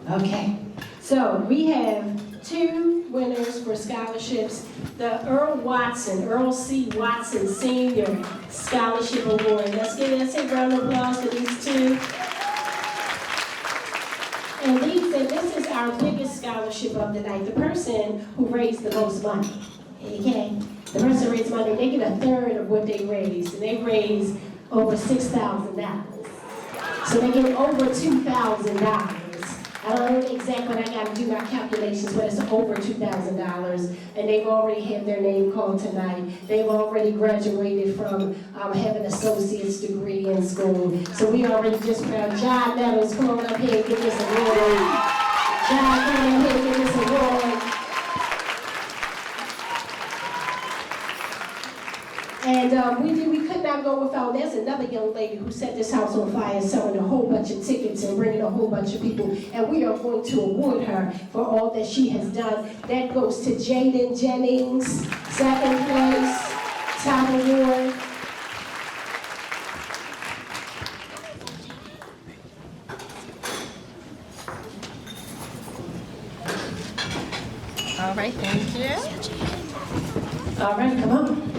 S1: Okay, so we have 2 winners for scholarships. The Earl C. Watson Senior Scholarship Award. Let's a round of applause for these 2. And this is our biggest scholarship of the night. The person who raised the most money. Okay? The person raised money, they get 1/3 of what they raised. And they raised over $6,000. So they get over $2,000. I don't know exactly what I got to do my calculations, but it's over $2,000. And they've already had their name called tonight. They've already graduated from having an associate's degree in school. So we already just proud. John Meadows, come on up here and give this award. John, come on up here and give this award. And we could not go without, there's another young lady who set this house on fire selling a whole bunch of tickets and bringing a whole bunch of people. And we are going to award her for all that she has done. That goes to Jaden Jennings, 2nd place, top award.
S5: All right, thank you.
S1: All right, come on.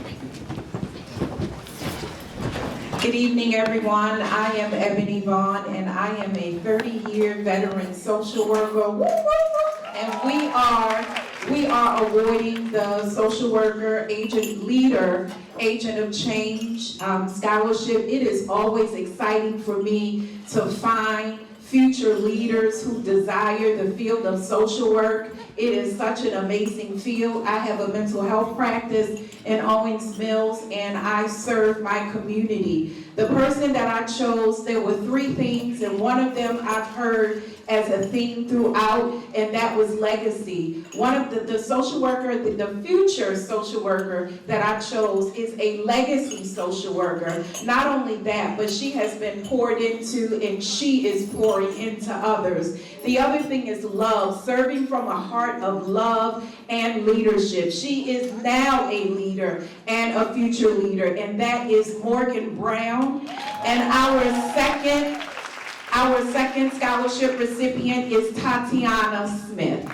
S15: Good evening, everyone. I am Ebony Vaughn, and I am a 30-year veteran social worker. And we are awarding the Social Worker Agent Leader, Agent of Change scholarship. It is always exciting for me to find future leaders who desire the field of social work. It is such an amazing field. I have a mental health practice in Owings Mills, and I serve my community. The person that I chose, there were 3 things, and one of them I've heard as a theme throughout, and that was legacy. One of the social worker, the future social worker that I chose is a legacy social worker. Not only that, but she has been poured into and she is pouring into others. The other thing is love, serving from a heart of love and leadership. She is now a leader and a future leader, and that is Morgan Brown. And our second scholarship recipient is Tatiana Smith.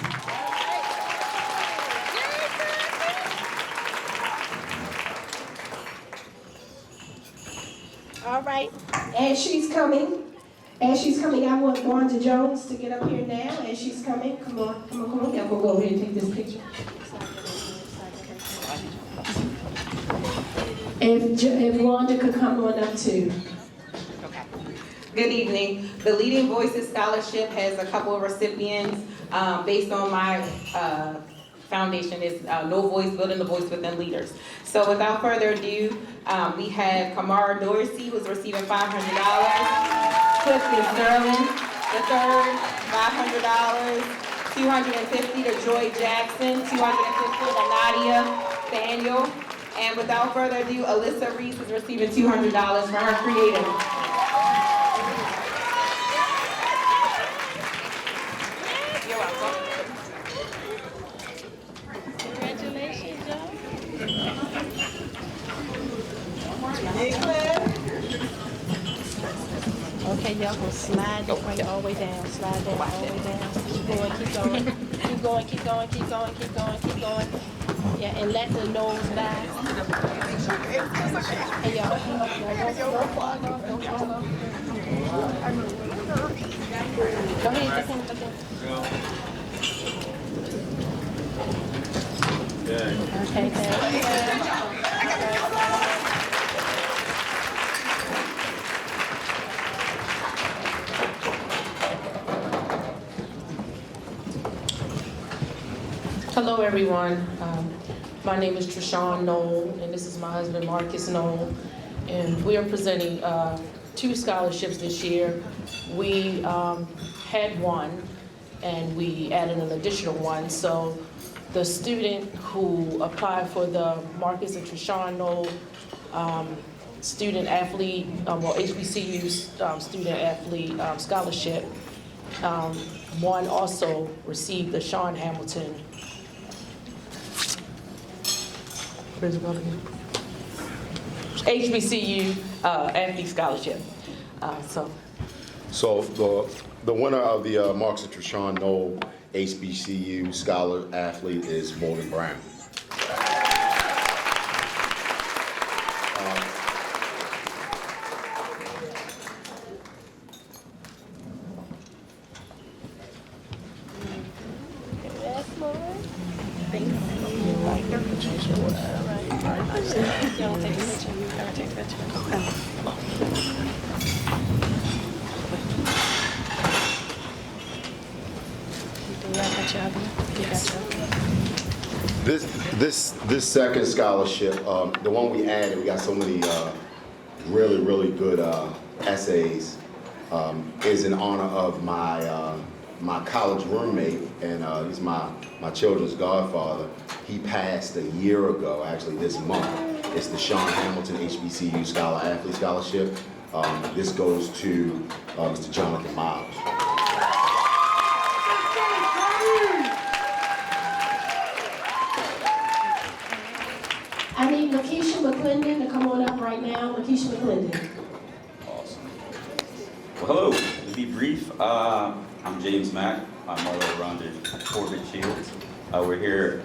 S1: All right, as she's coming, I want Wanda Jones to get up here now. As she's coming, come on. Yeah, we'll go ahead and take this picture. If Wanda could come on up too.
S5: Good evening. The Leading Voices Scholarship has a couple of recipients based on my foundation is No Voice, Building the Voice Within Leaders. So without further ado, we have Kamara Dorsey, who's receiving $500. Clifton Sterling, the third, $500. $250 to Joy Jackson, $250 to Nadia Daniel. And without further ado, Alyssa Reese is receiving $200 for her creative. You're welcome.
S16: Congratulations, Joe.
S5: Hey, Cliff.
S16: Okay, y'all gonna slide this right all the way down. Slide that all the way down. Keep going, keep going. Keep going, keep going, keep going, keep going, keep going. Yeah, and let the nose back. Hey, y'all. Don't fall off. Don't fall off. Go ahead, just okay, there.
S2: Hello, everyone. My name is Trishawn Knoll, and this is my husband, Marcus Knoll. And we are presenting 2 scholarships this year. We had one, and we added an additional one. So the student who applied for the Marcus and Trishawn Knoll student athlete, HBCU student athlete scholarship, one also received the Sean Hamilton. Where's it going again? HBCU athlete scholarship.
S21: So the winner of the Marcus and Trishawn Knoll HBCU Scholar Athlete is Morgan Brown. This second scholarship, the one we added, we got so many really good essays, is in honor of my college roommate, and he's my children's godfather. He passed a year ago, actually this month. It's the Sean Hamilton HBCU Scholar Athlete Scholarship. This goes to Mr. Jonathan Miles.
S1: I need Lakeisha McClendon to come on up right now. Lakeisha McClendon.
S7: Awesome. Well, hello. To be brief, I'm James Mack. I'm all around Corbett Shields. We're here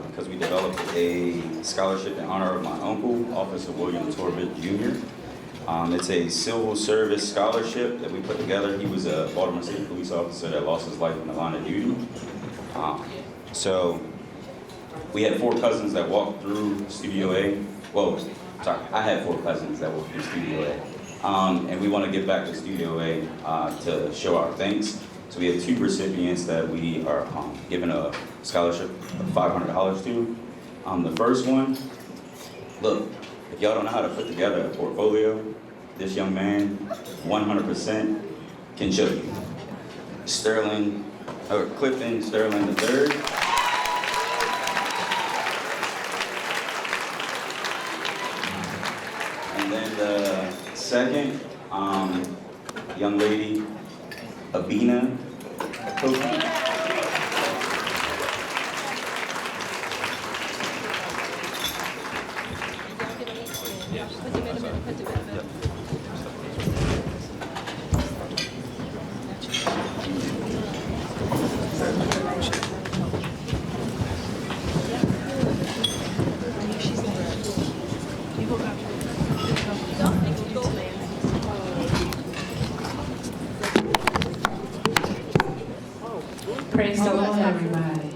S7: because we developed a scholarship in honor of my uncle, Officer William Torbett Jr. It's a civil service scholarship that we put together. He was a Baltimore City police officer that lost his life in the line of duty. So we had 4 cousins that walked through Studio A. Well, sorry, I had 4 cousins that walked through Studio A. And we want to give back to Studio A to show our thanks. So we have 2 recipients that we are giving a scholarship of $500 to. The first one, look, if y'all don't know how to put together a portfolio, this young man, 100% can show you. Clifton Sterling III. And then the second young lady, Abina Kofi.
S15: Praise the Lord, everybody.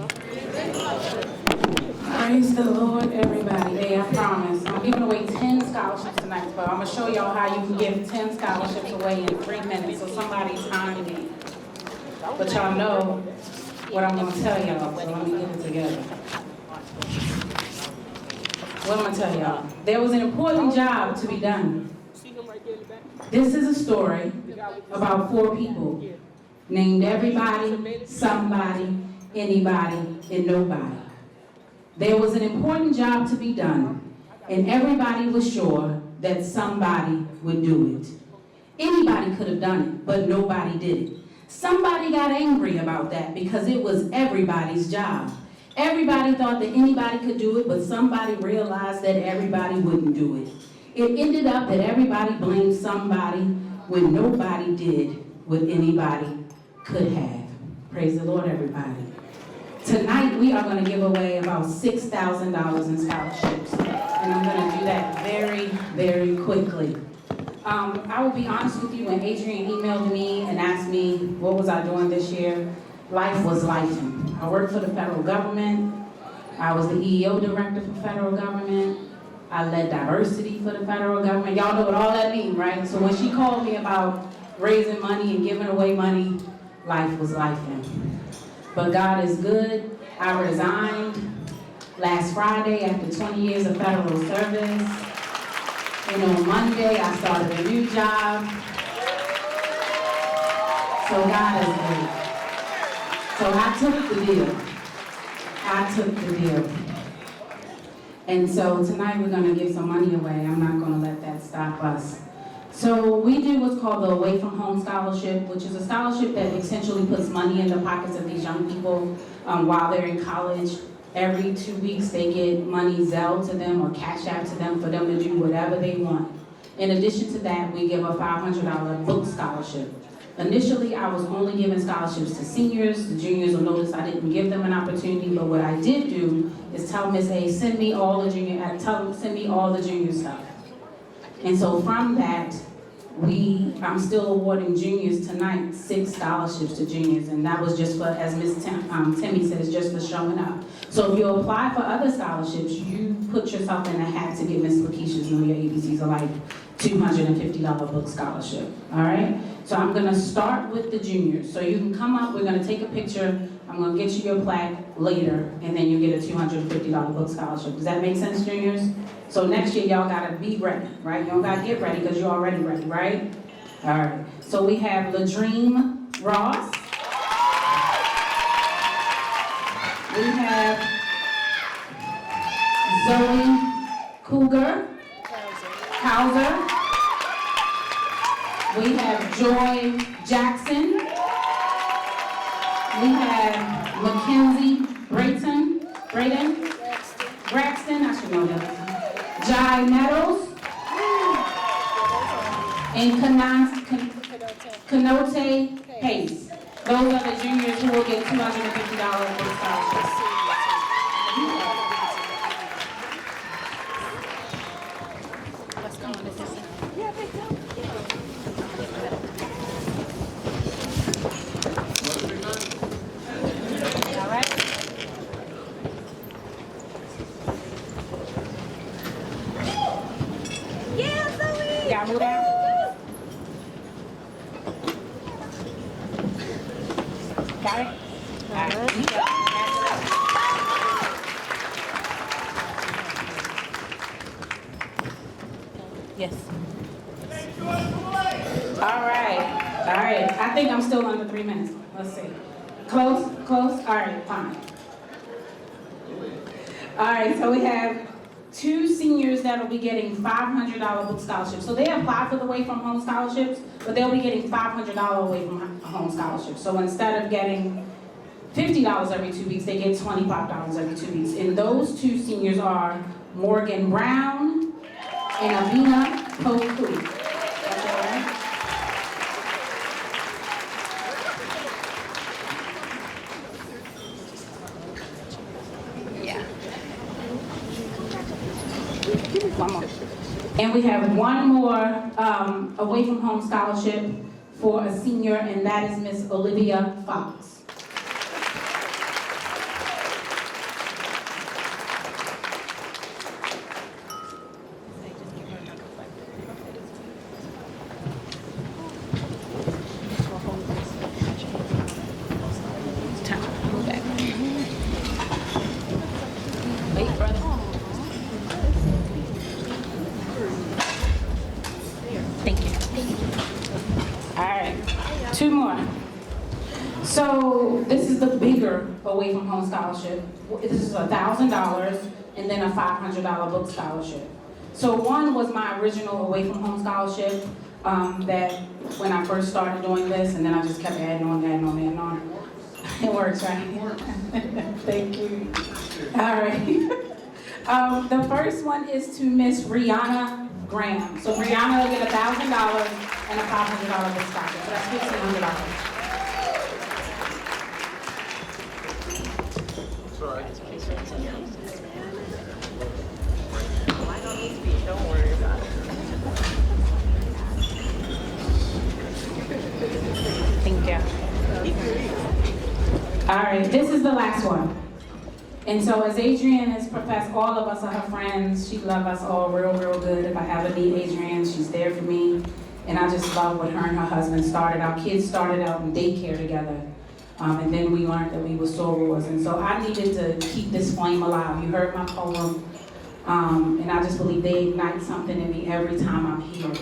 S15: Praise the Lord, everybody. Hey, I promise. I'm giving away 10 scholarships tonight, but I'm going to show y'all how you can give 10 scholarships away in 3 minutes, so somebody's timing me. But y'all know what I'm going to tell y'all, so let me get it together. What am I going to tell y'all? There was an important job to be done. This is a story about 4 people named everybody, somebody, anybody, and nobody. There was an important job to be done, and everybody was sure that somebody would do it. Anybody could have done it, but nobody did it. Somebody got angry about that because it was everybody's job. Everybody thought that anybody could do it, but somebody realized that everybody wouldn't do it. It ended up that everybody blamed somebody when nobody did what anybody could have. Praise the Lord, everybody. Tonight, we are going to give away about $6,000 in scholarships. And I'm going to do that very, very quickly. I will be honest with you, when Adrian emailed me and asked me what was I doing this year, life was lifing. I worked for the federal government. I was the EEO director for federal government. I led diversity for the federal government. Y'all know what all that means, right? So when she called me about raising money and giving away money, life was lifing. But God is good. I resigned last Friday after 20 years of federal service. And on Monday, I started a new job. So God is good. So I took the deal. I took the deal. And so tonight we're going to give some money away. I'm not going to let that stop us. So we do what's called the Away from Home Scholarship, which is a scholarship that essentially puts money in the pockets of these young people while they're in college. Every 2 weeks they get money Zelle to them or Cash App to them for them to do whatever they want. In addition to that, we give a $500 book scholarship. Initially, I was only giving scholarships to seniors. The juniors will notice I didn't give them an opportunity, but what I did do is tell Ms. A, send me all the junior stuff. And so from that, I'm still awarding juniors tonight 6 scholarships to juniors, and that was just for, as Ms. Timmy says, just for showing up. So if you apply for other scholarships, you put yourself in a hat to get Ms. Lakeisha's Know Your ABCs of Life $250 book scholarship, all right? So I'm gonna start with the juniors. So you can come up, we're gonna take a picture, I'm gonna get you your plaque later, and then you get a $250 book scholarship. Does that make sense, juniors? So next year, y'all gotta be ready, right? You don't gotta get ready, because you're already ready, right? All right, so we have Ladream Ross. We have Zoe Cougar Hauser. We have Joy Jackson. We have Mackenzie Braxton, I should know that. Jai Meadows. And Kanote Pace. Those are the juniors who will get $250 book scholarships. Move down.
S14: Got it? All right.
S18: Yes. All right. I think I'm still under 3 minutes. Let's see. Close. All right, fine. All right, so we have 2 seniors that will be getting $500 book scholarships. So they apply for the Away from Home scholarships, but they'll be getting $500 Away from Home scholarships. So instead of getting $50 every 2 weeks, they get $25 every 2 weeks. And those 2 seniors are Morgan Brown and Avina Poku. That's all right.
S14: Yeah.
S18: One more. And we have one more Away from Home scholarship for a senior, and that is Miss Olivia Fox.
S14: Wait, brother. Thank you.
S18: All right, 2 more. So this is the bigger Away from Home scholarship. This is $1,000 and then a $500 book scholarship. So one was my original Away from Home scholarship that when I first started doing this, and then I just kept adding on. It works, right? Thank you. All right. The first one is to Miss Rihanna Graham. So Rihanna will get $1,000 and a $500 book scholarship. So that's $1,500.
S14: Don't worry about it. Thank you.
S18: All right, this is the last one. And so as Adrienne has professed, all of us are her friends. She loves us all real good. If I ever need Adrienne, she's there for me. And I just love what her and her husband started. Our kids started out in daycare together. And then we learned that we were sorors. And so I needed to keep this flame alive. You heard my poem. And I just believe they ignite something in me every time I'm here.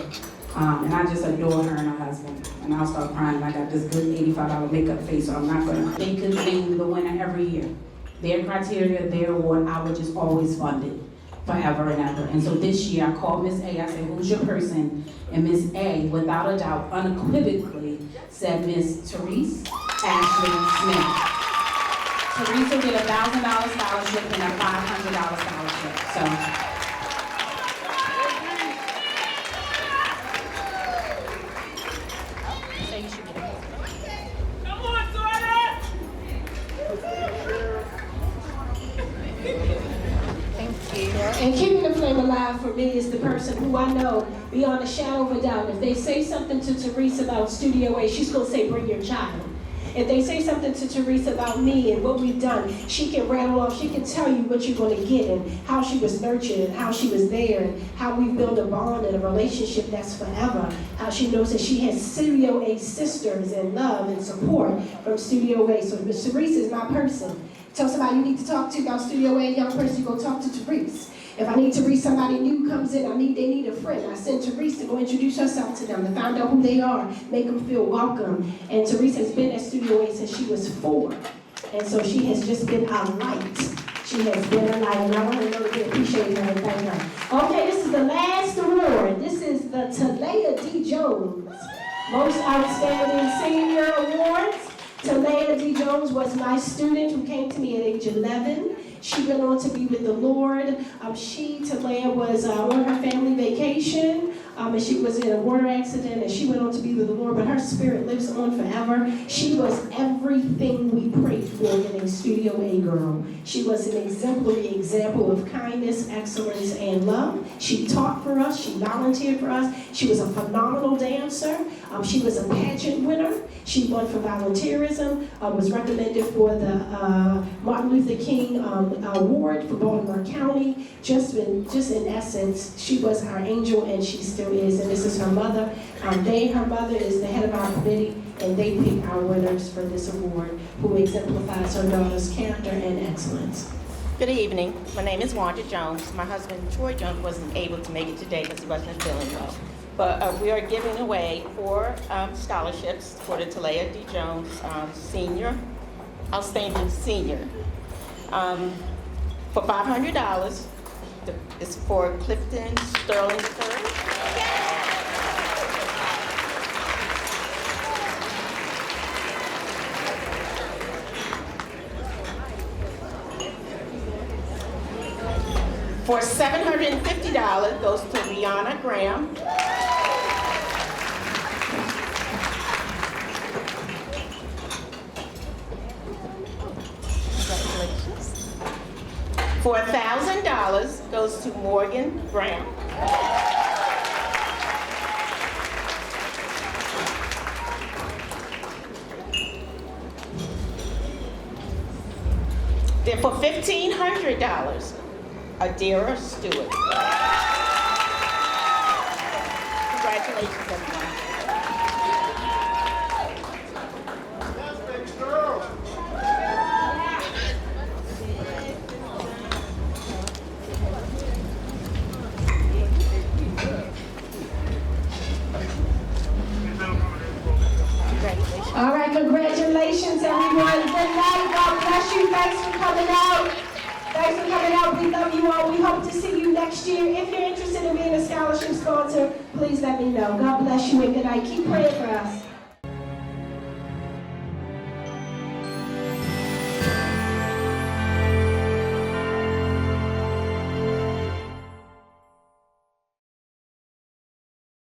S18: And I just adore her and her husband. And I'll start crying and I got this good $85 makeup face, so I'm not gonna. They could name the winner every year. Their criteria, their award, I would just always fund it forever and ever. And so this year I called Miss A, I said, who's your person? And Miss A, without a doubt, unequivocally said Miss Therese Ashley Smith. Therese will get a $1,000 scholarship and a $500 scholarship. So.
S1: And keeping the flame alive for me is the person who I know beyond a shadow of a doubt. If they say something to Therese about Studio A, she's going to say, bring your child. If they say something to Therese about me and what we've done, she can rattle off, she can tell you what you're going to get and how she was nurtured and how she was there and how we build a bond and a relationship that's forever. How she knows that she has Studio A sisters and love and support from Studio A. So Miss Therese is my person. Tell somebody you need to talk to about Studio A, young person, you go talk to Therese. If I need Therese, somebody new comes in, they need a friend, I send Therese to go introduce herself to them, to find out who they are, make them feel welcome. And Therese has been at Studio A since she was 4. And so she has just been a light. She has been a light, and I want to know that we appreciate her and thank her. Okay, this is the last award. This is the Talea D. Jones Most Outstanding Senior Awards. Talea D. Jones was my student who came to me at age 11. She went on to be with the Lord. Talea was on her family vacation, and she was in a water accident, and she went on to be with the Lord, but her spirit lives on forever. She was everything we prayed for in a Studio A girl. She was an exemplary example of kindness, excellence, and love. She taught for us. She volunteered for us. She was a phenomenal dancer. She was a pageant winner. She won for volunteerism. volunteerism, was recommended for the Martin Luther King Award for Baltimore County. Just in essence, she was our angel, and she still is. And this is her mother. Her mother is the head of our committee, and they pick our winners for this award, who exemplifies her daughter's character and excellence.
S22: Good evening. My name is Wanda Jones. My husband, Troy Jones, wasn't able to make it today because he wasn't feeling well. But we are giving away 4 scholarships for the Talia D. Jones Outstanding Senior. For $500, it's for Clifton Sterling III. For $750 goes to Rihanna Graham. Congratulations. For $1,000 goes to Morgan Graham. Then for $1,500, Adira Stewart. Congratulations, everyone.
S1: All right, congratulations, everyone. Good night. God bless you. Thanks for coming out. Thanks for coming out. We love you all. We hope to see you next year. If you're interested in being a scholarship sponsor, please let me know. God bless you and good night. Keep praying for us.